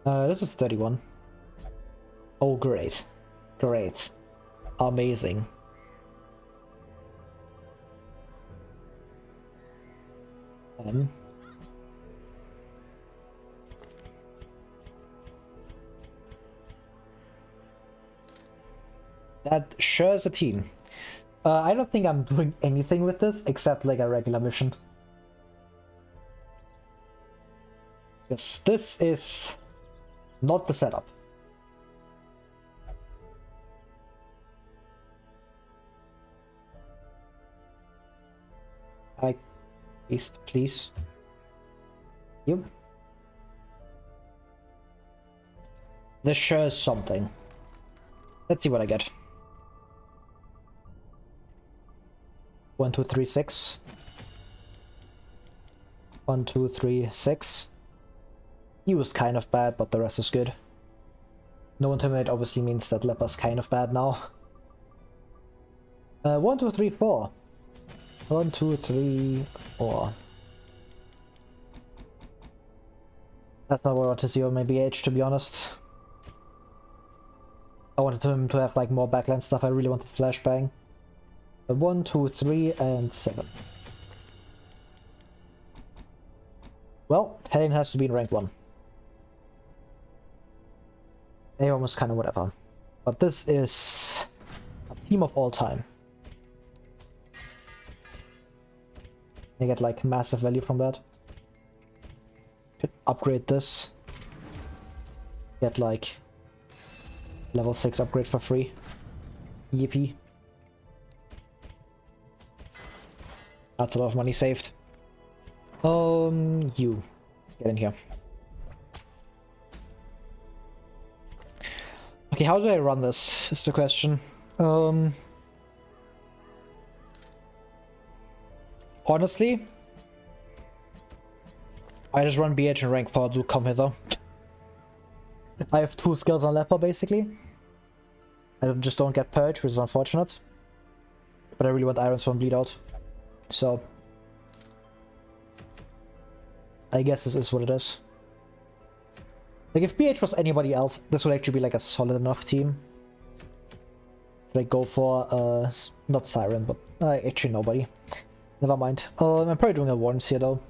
A: This is 31. Oh, great. Great. Amazing. And that sure is a team. I don't think I'm doing anything with this except like a regular mission. Yes, this is not the setup. Please. Yep. This sure is something. Let's see what I get. 1, 2, 3, 6. 1, 2, 3, 6. He was kind of bad, but the rest is good. No intimidate obviously means that Leper's kind of bad now. 1, 2, 3, 4. 1, 2, 3, 4. That's not what I want to see on my BH, to be honest. I wanted him to have like more backline stuff. I really wanted flashbang. 1, 2, 3, and 7. Well, Helen has to be in rank 1. A1 was kind of whatever. But this is a team of all time. I get like massive value from that. Could upgrade this. Get like level 6 upgrade for free. Yippee. That's a lot of money saved. You. Get in here. Okay, how do I run this, is the question. Honestly, I just run BH and rank 4 to come hither. I have 2 skills on Leper, basically. I just don't get Purge, which is unfortunate. But I really want Irons from Bleed Out. So I guess this is what it is. Like, if BH was anybody else, this would actually be like a solid enough team. Like, go for, not Siren, but actually nobody. Never mind. I'm probably doing a Warrens here, though.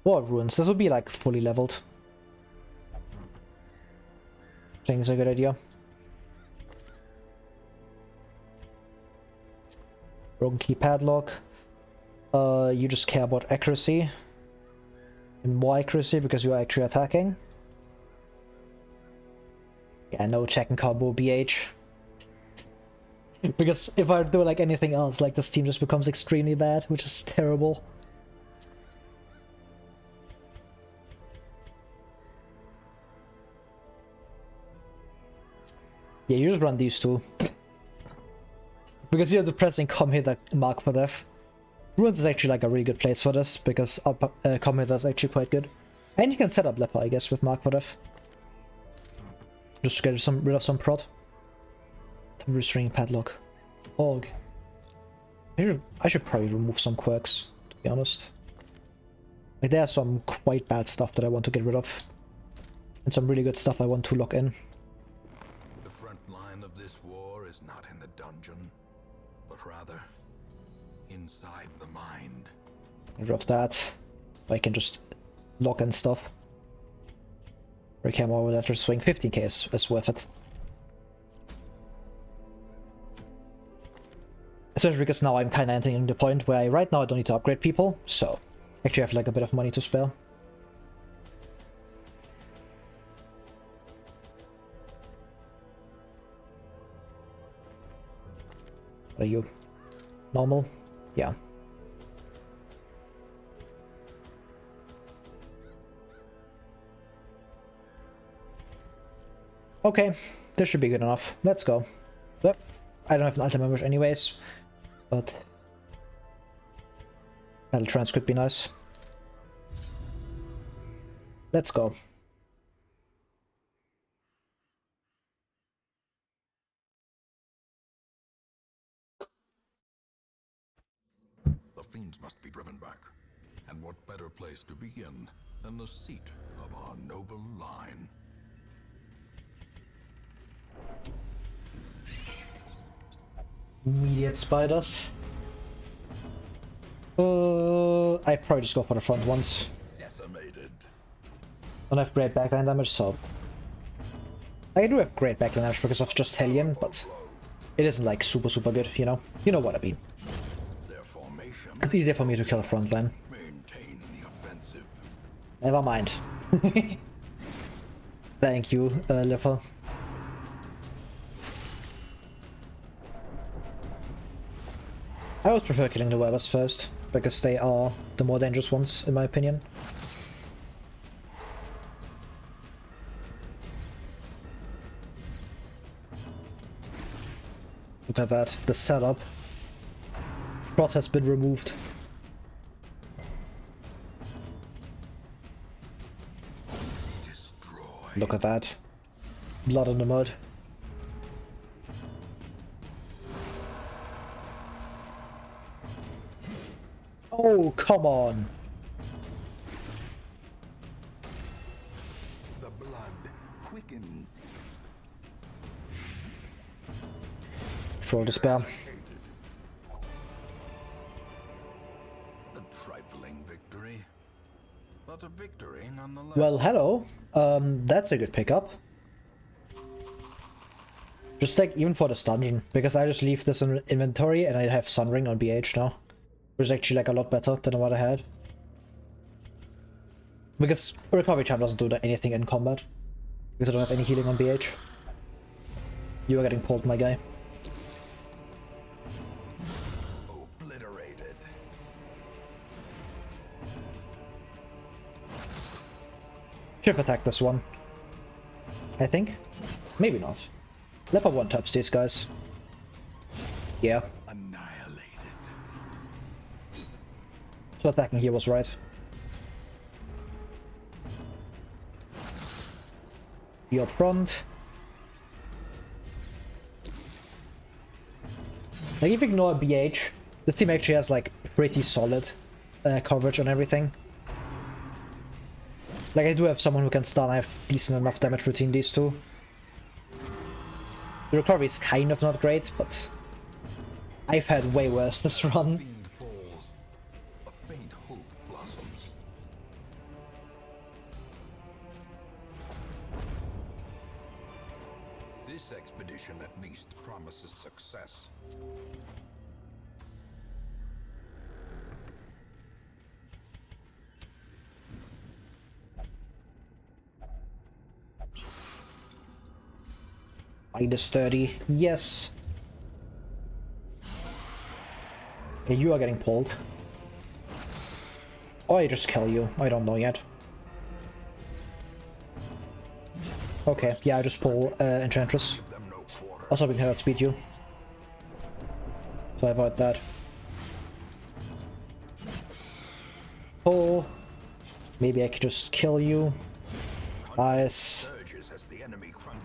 A: Or Ruins. This would be, like, fully leveled. I think it's a good idea. Broken Key Padlock. You just care about accuracy. And more accuracy because you are actually attacking. Yeah, no check and combo BH. Because if I do like anything else, like this team just becomes extremely bad, which is terrible. Yeah, you just run these two. Because you're the pressing come hither mark for death. Ruins is actually like a really good place for this, because come hither is actually quite good. And you can set up Leper, I guess, with mark for death. Just to get rid of some prod. Restrain Padlock. Org. I should probably remove some quirks, to be honest. Like, there's some quite bad stuff that I want to get rid of. And some really good stuff I want to lock in.
B: The front line of this war is not in the dungeon, but rather inside the mind.
A: Get rid of that. I can just lock in stuff. Or cam over that or swing 15k is worth it. Especially because now I'm kind of entering the point where right now I don't need to upgrade people, so actually I have like a bit of money to spare. What are you? Normal? Yeah. Okay, this should be good enough. Let's go. Yep. I don't have an ultimate damage anyways, but Metal Trance could be nice. Let's go.
B: The fiends must be driven back. And what better place to begin than the seat of our noble line?
A: Immediate spiders. I probably just go for the front ones.
B: Decimated.
A: Don't have great backline damage, so I do have great backline damage because of just Hellion, but it isn't like super good, you know? You know what I mean.
B: Their formation.
A: It's easier for me to kill a front line.
B: Maintain the offensive.
A: Never mind. Thank you, Lipper. I always prefer killing the webbers first, because they are the more dangerous ones, in my opinion. Look at that, the setup. Prot has been removed.
B: Destroy.
A: Look at that. Blood in the mud. Oh, come on.
B: The blood quickens.
A: Troll despair.
B: A trifling victory, but a victory nonetheless.
A: Well, hello. That's a good pickup. Just like even for this dungeon, because I just leave this in inventory and I have Sunring on BH now. Which is actually like a lot better than what I had. Because recovery charm doesn't do anything in combat. Because I don't have any healing on BH. You are getting pulled, my guy.
B: Obliterated.
A: Should have attacked this one. I think. Maybe not. Leopard one taps these guys. Yeah.
B: Annihilated.
A: So attacking here was right. Be up front. Like if you ignore BH, this team actually has like pretty solid coverage on everything. Like I do have someone who can stun, I have decent enough damage routine these two. The recovery is kind of not great, but I've had way worse this run.
B: Fiend falls. A faint hope blossoms. This expedition at least promises success.
A: Minus 30, yes. Yeah, you are getting pulled. Or I just kill you, I don't know yet. Okay, yeah, I just pull Enchantress.
B: Give them no quarter.
A: Also, we can outspeed you. So I avoid that. Pull. Maybe I could just kill you. Nice.
B: Surges as the enemy crumbles.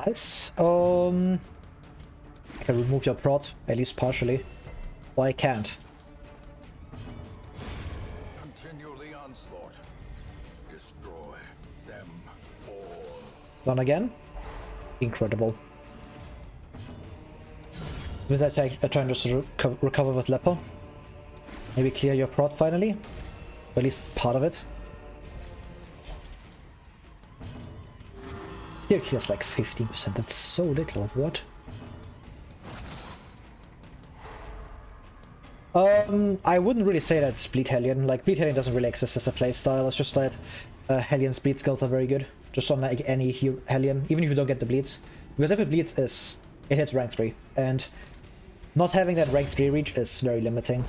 A: Nice. I can remove your prod, at least partially. Or I can't.
B: Continue the onslaught. Destroy them all.
A: Stun again. Incredible. With that, I try and just recover with Leper. Maybe clear your prod finally. Or at least part of it. Skill clears like 15%. That's so little. What? I wouldn't really say that's Bleed Hellion. Like, Bleed Hellion doesn't really exist as a playstyle. It's just that Hellion's bleed skills are very good. Just on like any Hellion, even if you don't get the bleeds. Because if it bleeds, it hits rank 3. And not having that rank 3 reach is very limiting.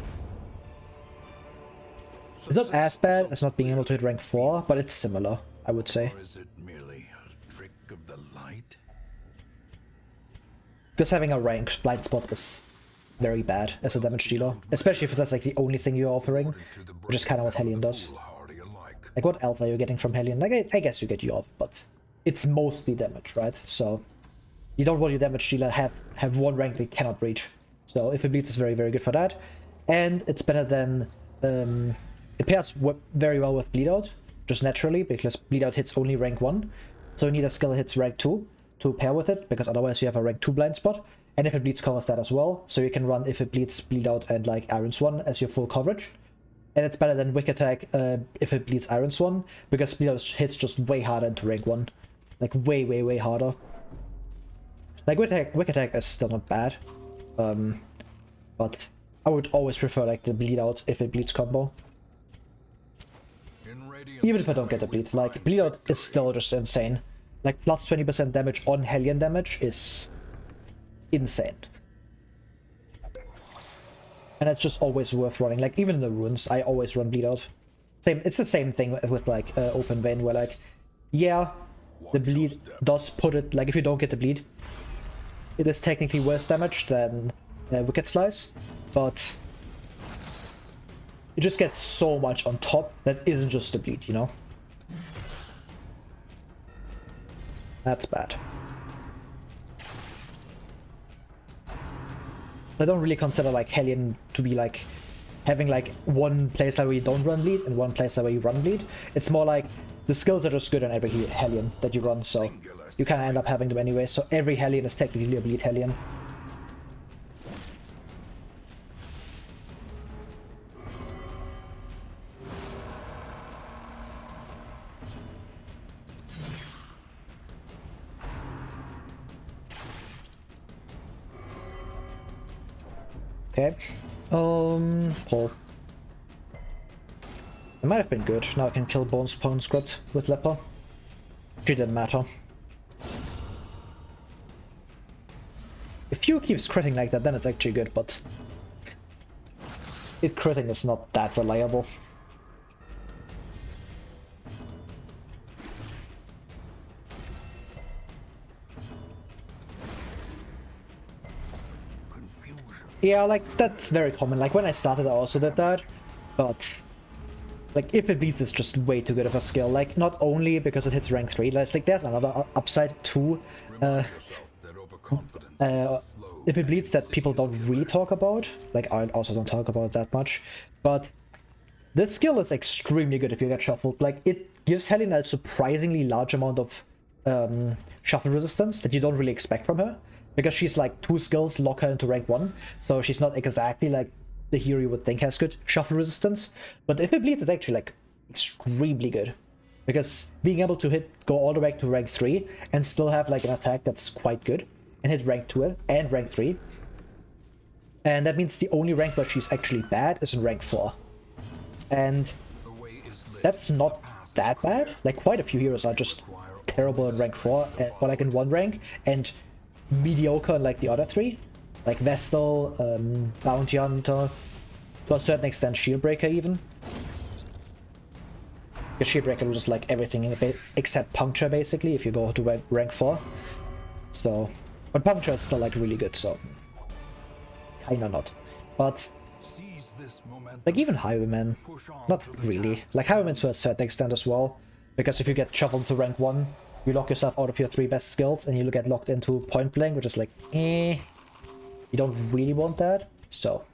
A: It's not as bad as not being able to hit rank 4, but it's similar, I would say.
B: Or is it merely a trick of the light?
A: Because having a ranked blind spot is very bad as a damage dealer, especially if that's like the only thing you're offering, which is kind of what Hellion does. Like, what else are you getting from Hellion? Like, I guess you get Yorp, but it's mostly damage, right? So you don't want your damage dealer have one rank they cannot reach. So if it bleeds, is very, very good for that. And it's better than... it pairs very well with Bleed Out, just naturally, because Bleed Out hits only rank 1. So you need a skill that hits rank 2 to pair with it, because otherwise you have a rank 2 blind spot. And if it bleeds, covers that as well. So you can run if it bleeds, Bleed Out, and like Iron Swan as your full coverage. And it's better than Wick Attack if it bleeds Iron Swan, because Bleed Out hits just way harder into rank 1. Like way, way, way harder. Like Wick Attack is still not bad. But I would always prefer like the Bleed Out if it bleeds combo. Even if I don't get the bleed, like Bleed Out is still just insane. Like plus 20% damage on Hellion damage is insane. And it's just always worth running. Like even in the runes, I always run Bleed Out. It's the same thing with like Open Vein, where like, yeah, the bleed does put it, like if you don't get the bleed, it is technically worse damage than Wicked Slice, but it just gets so much on top that isn't just the bleed, you know? That's bad. I don't really consider like Hellion to be like having like one place where you don't run bleed and one place where you run bleed. It's more like the skills are just good on every Hellion that you run, so you kind of end up having them anyway. So every Hellion is technically a bleed Hellion. Okay. Pull. It might have been good. Now I can kill Bones Pwn Script with Leper. She didn't matter. If you keeps critting like that, then it's actually good, but it critting is not that reliable. Yeah, like, that's very common. Like, when I started, I also did that. But, like, if it beats, it's just way too good of a skill. Like, not only because it hits rank 3, it's like, there's another upside too. If it bleeds that people don't really talk about. Like, I also don't talk about that much. But this skill is extremely good if you get shuffled. Like, it gives Helena a surprisingly large amount of shuffle resistance that you don't really expect from her. Because she's like 2 skills lock her into rank 1, so she's not exactly like the hero you would think has good shuffle resistance. But if it bleeds, it's actually like extremely good. Because being able to go all the way to rank 3 and still have like an attack that's quite good, and hit rank 2 and rank 3. And that means the only rank where she's actually bad is in rank 4. And that's not that bad. Like quite a few heroes are just terrible in rank 4, or like in 1 rank, and mediocre in like the other 3, like Vestal, Bounty Hunter, to a certain extent Shieldbreaker even. Because Shieldbreaker loses like everything in a bit except Puncture basically if you go to rank 4. So, but Puncture is still like really good, so kinda not. But like even Highwayman, not really. Like Highwayman to a certain extent as well, because if you get shuffled to rank 1, you lock yourself out of your 3 best skills and you get locked into Point Blank, which is like, you don't really want that. So,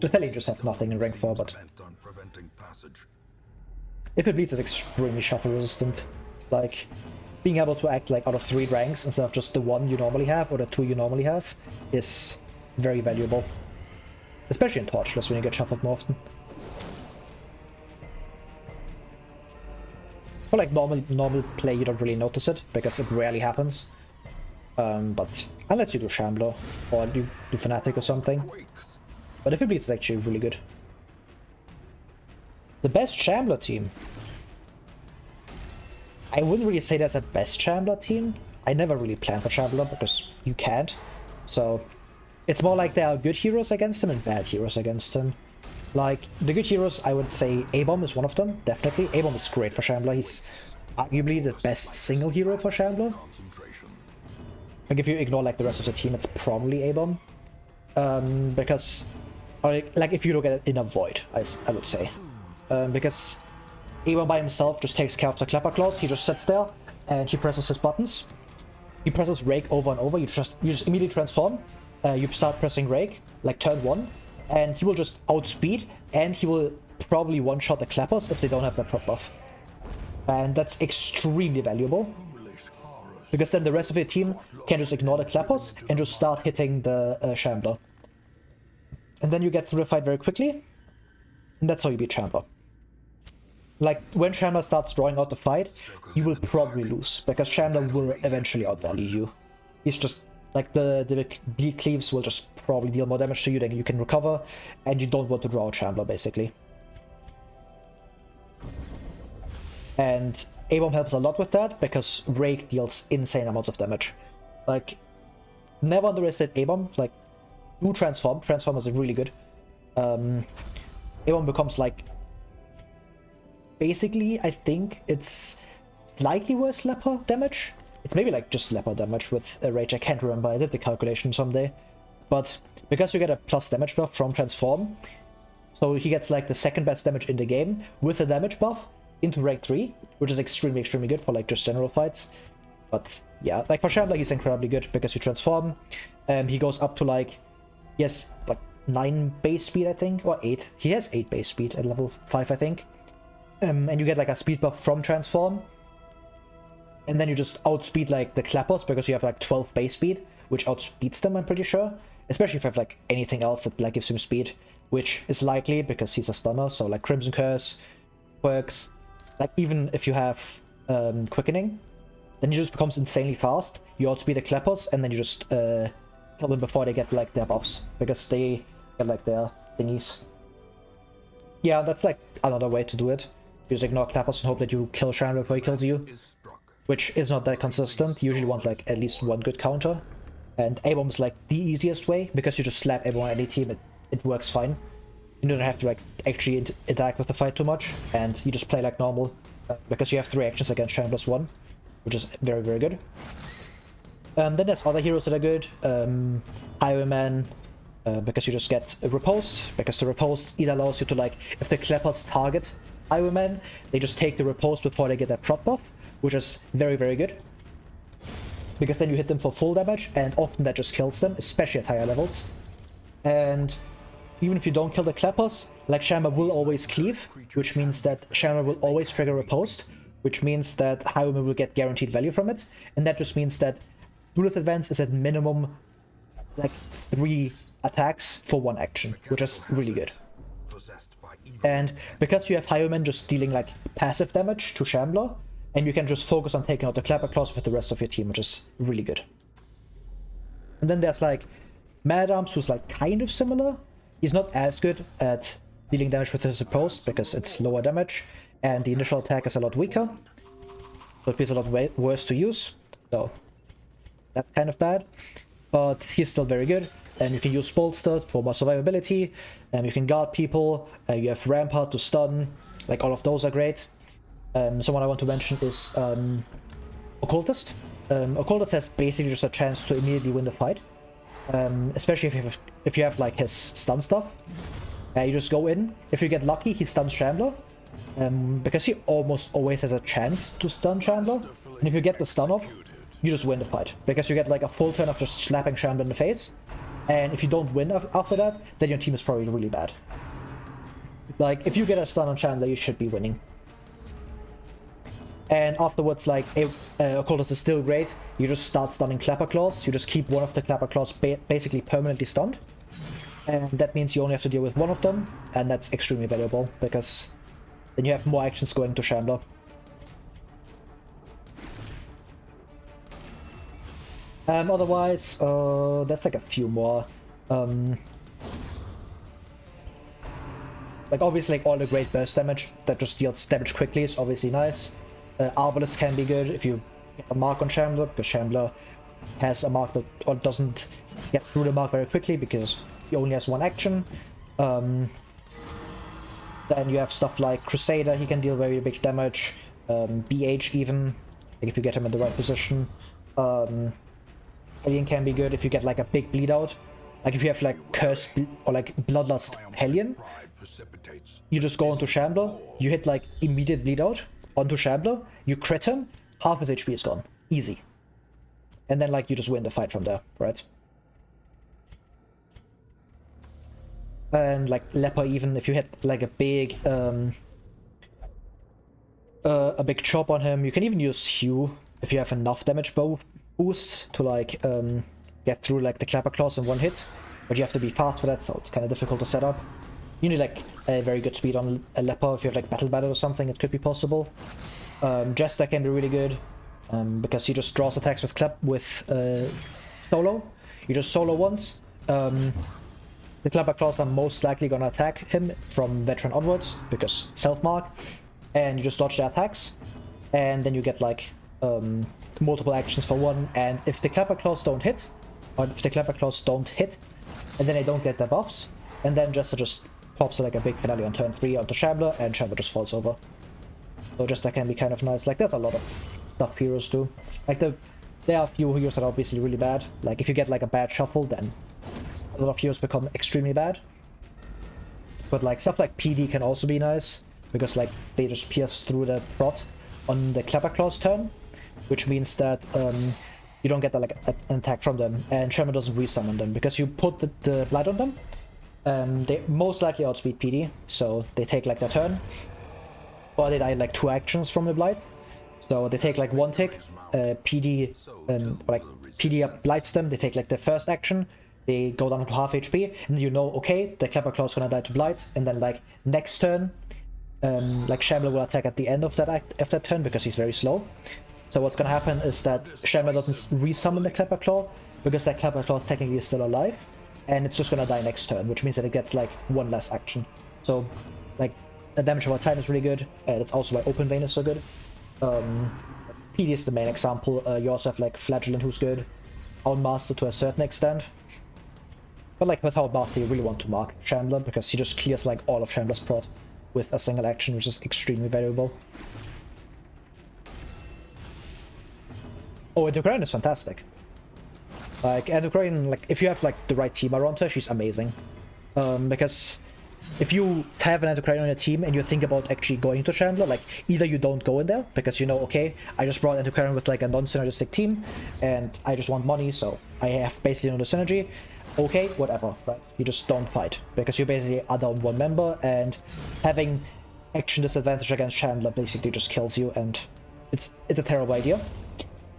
A: Totally just have nothing in rank 4, but if it bleeds, it's extremely shuffle resistant. Like, being able to act like out of 3 ranks instead of just the 1 you normally have or the 2 you normally have is very valuable. Especially in Torchless when you get shuffled more often. For like normal play, you don't really notice it because it rarely happens. But unless you do Shambler or do Fnatic or something. But if it bleeds, it's actually really good. The best Shambler team. I wouldn't really say there's a best Shambler team. I never really plan for Shambler because you can't. So it's more like there are good heroes against him and bad heroes against him. Like, the good heroes, I would say A-Bomb is one of them, definitely. A-Bomb is great for Shambler. He's arguably the best single hero for Shambler. Like, if you ignore, like, the rest of the team, it's probably A-Bomb. Because, like, if you look at it in a void, I would say. Because A-Bomb by himself just takes care of the Clapper Claws. He just sits there, and he presses his buttons. He presses Rake over and over. You just immediately transform. You start pressing Rake, like turn 1, and he will just outspeed, and he will probably one-shot the Clappers if they don't have that prop buff. And that's extremely valuable, because then the rest of your team can just ignore the Clappers and just start hitting the Shambler. And then you get through the fight very quickly, and that's how you beat Shambler. Like, when Shambler starts drawing out the fight, you will probably lose, because Shambler will eventually outvalue you. He's just, like, the bleed cleaves will just probably deal more damage to you than you can recover, and you don't want to draw out Shambler, basically. And A-Bomb helps a lot with that, because Rake deals insane amounts of damage. Like, never underestimate A-Bomb. Like, do Transform. Transform is really good. A-Bomb becomes, like, basically, I think it's slightly worse leper damage. It's maybe like just leper damage with a rage. I can't remember. I did the calculation someday. But because you get a plus damage buff from Transform, so he gets like the second best damage in the game with a damage buff into rank 3, which is extremely, extremely good for like just general fights. But yeah, like for Shambler, he's incredibly good because you transform. He goes up to like, yes, like 9 base speed, I think, or 8. He has 8 base speed at level 5, I think. And you get like a speed buff from Transform. And then you just outspeed like the Clappers because you have like 12 base speed, which outspeeds them, I'm pretty sure. Especially if you have like anything else that like gives him speed, which is likely because he's a stunner. So like Crimson Curse, Quirks, like even if you have Quickening, then he just becomes insanely fast. You outspeed the Clappers and then you just kill them before they get like their buffs, because they get like their thingies. Yeah, that's like another way to do it. You just ignore Clappers and hope that you kill Shambler before he kills you, which is not that consistent. You usually want like at least one good counter, and A-Bomb is like the easiest way because you just slap everyone on any team. It works fine. You don't have to like actually interact with the fight too much, and you just play like normal because you have 3 actions against Shambler's 1, which is very, very good. Then there's other heroes that are good. Highwayman, because you just get a riposte, because the riposte either allows you to like, if the Clappers target Highwayman, they just take the riposte before they get their prop buff, which is very, very good. Because then you hit them for full damage, and often that just kills them, especially at higher levels. And even if you don't kill the Clappers, like Shambler will always cleave, which means that Shambler will always trigger a riposte, which means that Highwayman will get guaranteed value from it, and that just means that Duelist Advance is at minimum like 3 attacks for 1 action, which is really good. And because you have Highwayman just dealing like passive damage to Shambler, and you can just focus on taking out the Clapper Claws with the rest of your team, which is really good. And then there's like Mad Arms, who's like kind of similar. He's not as good at dealing damage with his riposte because it's lower damage, and the initial attack is a lot weaker, so it feels a lot worse to use. So that's kind of bad, but he's still very good. And you can use Bolster for more survivability, and you can guard people, you have Rampart to stun, like all of those are great. Someone I want to mention is Occultist. Occultist has basically just a chance to immediately win the fight, especially if you have like his stun stuff. You just go in, if you get lucky he stuns Shambler, because he almost always has a chance to stun Shambler, and if you get the stun off, you just win the fight, because you get like a full turn of just slapping Shambler in the face. And if you don't win after that, then your team is probably really bad. Like, if you get a stun on Shambler, you should be winning. And afterwards, like, Occultist is still great. You just start stunning Clapper Claws. You just keep one of the Clapper Claws basically permanently stunned. And that means you only have to deal with one of them. And that's extremely valuable, because then you have more actions going to Shambler. Otherwise, there's like a few more. Like obviously like all the great burst damage that just deals damage quickly is obviously nice. Arbalest can be good if you get a mark on Shambler, because Shambler has a mark that doesn't get through the mark very quickly because he only has 1 action. Then you have stuff like Crusader, he can deal very big damage. BH even, like if you get him in the right position. Hellion can be good if you get like a big bleed out. Like if you have like Cursed or like Bloodlust Hellion, you just go onto Shambler, you hit like immediate bleed out onto Shambler, you crit him, half his HP is gone. Easy. And then like you just win the fight from there, right? And like Leper even, if you hit like a big chop on him, you can even use Hue if you have enough damage boost to like get through like the Clapper Claws in one hit. But you have to be fast for that, so it's kind of difficult to set up. You need like a very good speed on a Leper. If you have like Battle or something, it could be possible. Jester can be really good because he just draws attacks with solo. You just solo once. The Clapper Claws are most likely gonna attack him from Veteran onwards because self-mark, and you just dodge their attacks, and then you get like multiple actions for one. And if the Clapper Claws don't hit, and then they don't get their buffs, and then Jester just pops like a big finale on turn 3 onto Shambler, and Shambler just falls over. So Jester can be kind of nice. Like there's a lot of stuff heroes do. Like there are a few heroes that are obviously really bad. Like if you get like a bad shuffle, then a lot of heroes become extremely bad. But like stuff like PD can also be nice, because like they just pierce through the prot on the Clapper Claws turn, which means that you don't get like an attack from them, and Sherman doesn't resummon them because you put the blight on them. They most likely outspeed PD, so they take like their turn, or they die like 2 actions from the blight. So they take like 1 tick, PD blights them, they take like the first action, they go down to half HP, and you know, okay, the Clapper Claw's gonna die to blight, and then like next turn, like Shambler will attack at the end of that turn because he's very slow. So what's gonna happen is that Shambler doesn't resummon the Clapper Claw because that Clapper Claw technically is still alive, and it's just gonna die next turn, which means that it gets like 1 less action. So like the damage over time is really good, and that's also why Open Vein is so good. PD is the main example. You also have like Flagellant, who's good, Houndmaster to a certain extent. But like with Houndmaster, you really want to mark Shambler because he just clears like all of Shambler's prot with a single action, which is extremely valuable. Oh, Endocrine is fantastic. Like Endocrine, like if you have like the right team around her, she's amazing. Because if you have an Endocrine on your team and you think about actually going to Shambler, like either you don't go in there because you know, okay, I just brought Endocrine with like a non-synergistic team and I just want money, so I have basically no synergy. Okay, whatever, right? You just don't fight because you basically are down 1 member, and having action disadvantage against Shambler basically just kills you, and it's a terrible idea.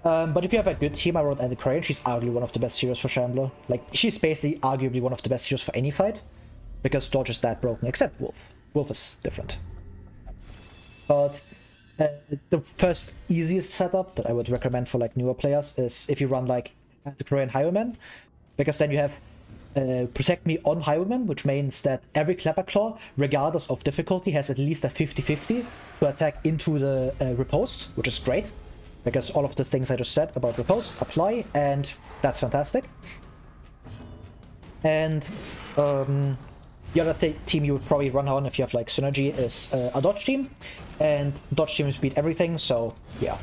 A: But if you have a good team around Endocrine, she's arguably one of the best heroes for Shambler. Like, she's basically arguably one of the best heroes for any fight, because Dodge is that broken, except Wolf. Wolf is different. But the first easiest setup that I would recommend for like newer players is if you run like Endocrine Highwayman, because then you have Protect Me on Highwayman, which means that every Clapper Claw, regardless of difficulty, has at least a 50-50 to attack into the riposte, which is great, because all of the things I just said about riposte apply, and that's fantastic. And the other team you would probably run on if you have like synergy is a dodge team, and dodge teams beat everything, so yeah.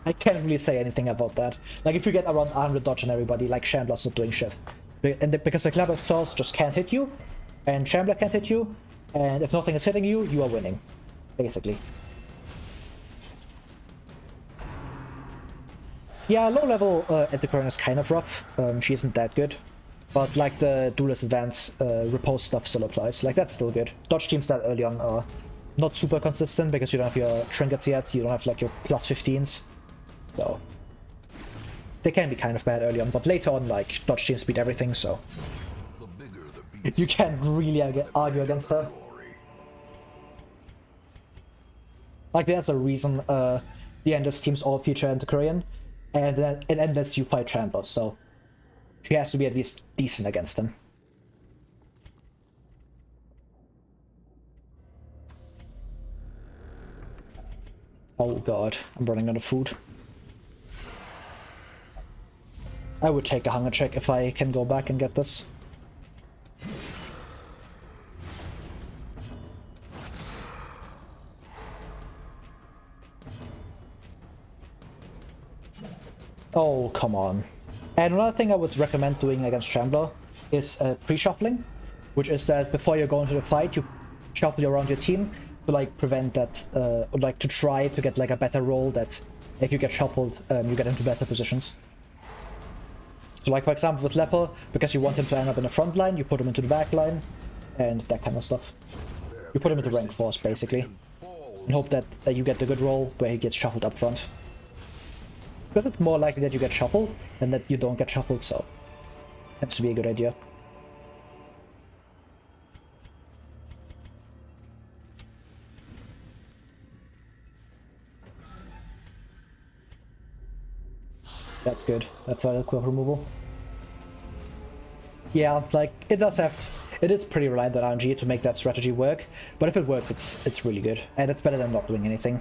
A: I can't really say anything about that. Like if you get around 100 dodge on everybody, like Shambler's not doing shit. And because the Clapper Claws just can't hit you, and Shambler can't hit you, and if nothing is hitting you, you are winning, basically. Yeah, low level Endocrine is kind of rough. She isn't that good. But like the Duelist Advance riposte stuff still applies. Like that's still good. Dodge teams that early on are not super consistent because you don't have your trinkets yet, you don't have like your plus 15s. So they can be kind of bad early on, but later on like dodge teams beat everything, so you can't really argue against her. Like there's a reason the Endless teams all feature Endocrine, and then in Endless you fight Shambler, so she has to be at least decent against them. Oh god, I'm running out of food. I would take a hunger check if I can go back and get this. Oh, come on. And another thing I would recommend doing against Shambler is pre-shuffling, which is that before you go into the fight, you shuffle around your team to like prevent that, or like to try to get like a better roll that if you get shuffled, you get into better positions. So like for example with Leper, because you want him to end up in the front line, you put him into the back line, and that kind of stuff. You put him into rank force basically, and hope that you get the good roll where he gets shuffled up front. Because it's more likely that you get shuffled than that you don't get shuffled, so tends to be a good idea. That's good. That's a quick removal. Yeah, like it is pretty reliant on RNG to make that strategy work, but if it works, it's really good, and it's better than not doing anything.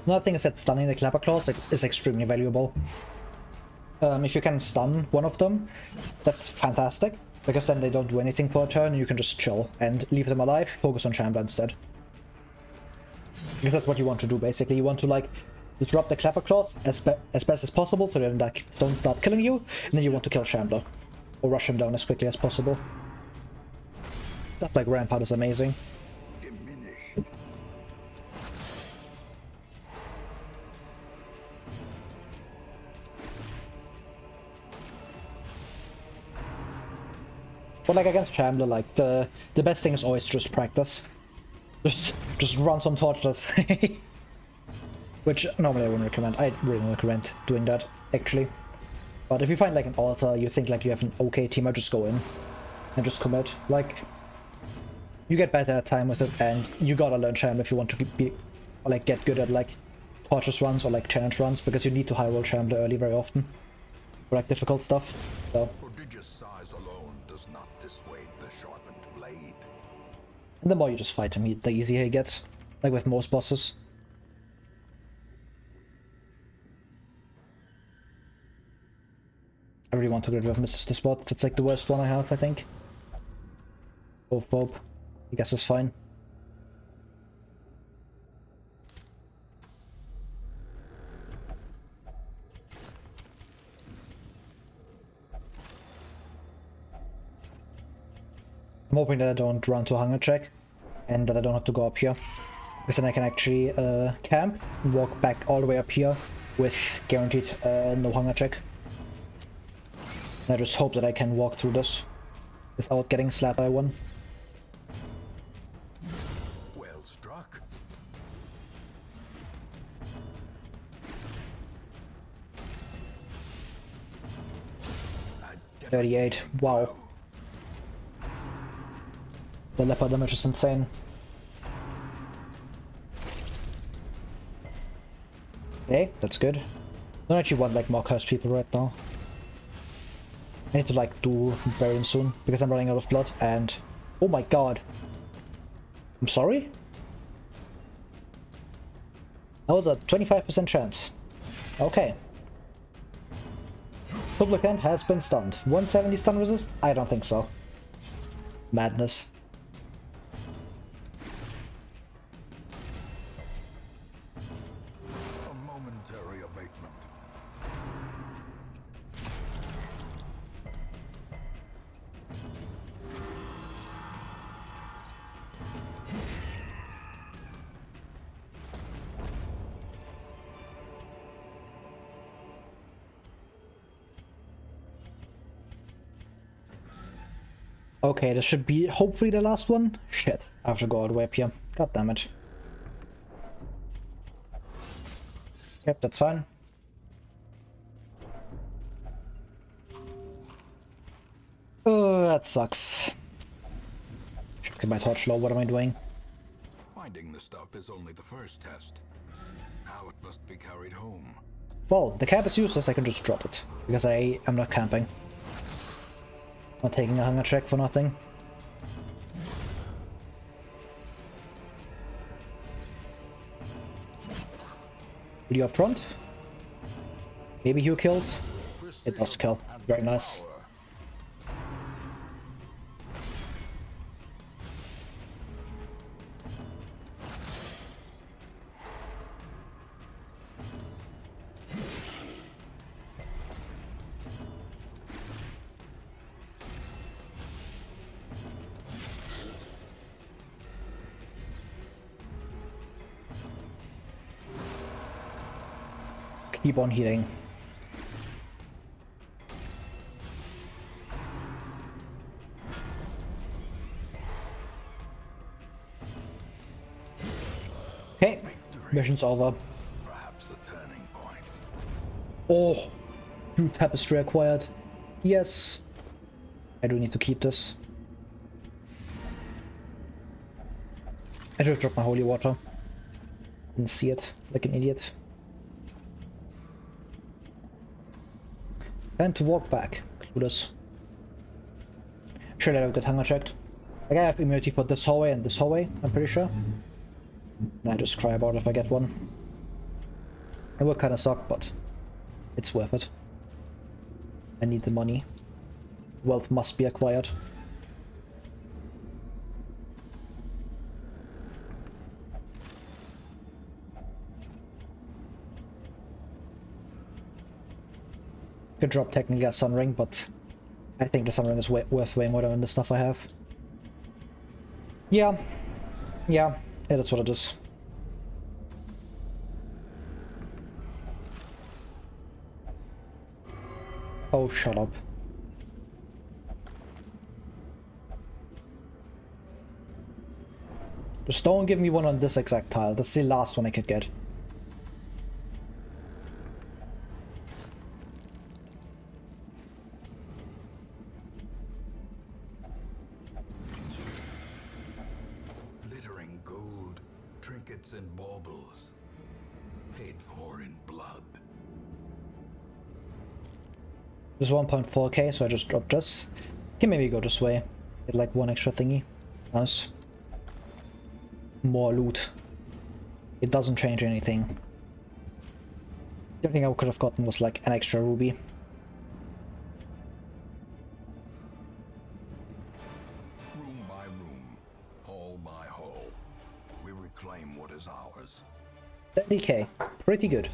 A: Another thing is that stunning the Clapper Claws is extremely valuable. If you can stun one of them, that's fantastic, because then they don't do anything for a turn and you can just chill and leave them alive, focus on Shambler instead. Because that's what you want to do basically. You want to like disrupt the Clapper Claws as best as possible so then that don't start killing you, and then you want to kill Shambler. Or rush him down as quickly as possible. Stuff like Rampart is amazing. But like against Shambler, like the best thing is always just practice. Just run some torches. Which normally I wouldn't recommend. I really don't recommend doing that, actually. But if you find like an altar, you think like you have an okay team, just go in and just commit. Like, you get better at time with it, and you gotta learn Shambler if you want to be or like get good at like torches runs or like challenge runs, because you need to high roll Shambler early very often for like difficult stuff. So.
B: Prodigious size alone does not dissuade the sharpened blade.
A: And the more you just fight him, the easier he gets, like with most bosses. I really want to get rid of Mrs. the Spot. That's like the worst one I have, I think. Oh, Bob. I guess it's fine. I'm hoping that I don't run to a hunger check and that I don't have to go up here, because then I can actually camp and walk back all the way up here with guaranteed no hunger check. And I just hope that I can walk through this without getting slapped by one.
B: Well struck. A
A: 38. Wow. The leopard damage is insane. Okay, that's good. I don't actually want like more cursed people right now. I need to like do bury him soon because I'm running out of blood and oh my god. I'm sorry? That was a 25% chance. Okay. Publican has been stunned. 170 stun resist? I don't think so. Madness.
B: A momentary abatement.
A: Okay, this should be hopefully the last one. Shit, I have to go all the way up here. God damn it. Yep, that's fine. Oh, that sucks. Should get my torch low, what am I doing?
B: Finding the stuff is only the first test. Now it must be carried home.
A: Well, the camp is useless, I can just drop it. Because I am not camping. Not taking a hunger check for nothing. Are you up front? Maybe you killed? It does kill. Very nice. Keep on healing. Okay, mission's over.
B: Perhaps the turning point.
A: Oh, new tapestry acquired. Yes. I do need to keep this. I just dropped my holy water. Didn't see it, like an idiot. Time to walk back. Clueless. Should I have got hunger checked? Like I have immunity for this hallway and this hallway, I'm pretty sure. And I just cry about it if I get one. It will kinda suck, but it's worth it. I need the money. Wealth must be acquired. Could drop technically a sun ring, but I think the sun ring is worth way more than the stuff I have. Yeah, that's what it is. Oh, shut up. Just don't give me one on this exact tile. That's the last one I could get.
B: Glittering gold, trinkets and baubles, paid for in blood.
A: This is 1.4k, so I just dropped this. Can maybe go this way. Get like one extra thingy. Nice. More loot. It doesn't change anything. The only thing I could have gotten was like an extra ruby.
B: Room by room, hall by hall, we reclaim what is ours.
A: 30k. Pretty good.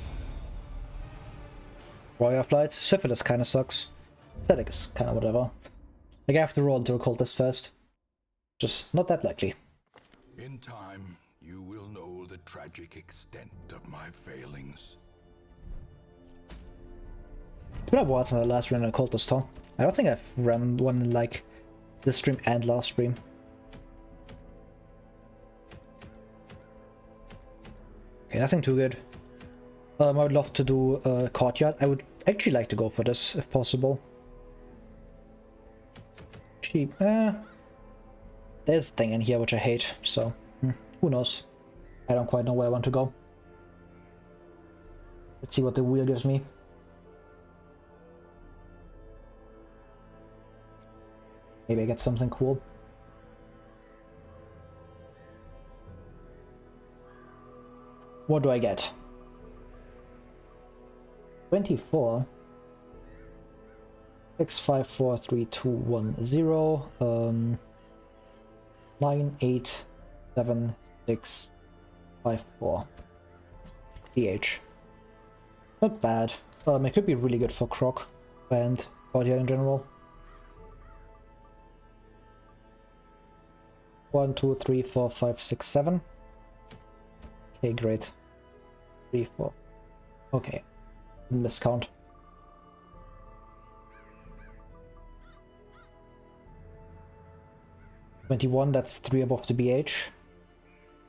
A: Warrior Flight. Syphilis kinda sucks. Static is kinda whatever. Like I have to roll into a cultist first. Just not that likely.
B: In time, you will know the tragic extent of my failings.
A: It's been a while since I last ran a cultist, huh? I don't think I've run one in like this stream and last stream. Okay, nothing too good. I would love to do a courtyard. I would actually like to go for this if possible. Cheap. There's a thing in here which I hate, so who knows? I don't quite know where I want to go. Let's see what the wheel gives me. Maybe I get something cool. What do I get? 24. 6543210. 987654. DH. Not bad. It could be really good for Croc and Audio in general. 1, 2, 3, 4, 5, 6, 7. Okay, great. 3, 4. Okay. Miscount. $21, that's 3 above the BH.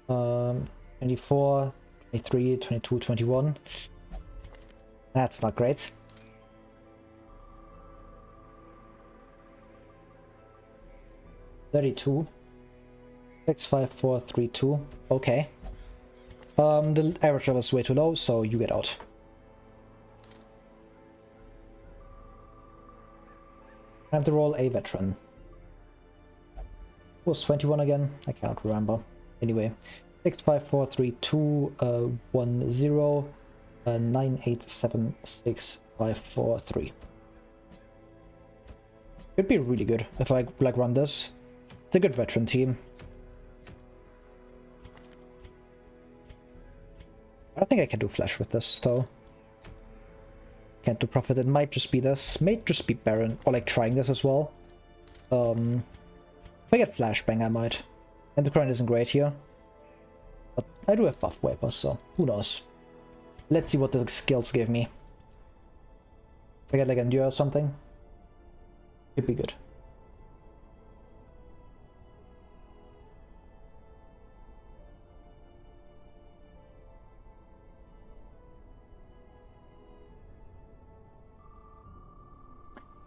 A: 24, 23, 22, 21. That's not great. $32. 65432. Okay. The average level is way too low, so you get out. Time to roll a veteran. Was 21 again? I cannot remember. Anyway, 65432 10. 987653. Could be really good if I like run this. It's a good veteran team. I don't think I can do flash with this though. Can't do profit. It might just be this. Might just be Baron, or like trying this as well. If I get flashbang, I might. And the current isn't great here. But I do have buff weapons, so who knows. Let's see what the skills give me. If I get like endure or something, could be good.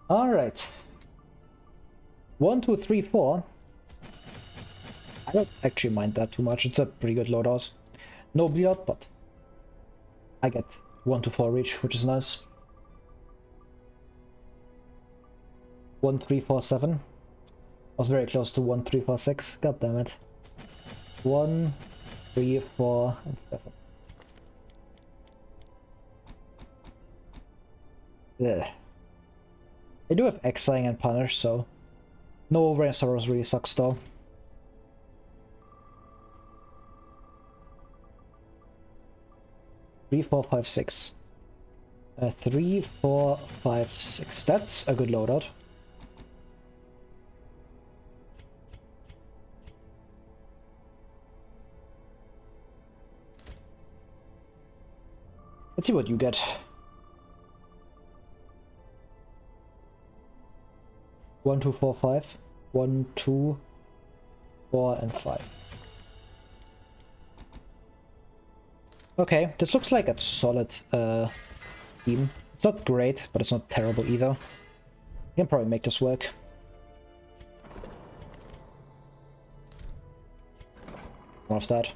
A: Alright. 1, 2, 3, 4. I don't actually mind that too much. It's a pretty good loadout. No bleed out, but I get 1 to 4 reach, which is nice. 1, 3, 4, 7. I was very close to 1, 3, 4, 6. God damn it. 1, 3, 4, and 7. Yeah. I do have Exiling and Punish, so no Rain of Sorrows really sucks though. Three, 4, 5, 6. 3, 4, 5, 6. That's a good loadout. Let's see what you get. 1, 2, 4, 5. 1, 2, 4, and 5. Okay, this looks like a solid team. It's not great, but it's not terrible either. I can probably make this work. More of that.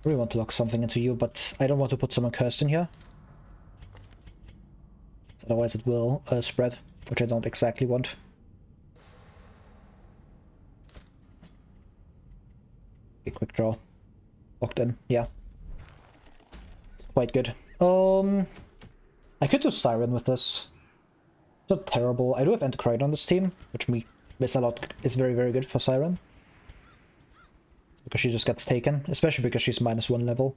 A: I really want to lock something into you, but I don't want to put someone cursed in here. Otherwise it will spread, which I don't exactly want. Okay, quick draw. Locked in, yeah. Quite good. I could do Siren with this. It's not terrible. I do have Anticrite on this team, which miss a lot is very, very good for Siren. Because she just gets taken, especially because she's -1 level.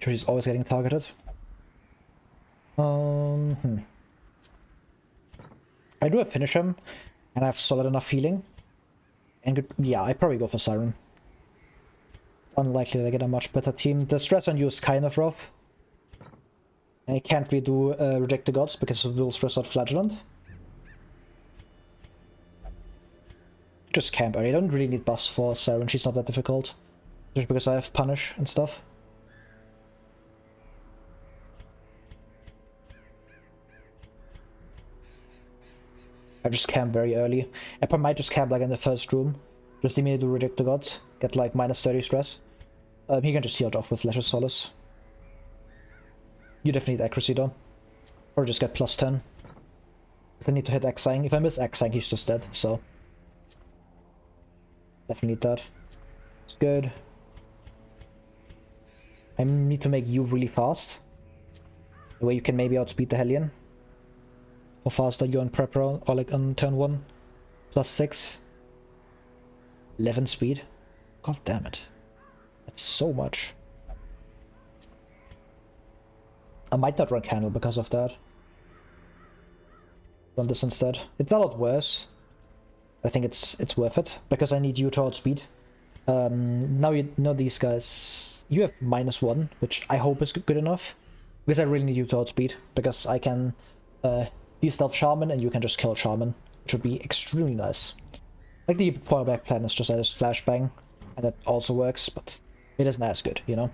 A: So she's always getting targeted. I do have Finish him, and I have solid enough healing. And good, yeah, I probably go for Siren. It's unlikely that I get a much better team. The stress on you is kind of rough. And I can't really do Reject the Gods because of dual stress out Flagellant. Just camp early. I don't really need buffs for Siren, she's not that difficult. Just because I have Punish and stuff. I just camp very early. I might just camp like in the first room. Just immediately Reject the Gods. Get like -30 stress. He can just heal it off with Leisure Solace. You definitely need accuracy though. Or just get +10. Because I need to hit Exiling. If I miss Exiling, he's just dead, so... Definitely need that. It's good. I need to make you really fast. The way you can maybe outspeed the Hellion. How fast are you on prep roll, or like on turn 1? +6. 11 speed. God damn it. That's so much. I might not run Candle because of that. Run this instead. It's a lot worse. I think it's worth it, because I need you to outspeed. Now you know these guys... You have -1, which I hope is good enough. Because I really need you to outspeed, because I can de-stealth Shaman and you can just kill Shaman, which would be extremely nice. Like the fallback plan is just I just flashbang, and that also works, but it isn't as good, you know?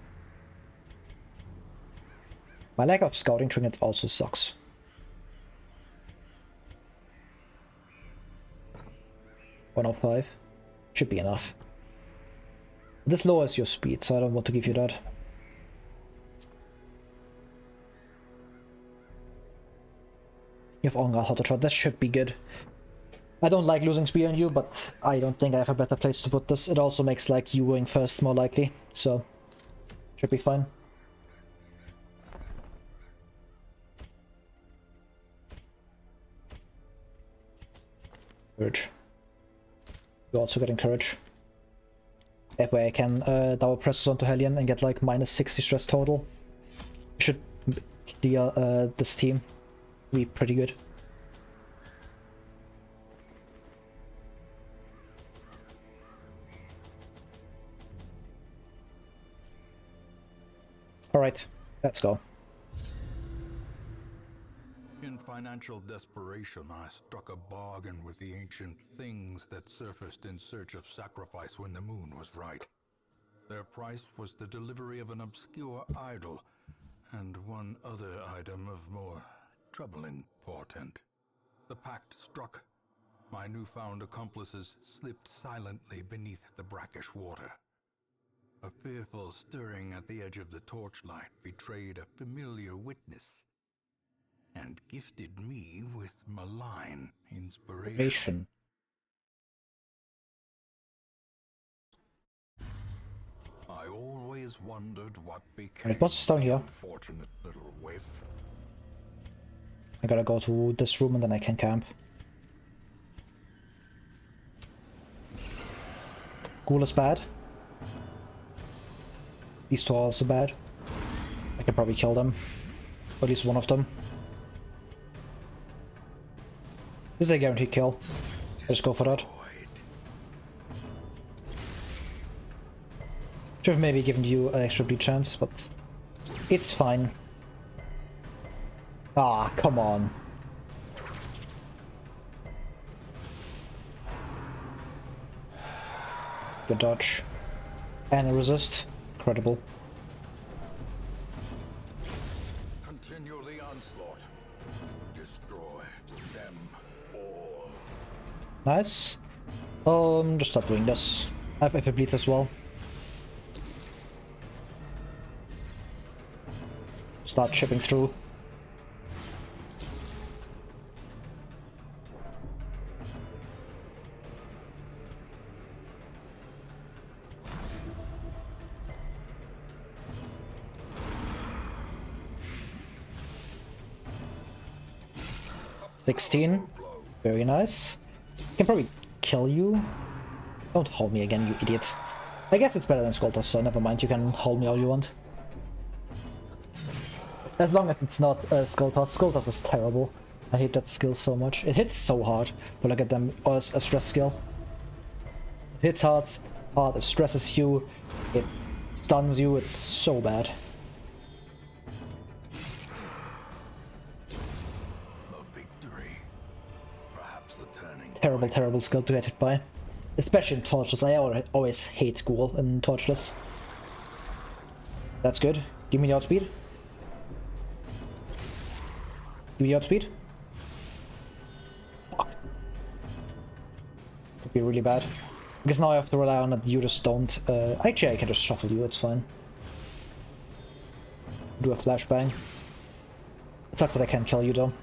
A: My lack of scouting trinket also sucks. .105 should be enough. This lowers your speed, so I don't want to give you that. You have Ongar Hot Trot, that should be good. I don't like losing speed on you, but I don't think I have a better place to put this. It also makes like you going first more likely, so should be fine. Courage. You also get courage. That way I can double press onto Hellion and get like minus 60 stress total. Should clear this team. Be pretty good. Alright, let's go.
B: In financial desperation, I struck a bargain with the ancient things that surfaced in search of sacrifice when the moon was right. Their price was the delivery of an obscure idol, and one other item of more troubling portent. The pact struck. My newfound accomplices slipped silently beneath the brackish water. A fearful stirring at the edge of the torchlight betrayed a familiar witness, and gifted me with malign inspiration. I always wondered what became
A: what's down here?
B: unfortunate little waif.
A: I gotta go to this room and then I can camp. Ghoul is bad. These two are also bad. I can probably kill them. Or at least one of them. This is a guaranteed kill. Let's go for that. Should have maybe given you an extra bleed chance, but it's fine. Ah, come on. Good dodge. And a resist. Incredible.
B: Continue the onslaught. Destroy them all.
A: Nice. Just stop doing this. I have FP bleeds as well. Start chipping through. $16. Very nice. Can probably kill you. Don't hold me again, you idiot. I guess it's better than Skulltoss, so never mind, you can hold me all you want. As long as it's not Skulltoss. Skulltoss is terrible. I hate that skill so much. It hits so hard, but look at them as a stress skill. It hits hard, it stresses you, it stuns you, it's so bad. Terrible, terrible skill to get hit by. Especially in Torchless. I always hate Ghoul in Torchless. That's good. Give me the outspeed. Give me the outspeed. Fuck. Could be really bad. Because now I have to rely on that you just don't... actually, I can just shuffle you, it's fine. Do a flashbang. It sucks that I can't kill you though.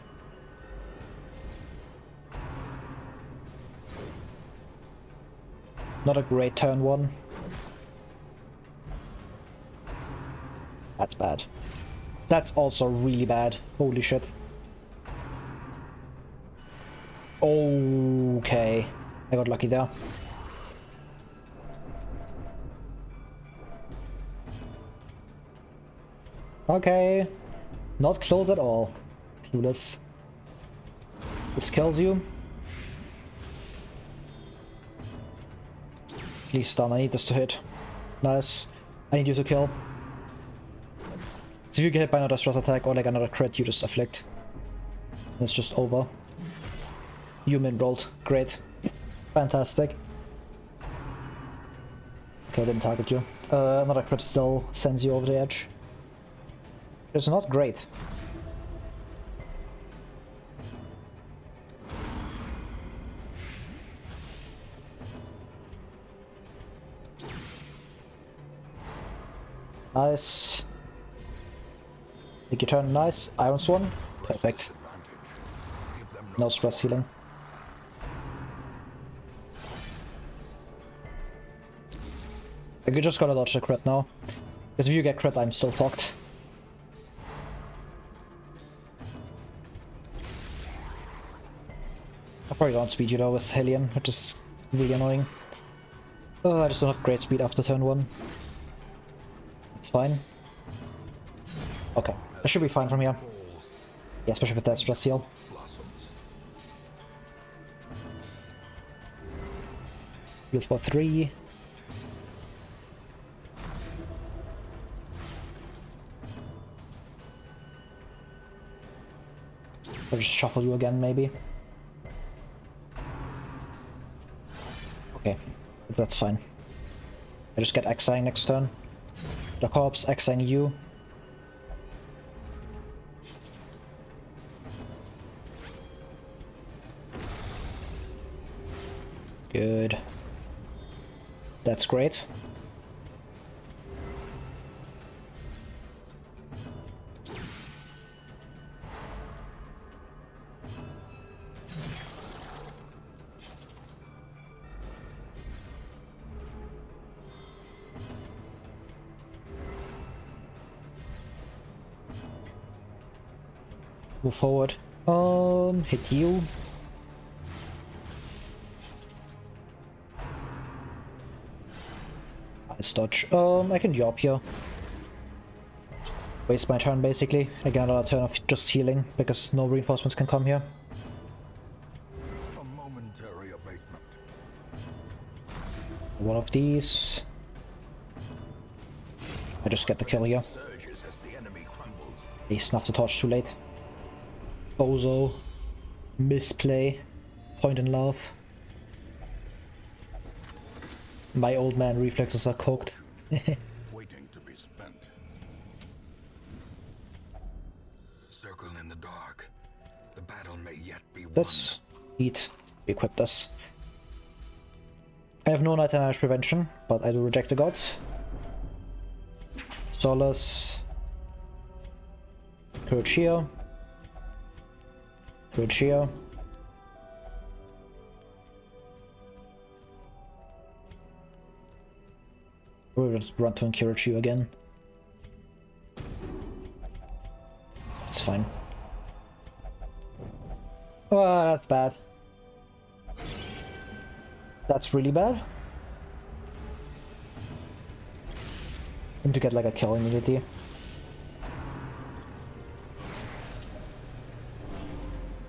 A: Not a great turn one. That's bad. That's also really bad. Holy shit. Okay. I got lucky there. Okay. Not close at all. Clueless. This kills you. Please stun, I need this to hit. Nice. I need you to kill. So if you get hit by another stress attack or like another crit, you just afflict. And it's just over. You min-rolled. Great. Fantastic. Okay, I didn't target you. Another crit still sends you over the edge. It's not great. Nice. Take your turn, nice. Iron Swan. Perfect. No stress healing. Like, you just gotta dodge the crit now. Because if you get crit, I'm still fucked. I probably don't speed you though with Hellion, which is really annoying. Oh, I just don't have great speed after turn 1. It's fine. Okay, I should be fine from here. Yeah, especially with that stress heal. Heal for 3. Or just shuffle you again, maybe. Okay, that's fine. I just get Xing next turn. The corpse, Xing you. Good. That's great. Move forward. Hit you. Nice dodge. I can drop here. Waste my turn basically. I get another turn of just healing because no reinforcements can come here.
B: A momentary abatement.
A: One of these. I just get the kill here.
B: Surges as the enemy crumbles.
A: He snuffed the torch too late. Bozo. Misplay. Point in love. My old man reflexes are cooked.
B: Waiting to be spent. Circle in the dark. The battle may yet be won.
A: This. Eat. Equip this. I have no night damage prevention, but I do reject the gods. Solace. Courage here. Courage here. We'll just run to encourage you again. It's fine. Oh, that's bad. That's really bad. I need to get like a kill immediately.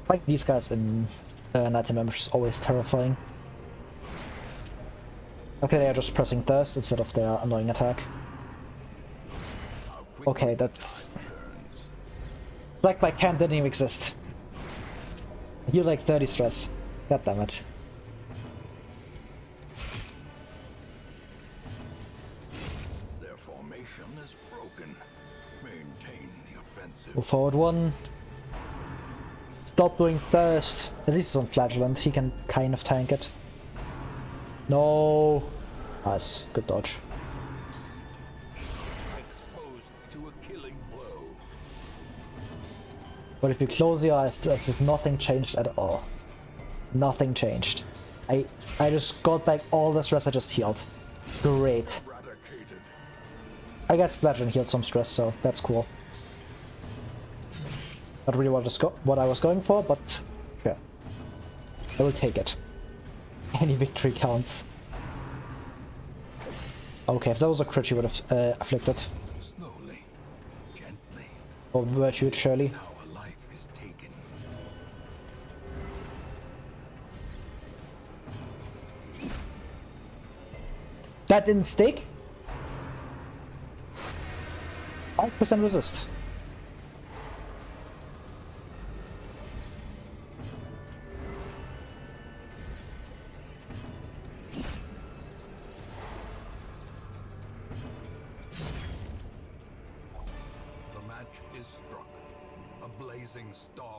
A: Like these guys in Night Members is always terrifying. Okay, they are just pressing thirst instead of their annoying attack. Okay, that's... It's like my camp didn't even exist. You like 30 stress. God damn it.
B: Their formation is broken. Maintain the offensive.
A: Move forward 1. Stop doing thirst. At least it's on Flagellant, he can kind of tank it. No. Nice, good dodge.
B: Exposed to a killing blow.
A: But if you close your eyes, as if nothing changed at all. Nothing changed. I just got back all the stress I just healed. Great.
B: Eradicated.
A: I guess Flagellant healed some stress, so that's cool. Not really what I was going for, but yeah. I will take it. Any victory counts. Okay, if that was a crit, you would have afflicted.
B: Slowly, gently.
A: Or virtued, surely.
B: How a life is taken.
A: That didn't stick? 5% resist.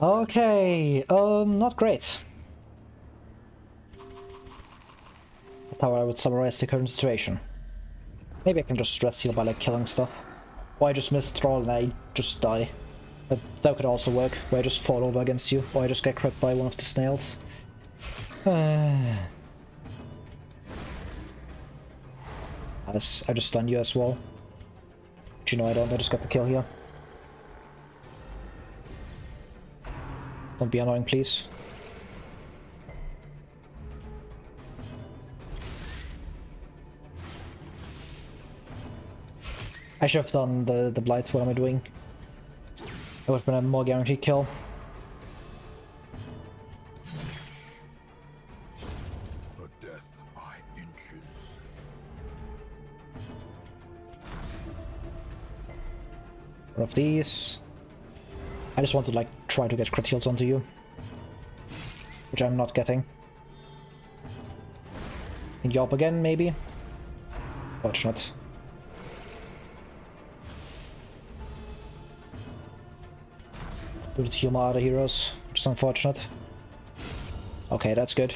A: Okay, not great. That's how I would summarize the current situation. Maybe I can just stress heal by like killing stuff. Or I just miss Thrall and I just die. That could also work, where I just fall over against you, or I just get crit by one of the snails. I Nice. I just stunned you as well. But you know I don't, I just got the kill here. Don't be annoying, please. I should have done the Blight. What am I doing? It would have been a more guaranteed kill.
B: A death by inches.
A: One of these. I just want to like try to get crit heals onto you, which I'm not getting. And Yelp again, maybe? Fortunate. Do the heal my other heroes, which is unfortunate. Okay, that's good.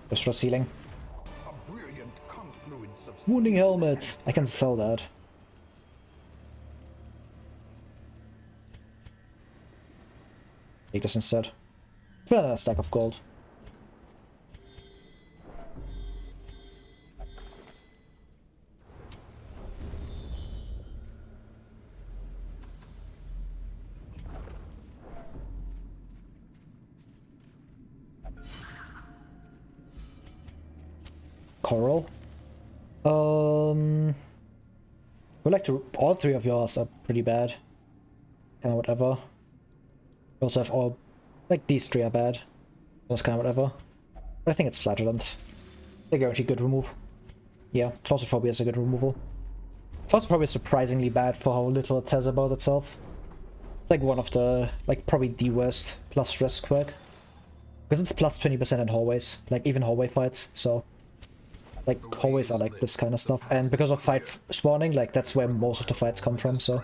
A: Just for healing.
B: A brilliant confluence of
A: Wounding helmet! I can sell that. Take this instead. Fill a stack of gold. Coral. We'd like to. All three of yours are pretty bad. Kinda whatever. We also have all. Like these three are bad. Those kind of whatever. But I think it's flatulent. They guarantee good remove. Yeah, claustrophobia is a good removal. Claustrophobia is surprisingly bad for how little it says about itself. It's like one of the, like probably the worst plus stress quirk. Because it's plus 20% in hallways, like even hallway fights, so. Like hallways are like this kind of stuff, and because of fight spawning, like that's where most of the fights come from, so.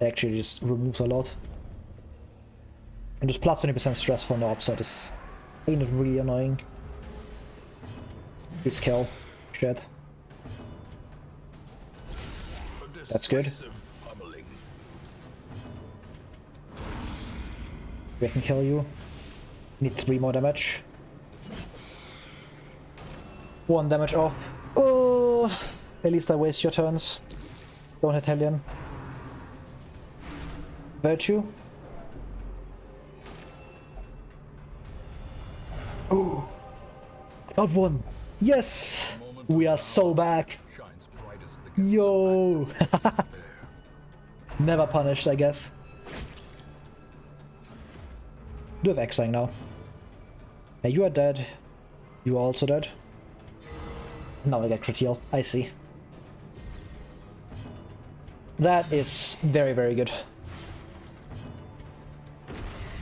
A: It actually just removes a lot. And just plus 20% stress for no upside is kind of really annoying. Please kill. Shit. That's good. We can kill you. Need 3 more damage. 1 damage off. Oh! At least I waste your turns. Don't hit Hellion. Virtue. Oh! Got 1! Yes! We are so back! Yo! Never punished, I guess. Do have X-Sang now. Hey, you are dead. You are also dead. Now I get crit heal. I see. That is very, very good.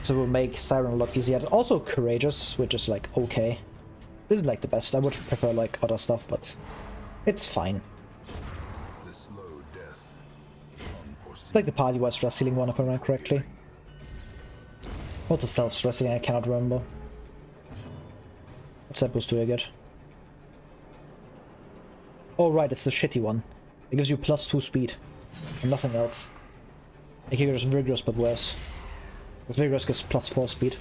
A: So we'll make Siren a lot easier. Also Courageous, which is like okay. This isn't like the best. I would prefer like other stuff, but it's fine. It's like the party was stress healing one if I remember correctly. What's a self-stress healing? I cannot remember. What's that boost do I get? Oh right, it's the shitty one. It gives you +2 speed. And nothing else. I think it's Vigorous but worse. Because Vigorous gives +4 speed.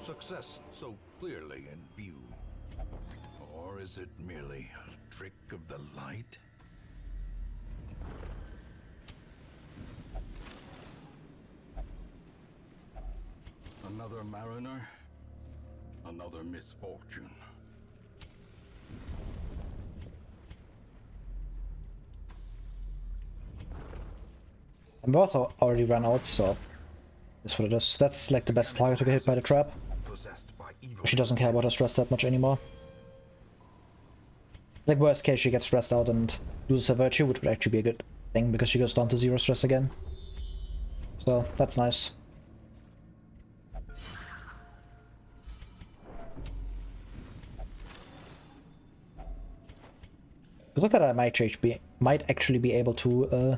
B: Success so clearly in view. Or is it merely a trick of the light? Another mariner, another misfortune.
A: And we also already ran out, so that's what it is. That's like the best target to get hit by the trap. She doesn't care about her stress that much anymore. Like worst case she gets stressed out and loses her virtue, which would actually be a good thing because she goes down to 0 stress again. So that's nice. Look that I might actually be able to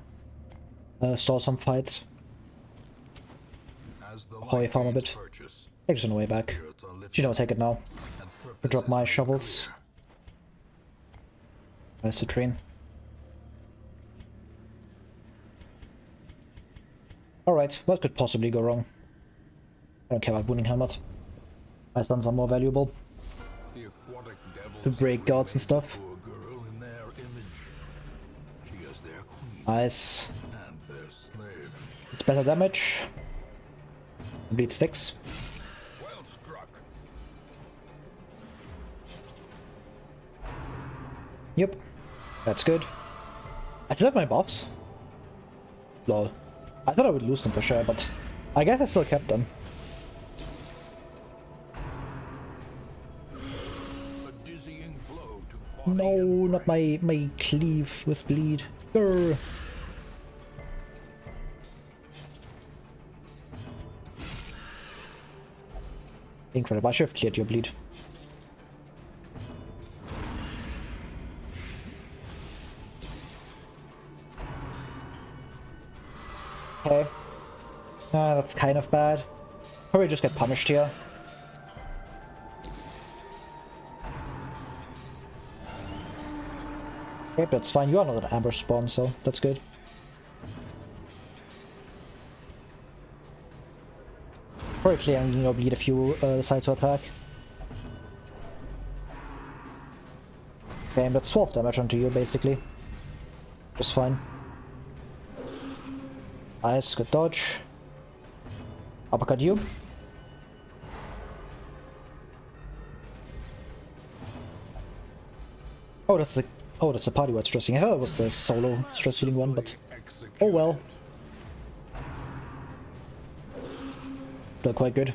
A: stall some fights. Hoy farm a bit. Take this on the way back. You know, take it now. I drop my shovels. Where's the train? Alright, what could possibly go wrong? I don't care about Wounding Helmet. My stuns are more valuable
B: The aquatic devils
A: to break guards and stuff.
B: to a girl in their image. She is their queen
A: Nice.
B: and their slave.
A: It's better damage. Bleed sticks.
B: Well struck.
A: Yep. That's good. I still have my buffs. Lol. I thought I would lose them for sure, but I guess I still kept them.
B: A dizzying blow to body
A: No,
B: and
A: not my cleave with bleed. Grr. Incredible. I should have cleared your bleed. Okay. That's kind of bad. Probably just get punished here. Okay, but it's fine. You are not an ambush spawn, so that's good. Probably clearing your bleed if you decide to attack. Okay, that's 12 damage onto you, basically. Just fine. Nice, good dodge. Uppercut you. Oh, that's the party wide stressing. I thought it was the solo stress healing one, but oh well. Still quite good.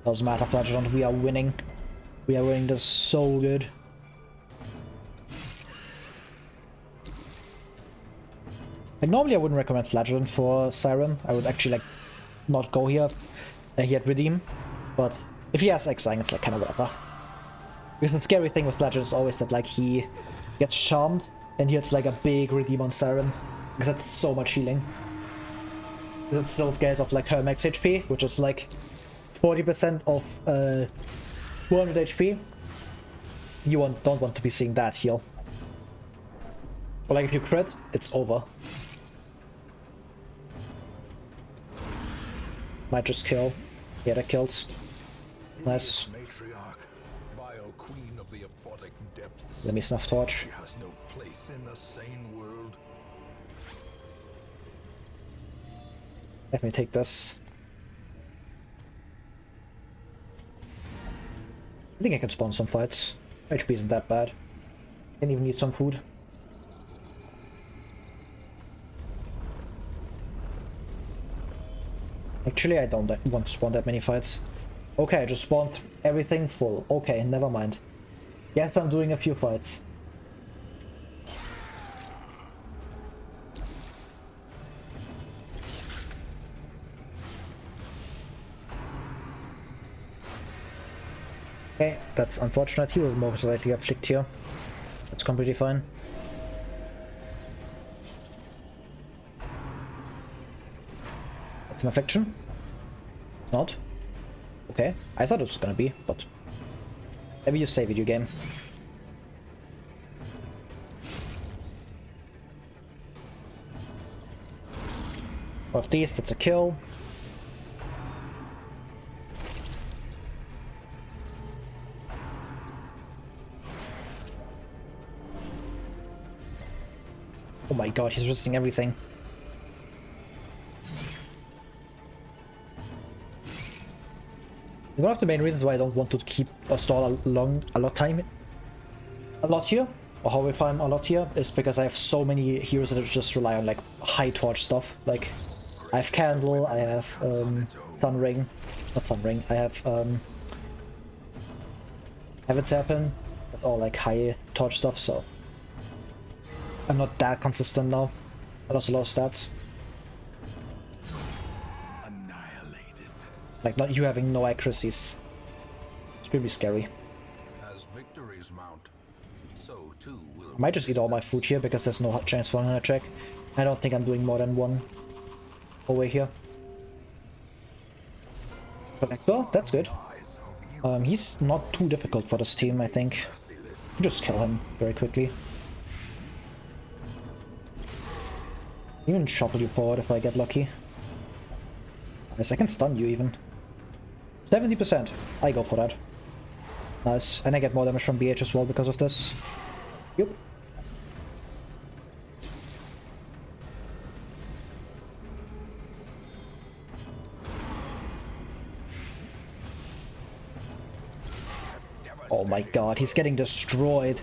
A: Doesn't matter, Flagellant. We are winning. We are winning this so good. Like, normally I wouldn't recommend Flagellant for Siren. I would actually, like, not go here. He had Redeem. But if he has Exile, it's, like, kind of whatever. Because the scary thing with Flagellant is always that, like, he gets Charmed, and he gets, like, a big Redeem on Siren. Because that's so much healing. It still scares off, like, her max HP, which is, like, 40% of 200 HP. You don't want to be seeing that heal. Or, like, if you crit, it's over. Might just kill. Yeah, that kills. Nice.
B: Matriarch, vile queen of the aquatic depths.
A: Let me snuff torch.
B: She has no place in the sane world.
A: Let me take this. I think I can spawn some fights. HP isn't that bad. Can even need some food. Actually, I don't want to spawn that many fights. Okay, I just spawned everything full. Okay, never mind. Yes, I'm doing a few fights. Okay, that's unfortunate. He was most likely get flicked here. That's completely fine. That's an affliction. Not. Okay, I thought it was gonna be, but maybe you save it, you game. Of these, that's a kill. Oh my god, he's resisting everything. One of the main reasons why I don't want to keep or stall a lot here, or how if I'm a lot here, is because I have so many heroes that just rely on like high torch stuff. Like I have Candle, I have Sun Ring, not Sun Ring. I have Heaven's Happen. That's all like high torch stuff. So I'm not that consistent now. I lost a lot of stats. Like, not you having no accuracies. Extremely scary.
B: As victories mount, so too will
A: I might just eat all my food here because there's no chance for another check. I don't think I'm doing more than one away here. Connector, that's good. He's not too difficult for this team, I think. Just kill him very quickly. Even shuffle you forward if I get lucky. Nice, I can stun you even. 70%. I go for that. Nice. And I get more damage from BH as well because of this. Yep. Oh my god, he's getting destroyed.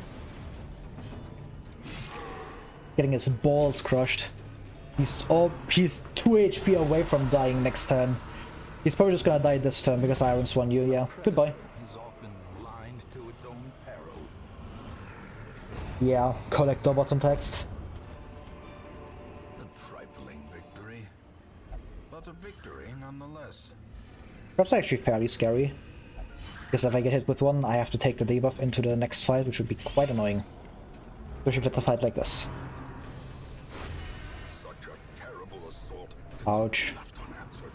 A: He's getting his balls crushed. He's 2 HP away from dying next turn. He's probably just gonna die this turn because Irons won you, yeah. Goodbye. Yeah, collector bottom text.
B: A trifling victory, but a victory nonetheless.
A: That's actually fairly scary. Because if I get hit with one, I have to take the debuff into the next fight, which would be quite annoying. Especially if it's a fight like this.
B: Such a terrible assault.
A: Ouch.
B: Left unanswered.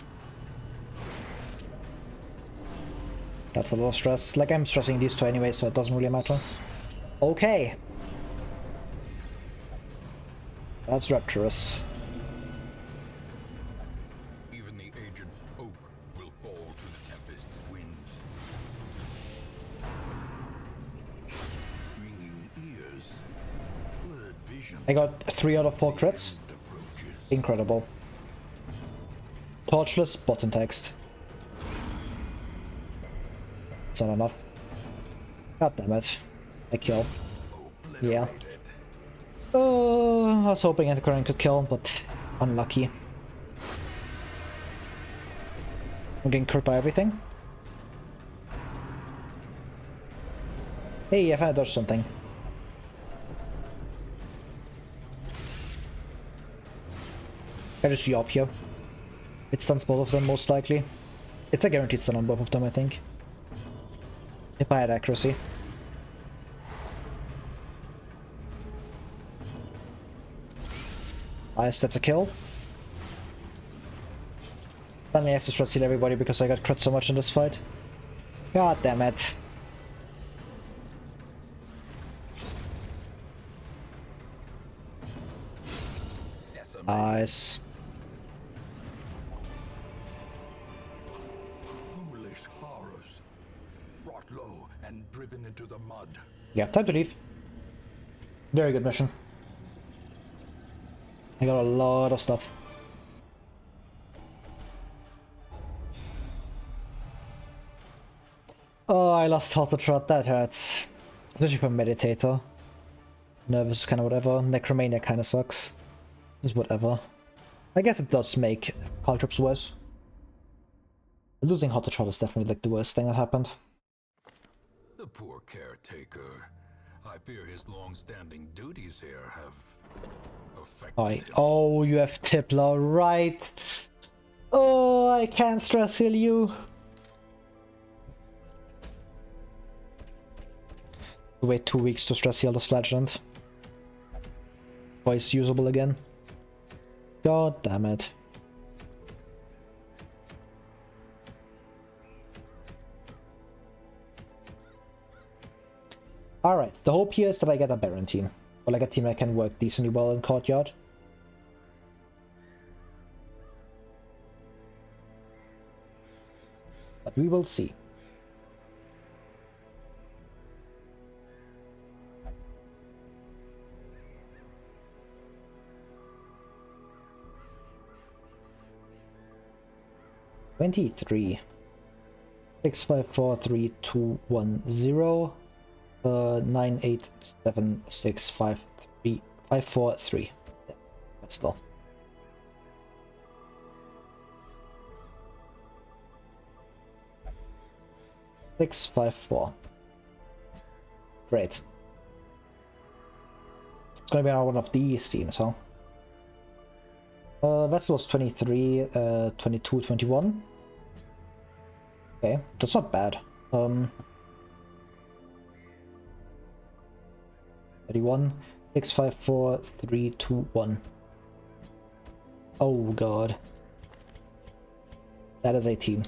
A: That's a lot of stress. Like, I'm stressing these two anyway, so it doesn't really matter. Okay. That's rapturous.
B: Even the aged oak will fall to the tempest's winds. Ringing ears, blurred vision.
A: I got 3 out of 4 crits. Incredible. Torchless bottom text. It's not enough. God damn it. I kill. Yeah. Oh, I was hoping Antiquarian could kill, but unlucky. I'm getting crit by everything. Hey, I finally dodged something. I just yop here. It stuns both of them most likely. It's a guaranteed stun on both of them, I think. If I had accuracy. Nice, that's a kill. Suddenly I have to stress heal everybody because I got crit so much in this fight. God damn it. Nice.
B: Foolish horrors, brought low and driven into the mud.
A: Yeah, time to leave. Very good mission. I got a lot of stuff. Oh, I lost Halter Trot, that hurts. Especially for Meditator. Nervous is kinda whatever. Necromania kinda sucks. This is whatever. I guess it does make Caltrops worse. Losing Halter Trot is definitely like the worst thing that happened.
B: The poor caretaker. I fear his long-standing duties here have affected him.
A: Oh, you have Tiplar, right? Oh, I can't stress heal you. Wait 2 weeks to stress heal this Flagellant. Twice usable again. God damn it. Alright, the hope here is that I get a Baron team. Or like a team that can work decently well in Courtyard. But we will see. $23. 6543210 987653543. Yeah, that's still. $654. Great. It's gonna be on one of these teams, huh? Vessel was 23, 22, 21. Okay, that's not bad. 31, 654321. Oh god. That is 18.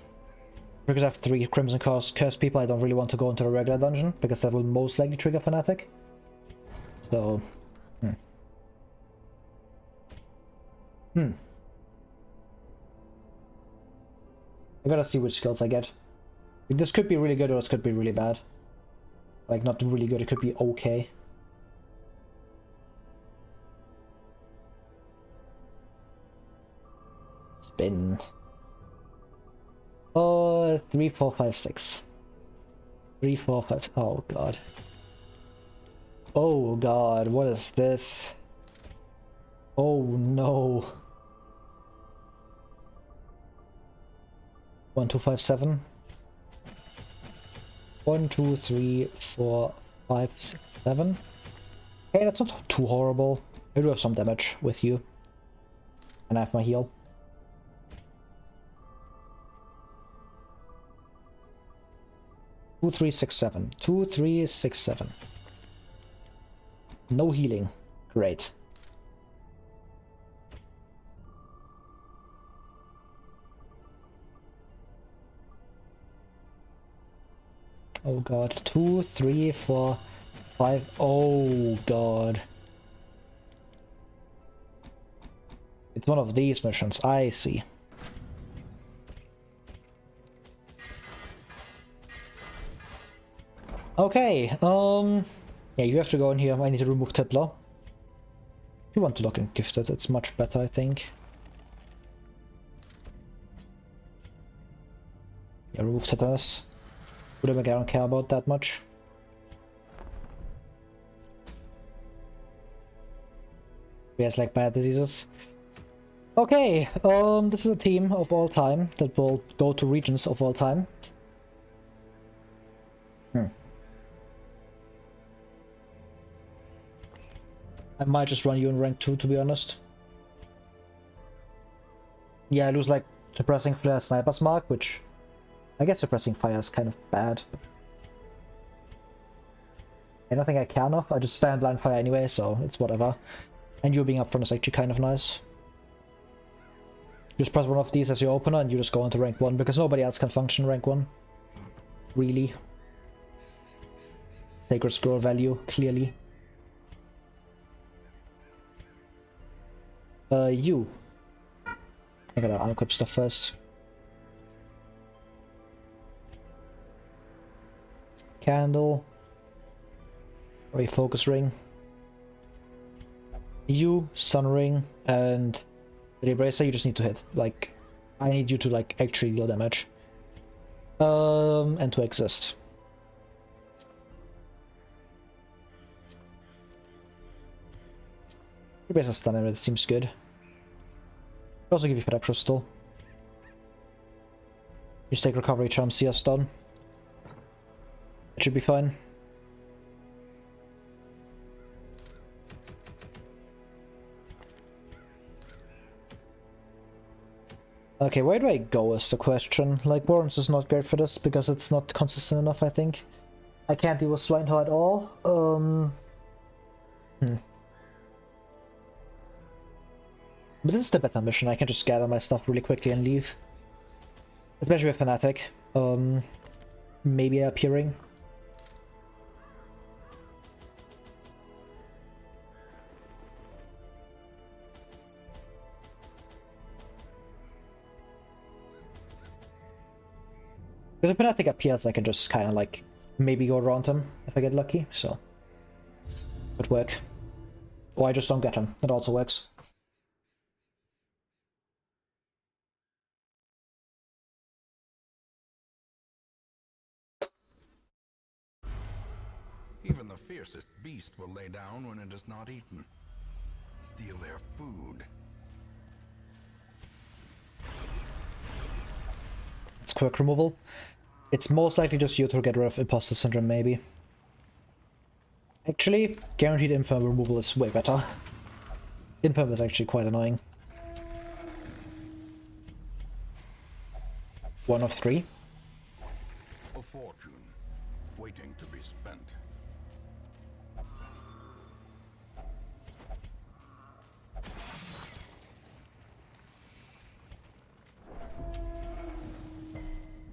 A: Because I have 3 Crimson Curse people, I don't really want to go into the regular dungeon, because that will most likely trigger Fanatic. So, I gotta see which skills I get. This could be really good or this could be really bad. Like, not really good, it could be okay. Spin. 3, 4, 5, 6. 3, 4, 5. Oh god. Oh god, what is this? Oh no. 1, 2, 5, 7. 1, 2, 3, 4, 5, 6, 7. Okay, that's not too horrible. I do have some damage with you. And I have my heal. 2, 3, 6, 7. 2, 3, 6, 7. No healing. Great. Oh god. 2, 3, 4, 5. Oh god. It's one of these missions. I see. Okay, yeah, you have to go in here. I need to remove Tippler. If you want to look in Gifted, it's much better, I think. Yeah, remove Tetanus. Whatever, I don't care about that much. He has like bad diseases. Okay, this is a team of all time that will go to regions of all time. I might just run you in rank 2, to be honest. Yeah, I lose like suppressing flare sniper's mark, which I guess suppressing fire is kind of bad. I don't think I care enough. I just spam blind fire anyway, so it's whatever. And you being up front is actually kind of nice. Just press one of these as your opener and you just go into rank 1, because nobody else can function rank 1. Really. Sacred Scroll value, clearly. You. I gotta unequip stuff first. Candle. Refocus ring. You, Sun Ring, and the Bracer you just need to hit. Like, I need you to like actually deal damage. And to exist. The Bracer stun it seems good. I'll also give you Feta Crystal. You take recovery charm, see us done. It should be fine. Okay, where do I go is the question. Like, Worms is not great for this because it's not consistent enough, I think. I can't deal with Swinehorn at all. But this is the better mission. I can just gather my stuff really quickly and leave. Especially with Fanatic. Maybe appearing. Because if Fanatic appears, I can just kind of like maybe go around him if I get lucky, so would work. Or I just don't get him. It also works.
B: Even the fiercest beast will lay down when it is not eaten. Steal their food.
A: It's quirk removal. It's most likely just you to get rid of Imposter Syndrome, maybe. Actually, guaranteed Infirm removal is way better. Infirm is actually quite annoying. 1 of 3.
B: A fortune waiting to be spent.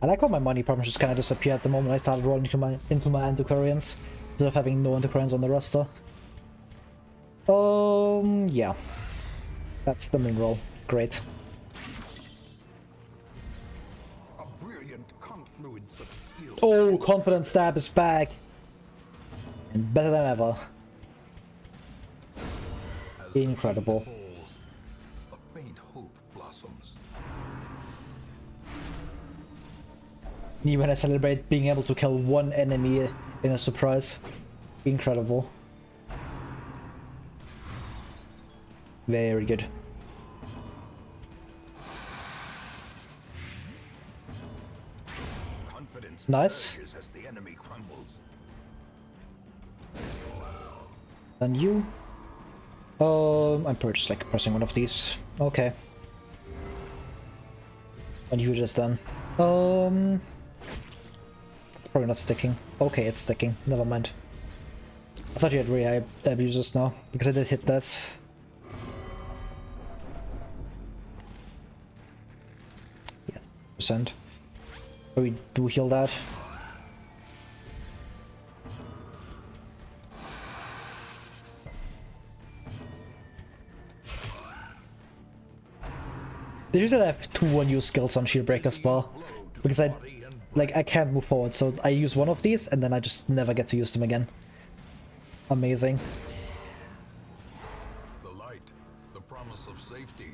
A: I like how my money problems just kind of disappeared the moment I started rolling into my antiquarians, instead of having no antiquarians on the roster. Yeah. That's the main role. great.
B: A brilliant confluence of skill.
A: Oh, confident stab is back! And better than ever.
B: As the
A: Incredible.
B: tree falls, a faint hope blossoms.
A: Me when I celebrate being able to kill one enemy in a surprise. Incredible. Very good.
B: Confidence
A: Nice.
B: surges as the enemy crumbles.
A: And you? I'm probably just like pressing one of these. Okay. And you just done. It's probably not sticking. Okay, it's sticking. Never mind. I thought you had really high abuses now, because I did hit that. Yes, percent. But we do heal that. They usually have two unused skills on Shield Breaker Spell, because I can't move forward, so I use one of these and then I just never get to use them again. Amazing.
B: The light, the promise of safety.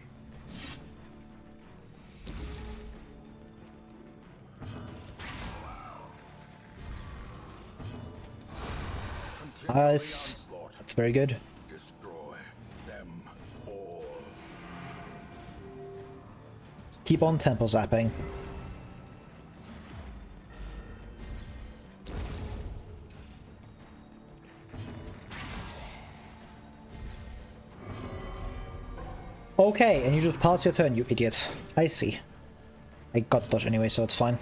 A: Nice. That's very good.
B: Destroy them all.
A: Keep on tempo zapping. Okay, and you just pass your turn, you idiot. I see. I got dodge anyway, so it's fine.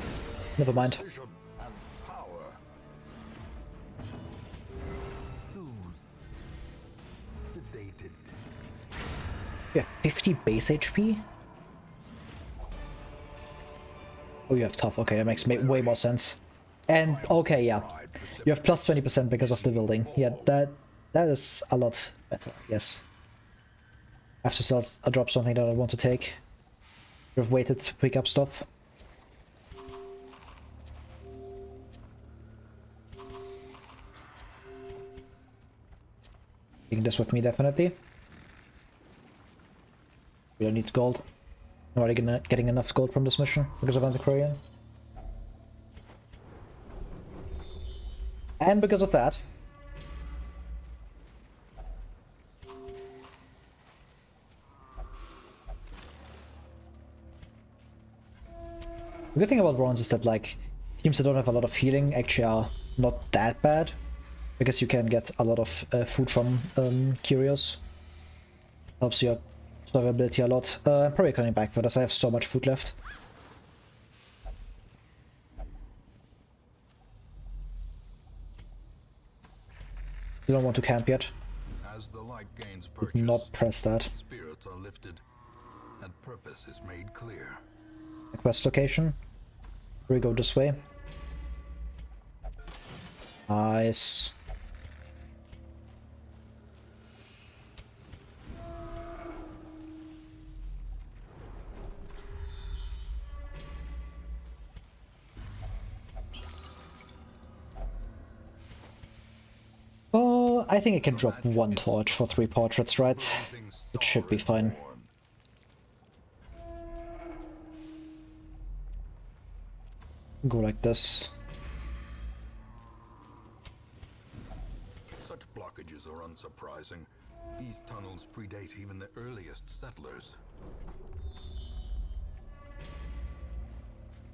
A: Never mind.
B: Vision and power. Soothed. Sedated.
A: You have 50 base HP? Oh, you have tough. Okay, that makes way more sense. And, okay, yeah. You have plus 20% because of the building. Yeah, that is a lot better, yes. I have to sell or drop something that I want to take. You've waited to pick up stuff. Taking this with me, definitely. We don't need gold. I'm already getting enough gold from this mission because of Antiquarian. And because of that. The good thing about bronze is that, like, teams that don't have a lot of healing actually are not that bad, because you can get a lot of food from Curios. Helps your survivability a lot. I'm probably coming back for this, I have so much food left. I don't want to camp yet.
B: As the light gains
A: Did
B: purchase,
A: not press that.
B: spirits are lifted, and purpose is made clear.
A: Quest location. We go this way. Nice. Oh, I think I can drop one torch for 3 portraits, right? It should be fine. Go like this.
B: Such blockages are unsurprising. These tunnels predate even the earliest settlers.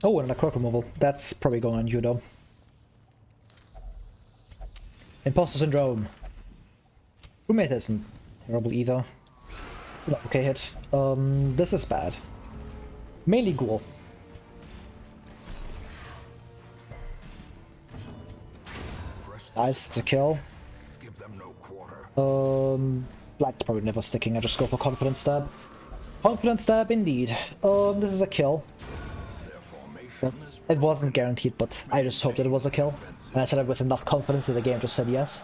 A: Oh, and a croc removal. That's probably going on you, though. Imposter Syndrome. Roommate isn't terrible either. It's an okay hit. This is bad. Mainly Ghoul. Nice, it's a kill.
B: Give them no quarter.
A: Black's probably never sticking, I just go for Confident Stab. Confident Stab, indeed. This is a kill.
B: Their formation is
A: It wasn't guaranteed, but I just hoped that it was a kill. And I said it with enough confidence that the game just said yes.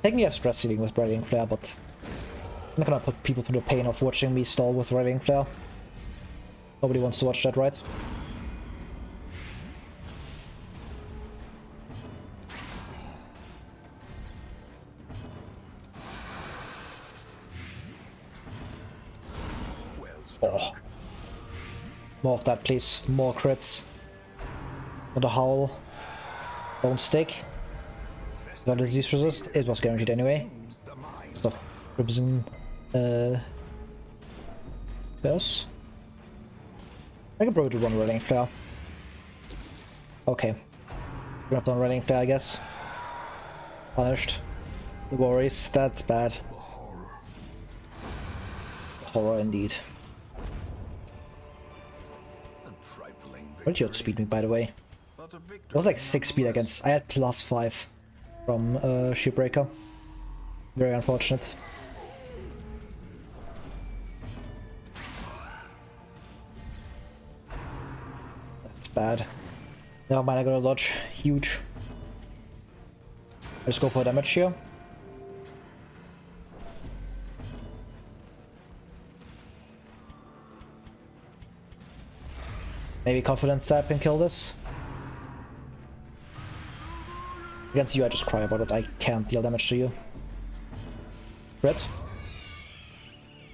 A: Taking a stress healing with Radiant Flare, but I'm not gonna put people through the pain of watching me stall with Radiant Flare. Nobody wants to watch that, right? Oh. More of that, please. More crits. Not a howl. Don't stick. Got disease resist. It was guaranteed anyway. So, Crimson. Yes. I can probably do one Radiant Flare. Okay. Gonna have to run Radiant Flare, I guess. Punished. No worries. That's bad. Horror indeed. What did you outspeed me, by the way? It was like 6 speed against. I had +5 from Shipbreaker. Very unfortunate. That's bad. Never mind, I got a dodge. Huge. Let's go for damage here. Maybe confidence stab can kill this. Against you, I just cry about it. I can't deal damage to you. Threat.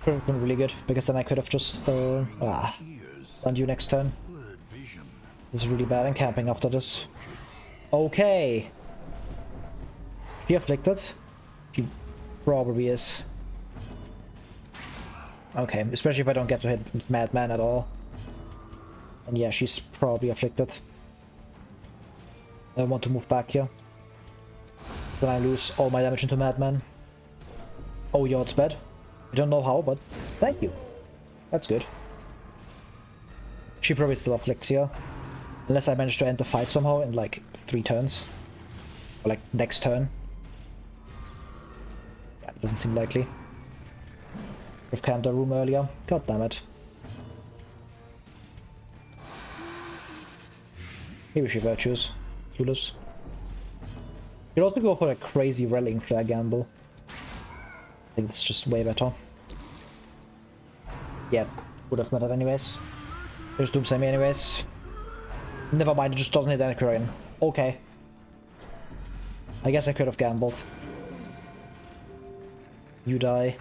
A: Could have been really good, because then I could have just stunned you next turn. This is really bad. I'm camping after this. Okay. She afflicted? She probably is. Okay, especially if I don't get to hit Madman at all. And yeah, she's probably afflicted. I want to move back here. So then I lose all my damage into Madman. Oh, yeah, it's bad. I don't know how, but thank you. That's good. She probably still afflicts here. Unless I manage to end the fight somehow in like 3 turns. Or like next turn. Yeah, it doesn't seem likely. We've camped the room earlier. God damn it. Maybe she virtues. Clueless. You could also go for a crazy Rallying Flare gamble. I think it's just way better. Yeah, would have mattered anyways. There's Doomsday me anyways. Never mind, it just doesn't hit any Korean. Okay. I guess I could have gambled. You die.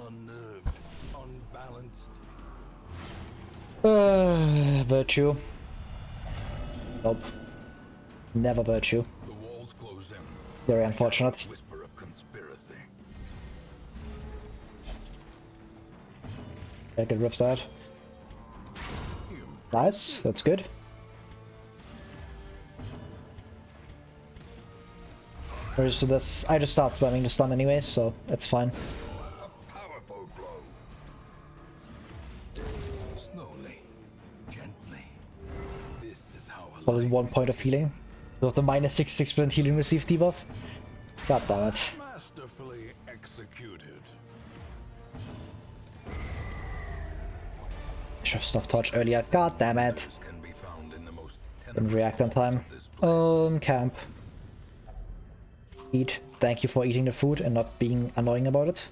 B: Unnerved, unbalanced.
A: Virtue. Nope. Never virtue.
B: The walls close in.
A: Very unfortunate.
B: Whisper of conspiracy.
A: I could riff that. Nice, that's good. Whereas to this, I just start spamming the stun anyways, so it's fine.
B: A powerful blow. Slowly, gently. This is how
A: Probably 1 point of healing. So of the minus 66% healing received debuff. God damn it.
B: masterfully executed.
A: I should have stuffed touch earlier. God damn it.
B: Can be found in the most
A: Didn't react on time. Camp. Eat. Thank you for eating the food and not being annoying about it.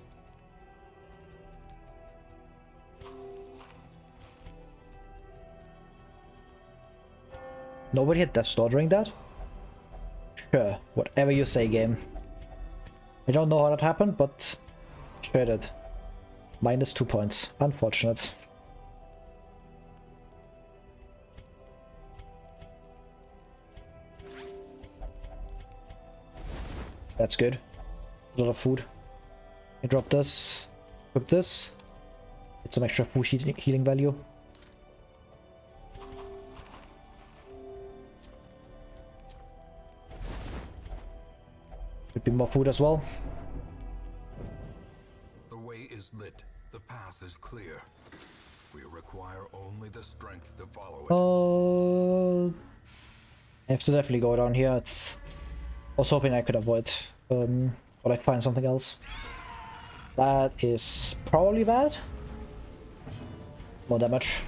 A: Nobody had Death Star during that? Sure, whatever you say, game. I don't know how that happened, but sure did. Minus 2 points. Unfortunate. That's good. A lot of food. I drop this. Equip this. Get some extra food healing value. Could be more food as well.
B: The way is lit. The path is clear. We require only the strength to follow it.
A: I have to definitely go down here. I was hoping I could avoid, or like find something else. That is probably bad. More damage.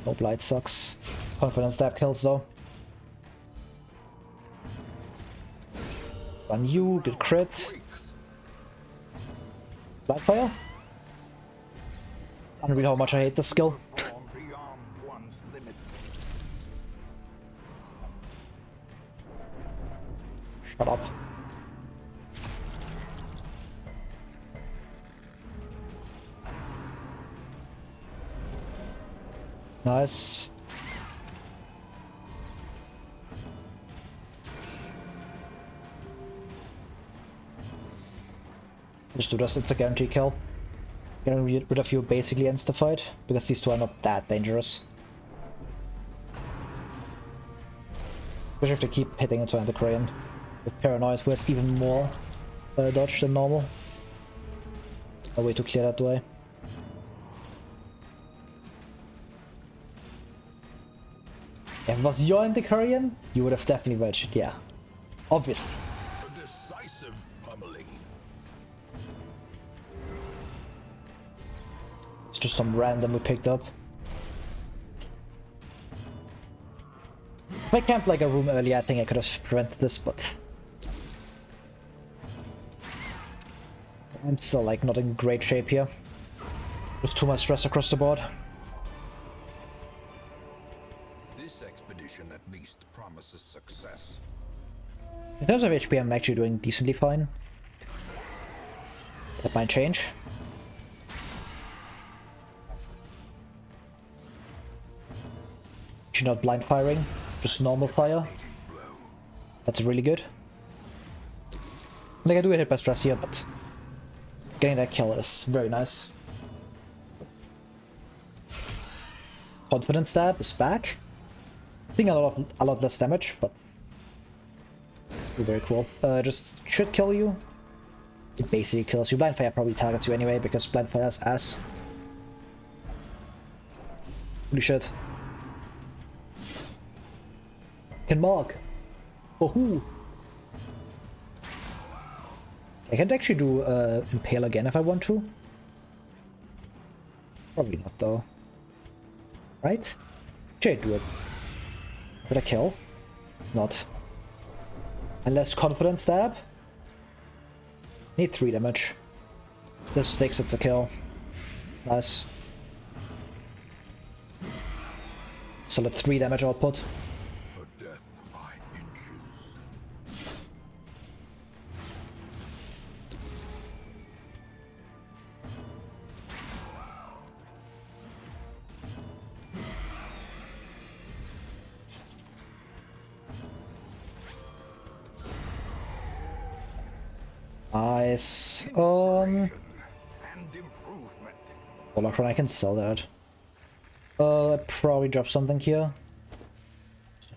A: No blight sucks. Confidence stab kills though. On you, good crit. Blackfire? It's unreal how much I hate this skill. Shut up. Nice. Just do this, it's a guarantee kill. Getting rid of you basically ends the fight, because these two are not that dangerous. We have to keep hitting into Antiquarian. With Paranoid, who has even more dodge than normal. A way to clear that way. If it was your Antiquarian, you would have definitely wedged it, yeah. Obviously.
B: A decisive pummeling.
A: It's just some random we picked up. If I camped like a room earlier, I think I could have prevented this, but... I'm still like not in great shape here. There's too much stress across the board.
B: This expedition at least promises success.
A: In terms of HP, I'm actually doing decently fine. That might change. Actually not blind firing, just normal fire. That's really good. Like I do hit by stress here, but getting that kill is very nice. Confident stab is back. I think a lot less damage, but very cool. Just should kill you. It basically kills you. Blind fire probably targets you anyway because blind fire's ass. Holy shit. Can mark. For who? I can actually do Impale again if I want to. Probably not though. Right? Should I do it? Is that a kill? It's not. Unless confident stab. Need 3 damage. This sticks, it's a kill. Nice. Solid 3 damage output.
B: A death by inches.
A: Nice.
B: And improvement.
A: Holocron, I can sell that. Probably drop something here.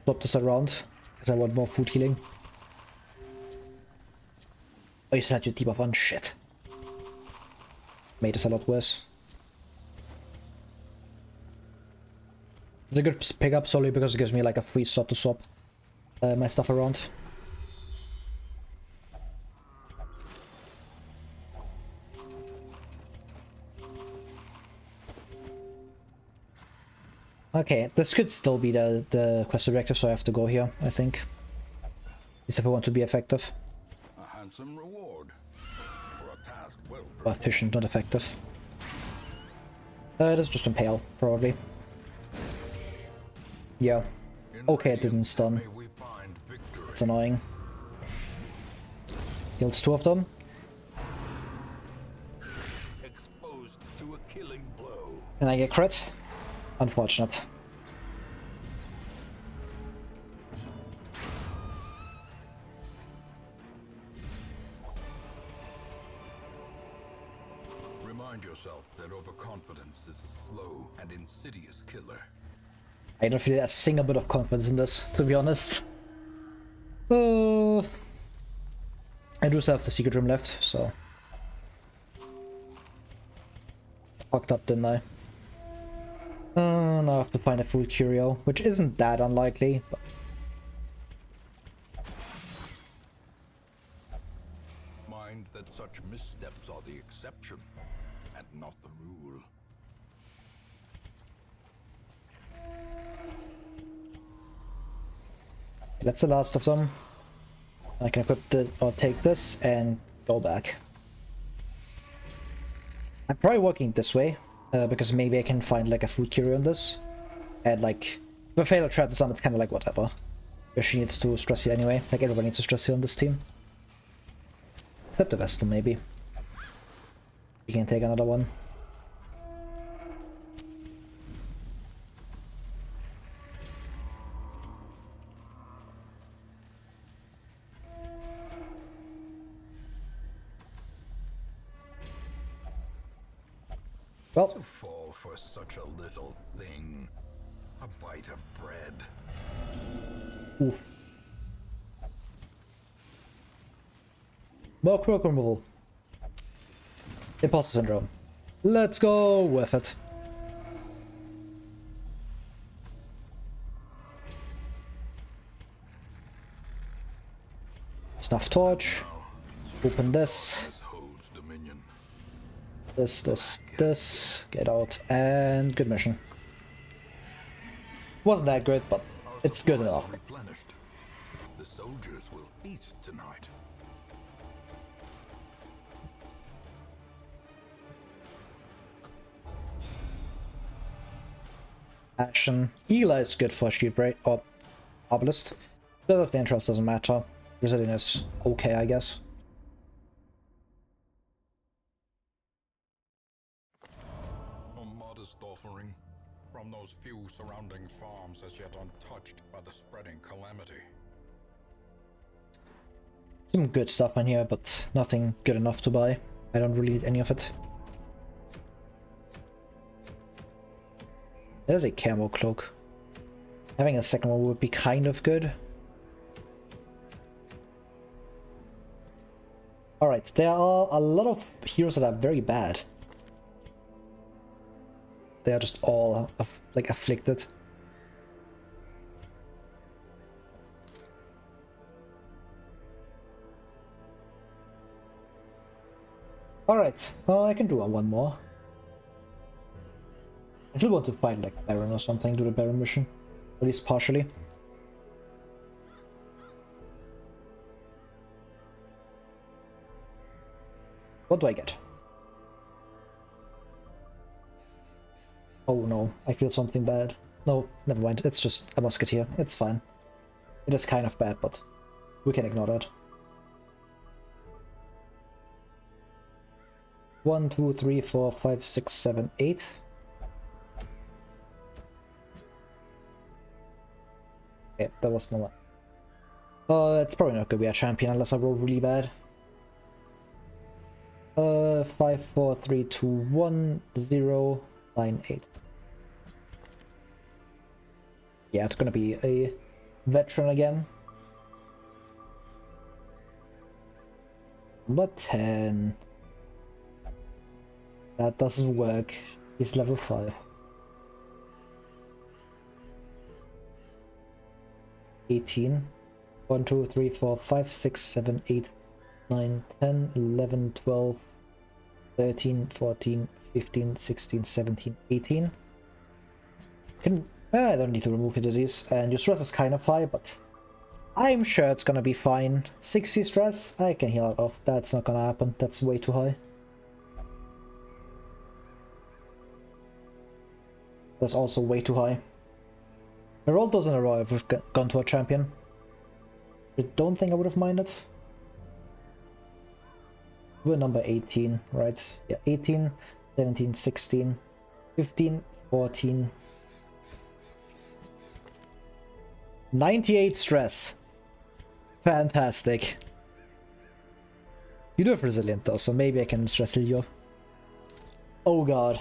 A: Swap this around, because I want more food healing. Oh, you still had your debuff on? Shit. Made this a lot worse. It's a good pickup solely because it gives me like a free slot to swap my stuff around. Okay, this could still be the quest objective, so I have to go here, I think. At least if I want to be effective.
B: A handsome reward for a task well
A: Or efficient, not effective. That's just Impale, probably. Yeah. Okay, it didn't stun. It's annoying. Kills 2 of them.
B: Exposed to a killing blow.
A: And I get crit. Unfortunate.
B: Remind yourself that overconfidence is a slow and insidious killer.
A: I don't feel a single bit of confidence in this, to be honest. I do still have the secret room left, so... Fucked up, didn't I? Now I have to find a full curio, which isn't that unlikely, but...
B: Mind that such missteps are the exception, and not the rule.
A: That's the last of them. I can equip the or take this and go back. I'm probably working this way because maybe I can find like a food curio on this, and like if I fail to trap this on, it's kind of like whatever. Because she needs to stress heal anyway. Like everybody needs to stress heal on this team, except the Vestal maybe. We can take another one. Well,
B: To fall for such a little thing. A bite of bread.
A: ooh. More quirk removal. Imposter syndrome. Let's go with it. Snuff torch. Open this.
B: Darkness holds dominion.
A: This. Get out. And good mission. Wasn't that good, but it's good
B: Supplies
A: enough.
B: are replenished. The soldiers will feast tonight.
A: Action. Eli is good for shield break or obelisk. But of the interest doesn't matter. Brazilian is okay, I guess.
B: A modest offering from those few surrounding farms as yet untouched by the spreading calamity.
A: Some good stuff in here, but nothing good enough to buy. I don't really need any of it. There's a camo cloak. Having a second one would be kind of good. Alright, there are a lot of heroes that are very bad. They are just all like afflicted. Alright, I can do one more. I still want to fight like Baron or something, do the Baron mission. At least partially. What do I get? Oh no, I feel something bad. No, never mind, it's just a musketeer, it's fine. It is kind of bad, but we can ignore that. 1, 2, 3, 4, 5, 6, 7, 8. Okay, that was no one. It's probably not gonna be a champion unless I roll really bad. 5, 4, 3, 2, 1, 0, 9, 8. Yeah, it's gonna be a veteran again. Number 10. That doesn't work. He's level 5. 18. 1, 2, 3, 4, 5, 6, 7, 8, 9, 10, 11, 12, 13, 14, 15, 16, 17, 18. I don't need to remove the disease, and your stress is kind of high, but I'm sure it's gonna be fine. 60 stress, I can heal it off. That's not gonna happen, that's way too high. That's also way too high. I rolled those in a row if we've gone to a champion. I don't think I would have minded. We're number 18, right? Yeah, 18, 17, 16, 15, 14. 98 stress. Fantastic. You do have resilient though, so maybe I can stress heal you. Oh god.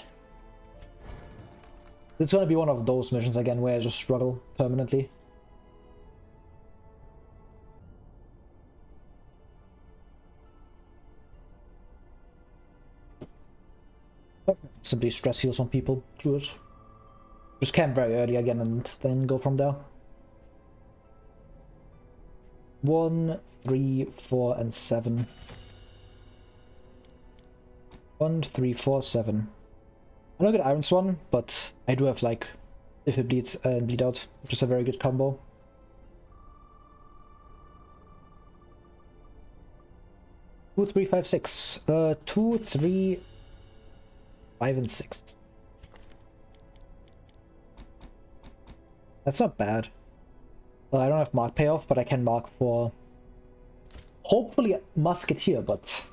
A: It's gonna be one of those missions again where I just struggle permanently. Simply stress heal some people through it. Just camp very early again and then go from there. 1, 3, 4, and 7. 1, 3, 4, 7. I'm not good at Iron Swan, but I do have like if it bleeds and bleed out, which is a very good combo. 2, 3, 5, 6. 2, 3, 5, and 6. That's not bad. I don't have mark payoff, but I can mark for hopefully a musketeer, but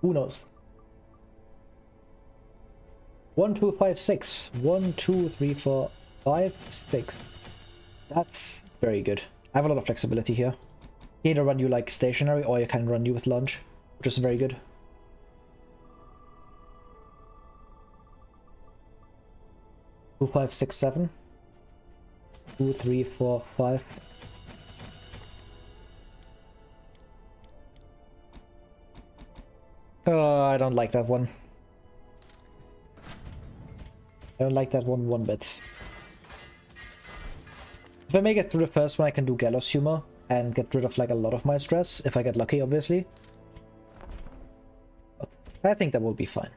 A: who knows? 1, 2, 5, 6. 1, 2, 3, 4, 5, 6. That's very good. I have a lot of flexibility here. You either run you like stationary or you can run you with lunge, which is very good. Two, 5, 6, 7. 2, 3, 4, 5. I don't like that one. I don't like that one bit. If I make it through the first one, I can do Gallows Humor and get rid of like a lot of my stress, if I get lucky, obviously. But I think that will be fine.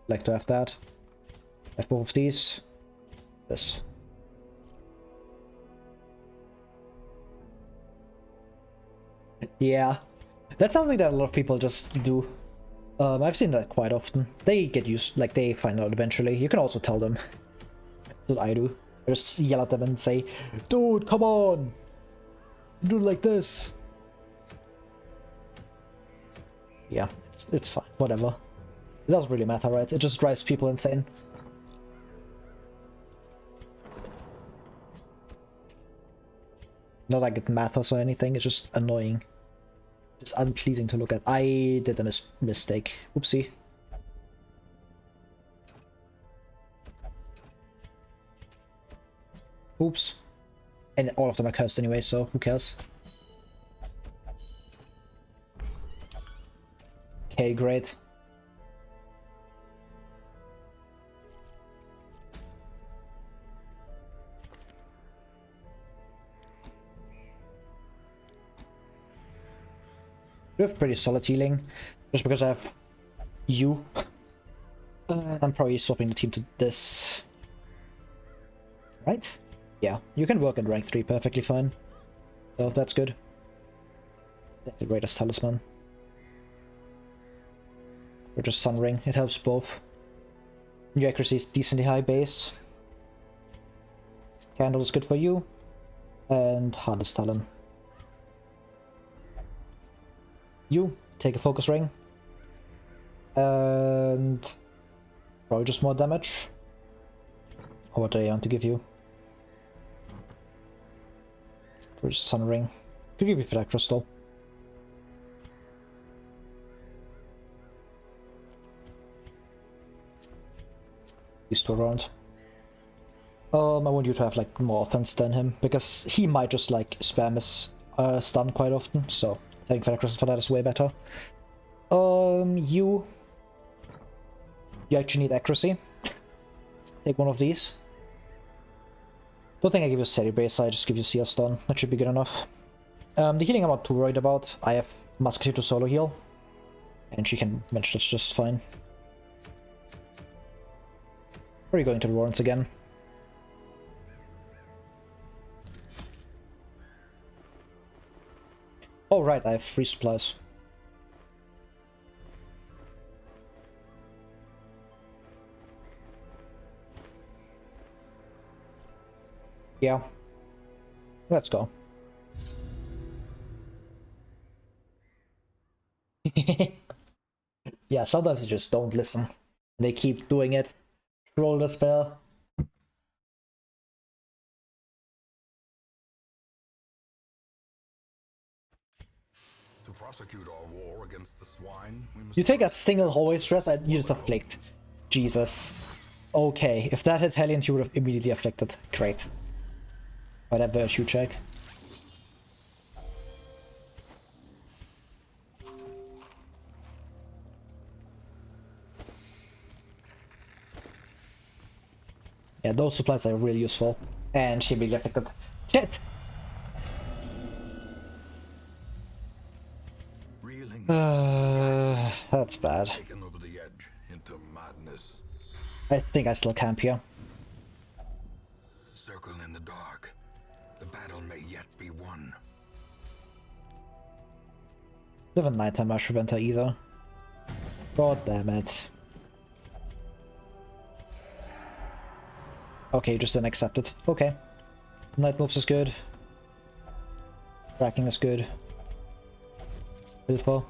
A: Like to have that. Have both of these. This. Yeah. That's something that a lot of people just do. I've seen that quite often. They get used, like they find out eventually. You can also tell them. That's what I do. I just yell at them and say, dude, come on! Do it like this. Yeah, it's fine. Whatever. It doesn't really matter, right? It just drives people insane. Not like it matters or anything, it's just annoying. It's unpleasing to look at. I did a mistake. Oopsie. Oops. And all of them are cursed anyway, so who cares? Okay, great. We have pretty solid healing, just because I have you. I'm probably swapping the team to this. Right? Yeah, you can work at rank 3 perfectly fine. So that's good. The greatest talisman. Or just Sun Ring, it helps both. Your accuracy is decently high base. Candle is good for you. And Hardest Talon. You take a focus ring. And probably just more damage. Or what do I want to give you? Or just Sun Ring. Could give you Flat Crystal. These two around. I want you to have like more offense than him, because he might just like spam his stun quite often, so having Flat Crystal for that is way better. You actually need accuracy. Take one of these. Don't think I give you Steady Base, I just give you Seal Stun. That should be good enough. The healing I'm not too worried about. I have Musketeer to solo heal. And she can manage this just fine. Where are you going to the Warrens again? Oh right, I have free supplies. Yeah. Let's go. Yeah, sometimes they just don't listen. They keep doing it. Roll the spell.
B: To prosecute our war against the swine, we must...
A: You take a single hallway stress and you just afflict. Jesus. Okay, if that hit Hellion, you would have immediately afflicted. Great. Whatever, virtue check. Yeah, those supplies are really useful. And she immediately afflicted. Shit!
B: Reeling,
A: That's bad.
B: taken over the edge into madness.
A: I think I still camp here.
B: Circle in the dark. The battle may yet be won.
A: Don't have a nighttime rush preventer either. God damn it. Okay, just didn't accept it. Okay. Night moves is good. Tracking is good. Beautiful.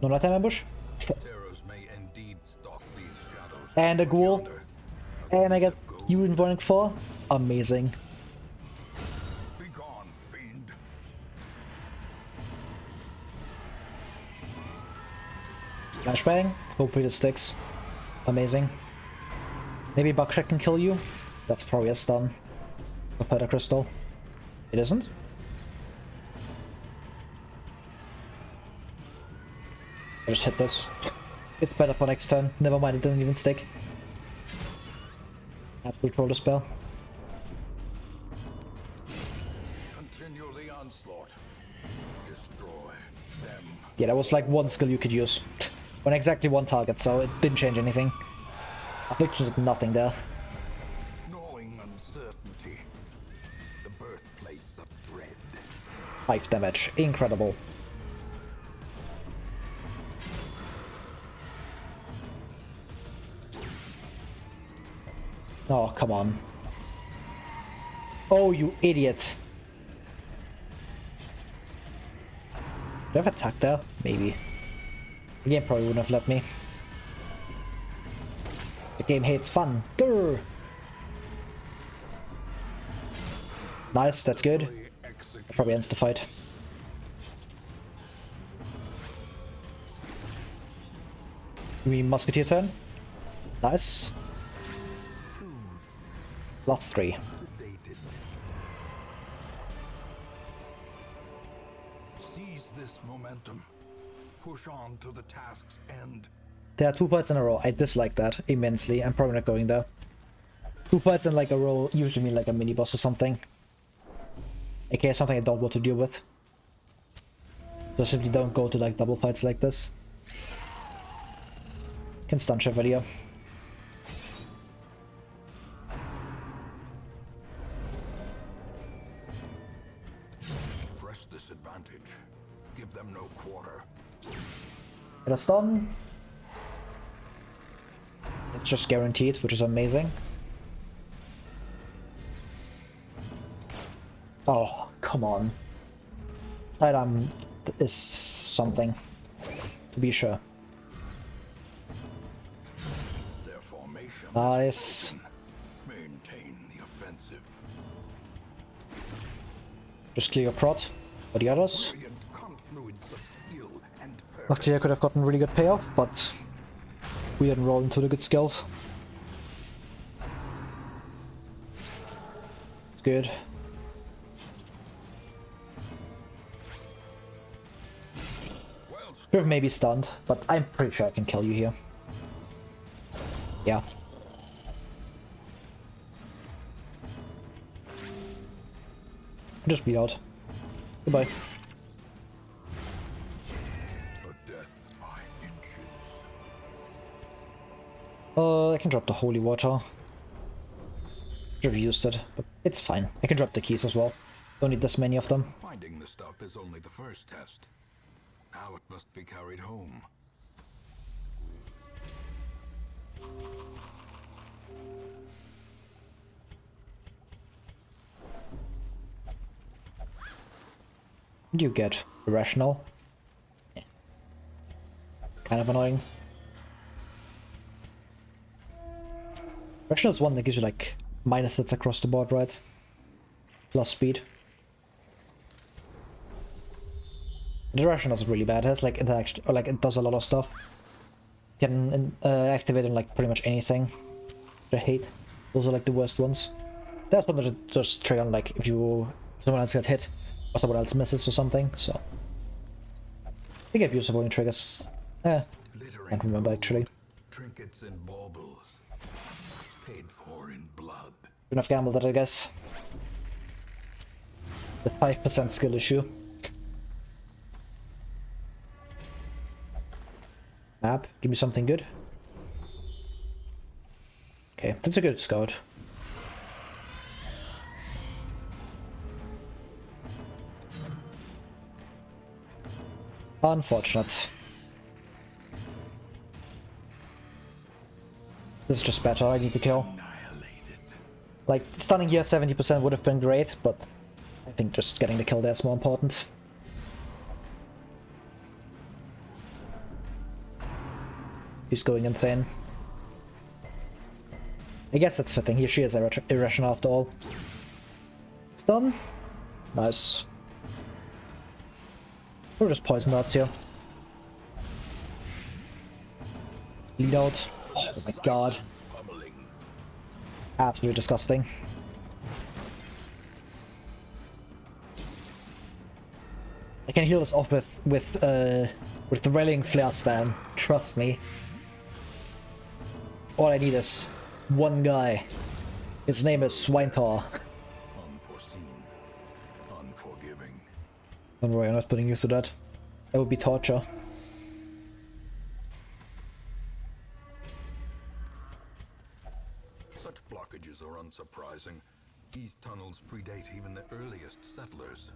A: No nighttime ambush?
B: Terrors may indeed stalk these shadows.
A: And a ghoul.
B: Yonder,
A: And I get you in running for. Amazing.
B: be gone, fiend.
A: Flashbang. Hopefully this sticks. Amazing. Maybe Buckshot can kill you. That's probably a stun. With Feather Crystal. It isn't? I just hit this. It's better for next turn. Never mind, it didn't even stick. I have to control the spell.
B: Continue the onslaught. Destroy them.
A: Yeah, that was like one skill you could use. On exactly one target, so it didn't change anything. Affliction did nothing there.
B: Knowing uncertainty. The birthplace of dread.
A: 5 damage. Incredible. Oh, come on. Oh, you idiot. Do I have attack there? Maybe. The game probably wouldn't have let me. The game hates fun. Grr. Nice, that's good. That probably ends the fight. You mean Musketeer turn? Nice. Lots 3.
B: Sedated. Seize this momentum. Push on to the task's end.
A: There are 2 fights in a row. I dislike that immensely. I'm probably not going there. 2 fights in like a row usually mean like a mini boss or something. AKA something I don't want to deal with. So simply don't go to like double fights like this. Can stun Chevalier.
B: Press this advantage. Give them no quarter.
A: Get a stun. It's just guaranteed, which is amazing. Oh, come on. Sidearm is something, to be sure.
B: Their formation.
A: Nice.
B: Maintain the offensive.
A: Just clear your prod for the others.
B: Brilliant confluence of skill and purpose.
A: Musketeer could have gotten really good payoff, but we didn't roll into the good skills. It's good. Could have maybe stunned, but I'm pretty sure I can kill you here. Yeah. Just beat out. Goodbye.
B: A death by inches.
A: I can drop the holy water. Should have used it, but it's fine. I can drop the keys as well. Don't need this many of them.
B: Finding the stuff is only the first test. Now it must be carried home.
A: What do you get? Irrational? Yeah. Kind of annoying. Irrational is one that gives you like minus hits across the board, right? Plus speed. The Irrational is really bad. It has like interaction, or like it does a lot of stuff. You can activate in like pretty much anything. I hate. Those are like the worst ones. That's one that just trigger on like if someone else gets hit or someone else misses or something. So they get useful in triggers. Can't remember actually.
B: Trinkets and baubles. Paid for in blood.
A: Shouldn't have gambled that, I guess. The 5% skill issue. Map, give me something good. Okay, that's a good scout. Unfortunate. This is just better, I need to kill. Like, stunning here 70% would have been great, but I think just getting the kill there is more important. He's going insane. I guess that's fitting. She is irrational after all. Stun. Nice. We'll just poison darts here. Lead out. Oh my god. Absolutely disgusting. I can heal this off with the rallying flare spam. Trust me. All I need is one guy. His name is Swintar.
B: Unforeseen, unforgiving.
A: Don't worry, I'm not putting you through that. That would be torture.
B: Such blockages are unsurprising. These tunnels predate even the earliest settlers.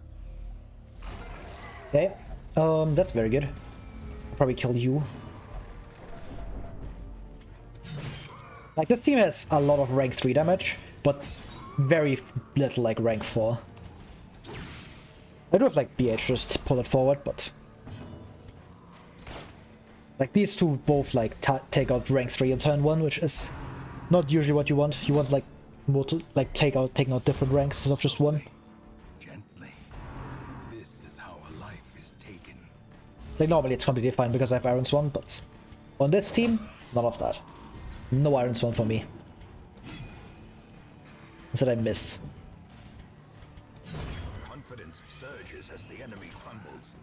A: Okay, that's very good. I'll probably kill you. Like, this team has a lot of rank 3 damage, but very little like rank 4. I do have like BH just pull it forward, but like these two both like take out rank 3 in turn 1, which is not usually what you want. You want like taking out different ranks instead of just one.
B: Gently. This is how a life is taken.
A: Like normally it's completely fine because I have Iron Swan, but on this team, none of that. No Iron Swan for me. Instead I miss.
B: Confidence surges as the enemy crumbles.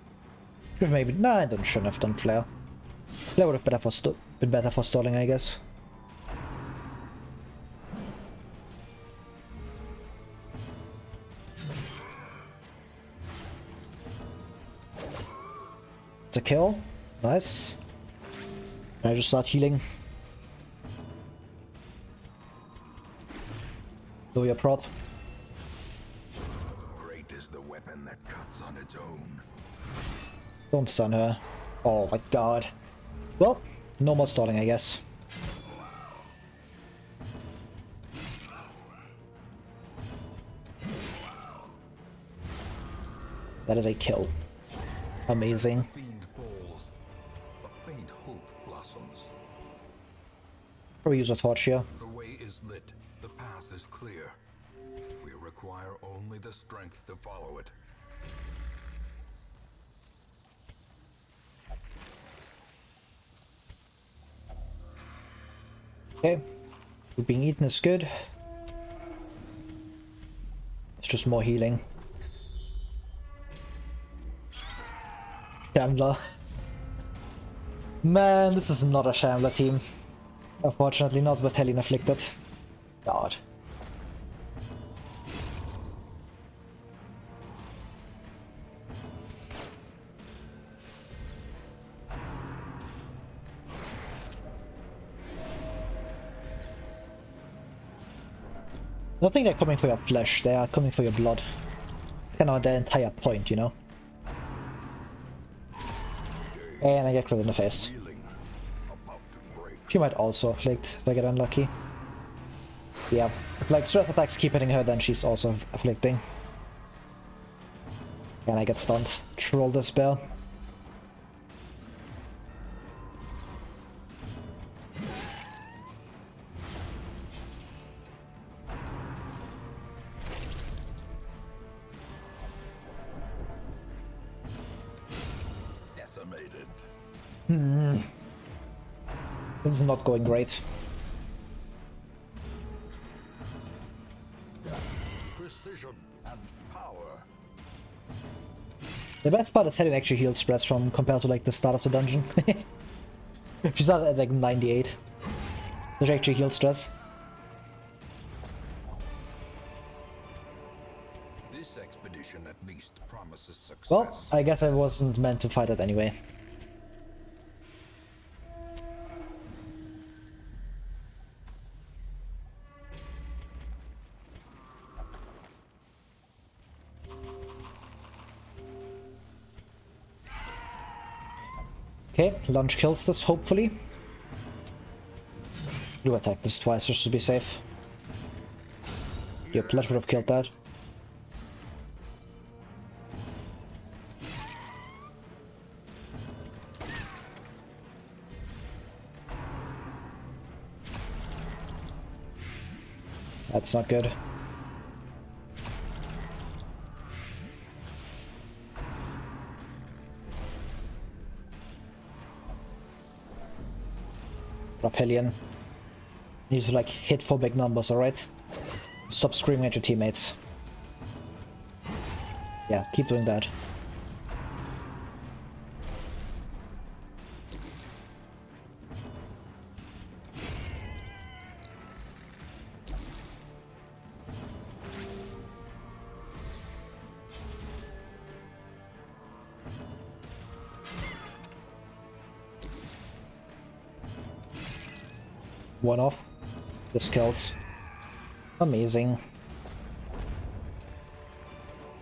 A: Maybe nah, I shouldn't have done Flare. Flare would have been better for stalling, I guess. It's a kill. Nice. Can I just start healing? Do your prod.
B: Great is the weapon that cuts on its own.
A: Don't stun her. Oh my god. Well, no more stalling, I guess. That is a kill. Amazing.
B: Fiend falls. A faint hope blossoms.
A: Probably use a torch here.
B: The way is lit. The path is clear. We require only the strength to follow it.
A: Okay. Being eaten is good. It's just more healing. Shambler. Man, this is not a Shambler team. Unfortunately, not with Helene afflicted. God. I don't think they're coming for your flesh, they are coming for your blood. It's kind of their entire point, you know? And I get crit in the face. She might also afflict if I get unlucky. Yeah, if like stress attacks keep hitting her, then she's also afflicting. And I get stunned. Troll the spell.
B: Decimated.
A: This is not going great.
B: Precision and power.
A: The best part is Helen actually heals stress from compared to like the start of the dungeon. She started at like 98. So she actually heals stress.
B: This expedition at least promises success.
A: Well, I guess I wasn't meant to fight it anyway. Okay, lunge kills this, hopefully. Do attack this twice just to be safe. Yep, Ledge would have killed that. That's not good. Rapellion. You need to like hit for big numbers, alright? Stop screaming at your teammates. Yeah, keep doing that. One off. This kills. Amazing.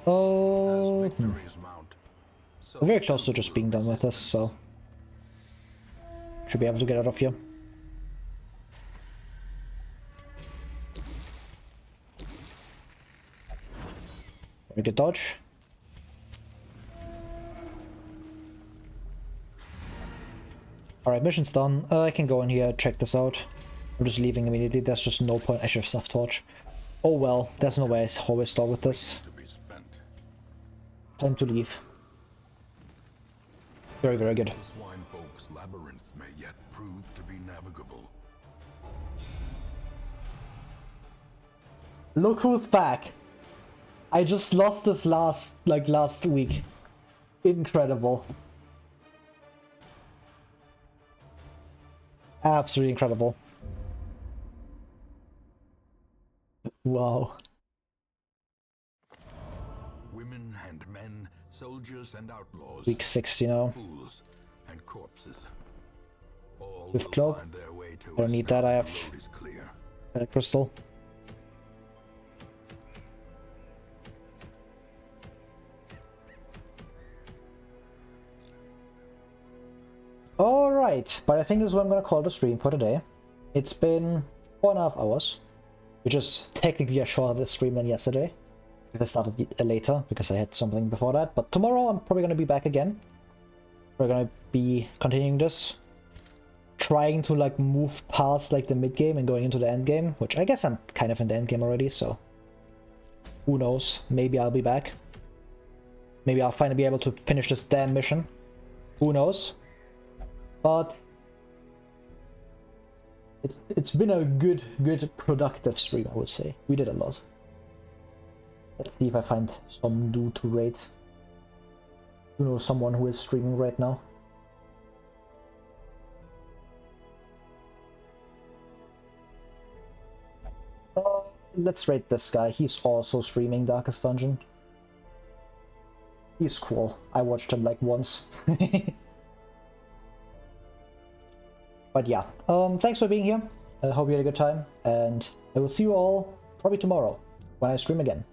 A: Oh, we're very close to just being done with this, so should be able to get out of here. Very good dodge. Alright, mission's done. I can go in here, check this out. I'm just leaving immediately. There's just no point. I should have stuffed torch. Oh well, there's no way I always stall with this. Time to leave. Very, very good.
B: The Swinefolk's labyrinth may yet prove to be navigable.
A: Look who's back. I just lost this last week. Incredible. Absolutely incredible. Wow.
B: Women and men, soldiers and outlaws,
A: Week 60 now.
B: fools and corpses. All
A: With
B: will
A: cloak.
B: find their way to
A: I don't
B: us
A: need
B: now
A: that, I
B: the
A: have
B: road is clear.
A: crystal. Alright, but I think this is what I'm gonna call the stream for today. It's been 4.5 hours, which is technically a shorter stream than yesterday, because I started later, because I had something before that. But tomorrow I'm probably gonna be back again. We're gonna be continuing this, trying to like move past like the mid game and going into the end game, which I guess I'm kind of in the end game already, so who knows, maybe I'll be back. Maybe I'll finally be able to finish this damn mission. Who knows? But it's been a good productive stream, I would say. We did a lot. Let's see if I find some dude to raid. You know, someone who is streaming right now. Let's rate this guy. He's also streaming Darkest Dungeon. He's cool. I watched him like once. But yeah, thanks for being here. I hope you had a good time, and I will see you all probably tomorrow when I stream again.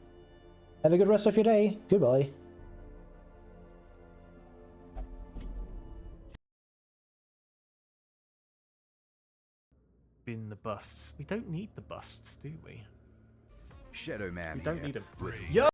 A: Have a good rest of your day. Goodbye.
C: Bin the busts. We don't need the busts, do we?
D: Shadow Man
C: We don't
D: here.
C: need them.
D: With
C: Yo!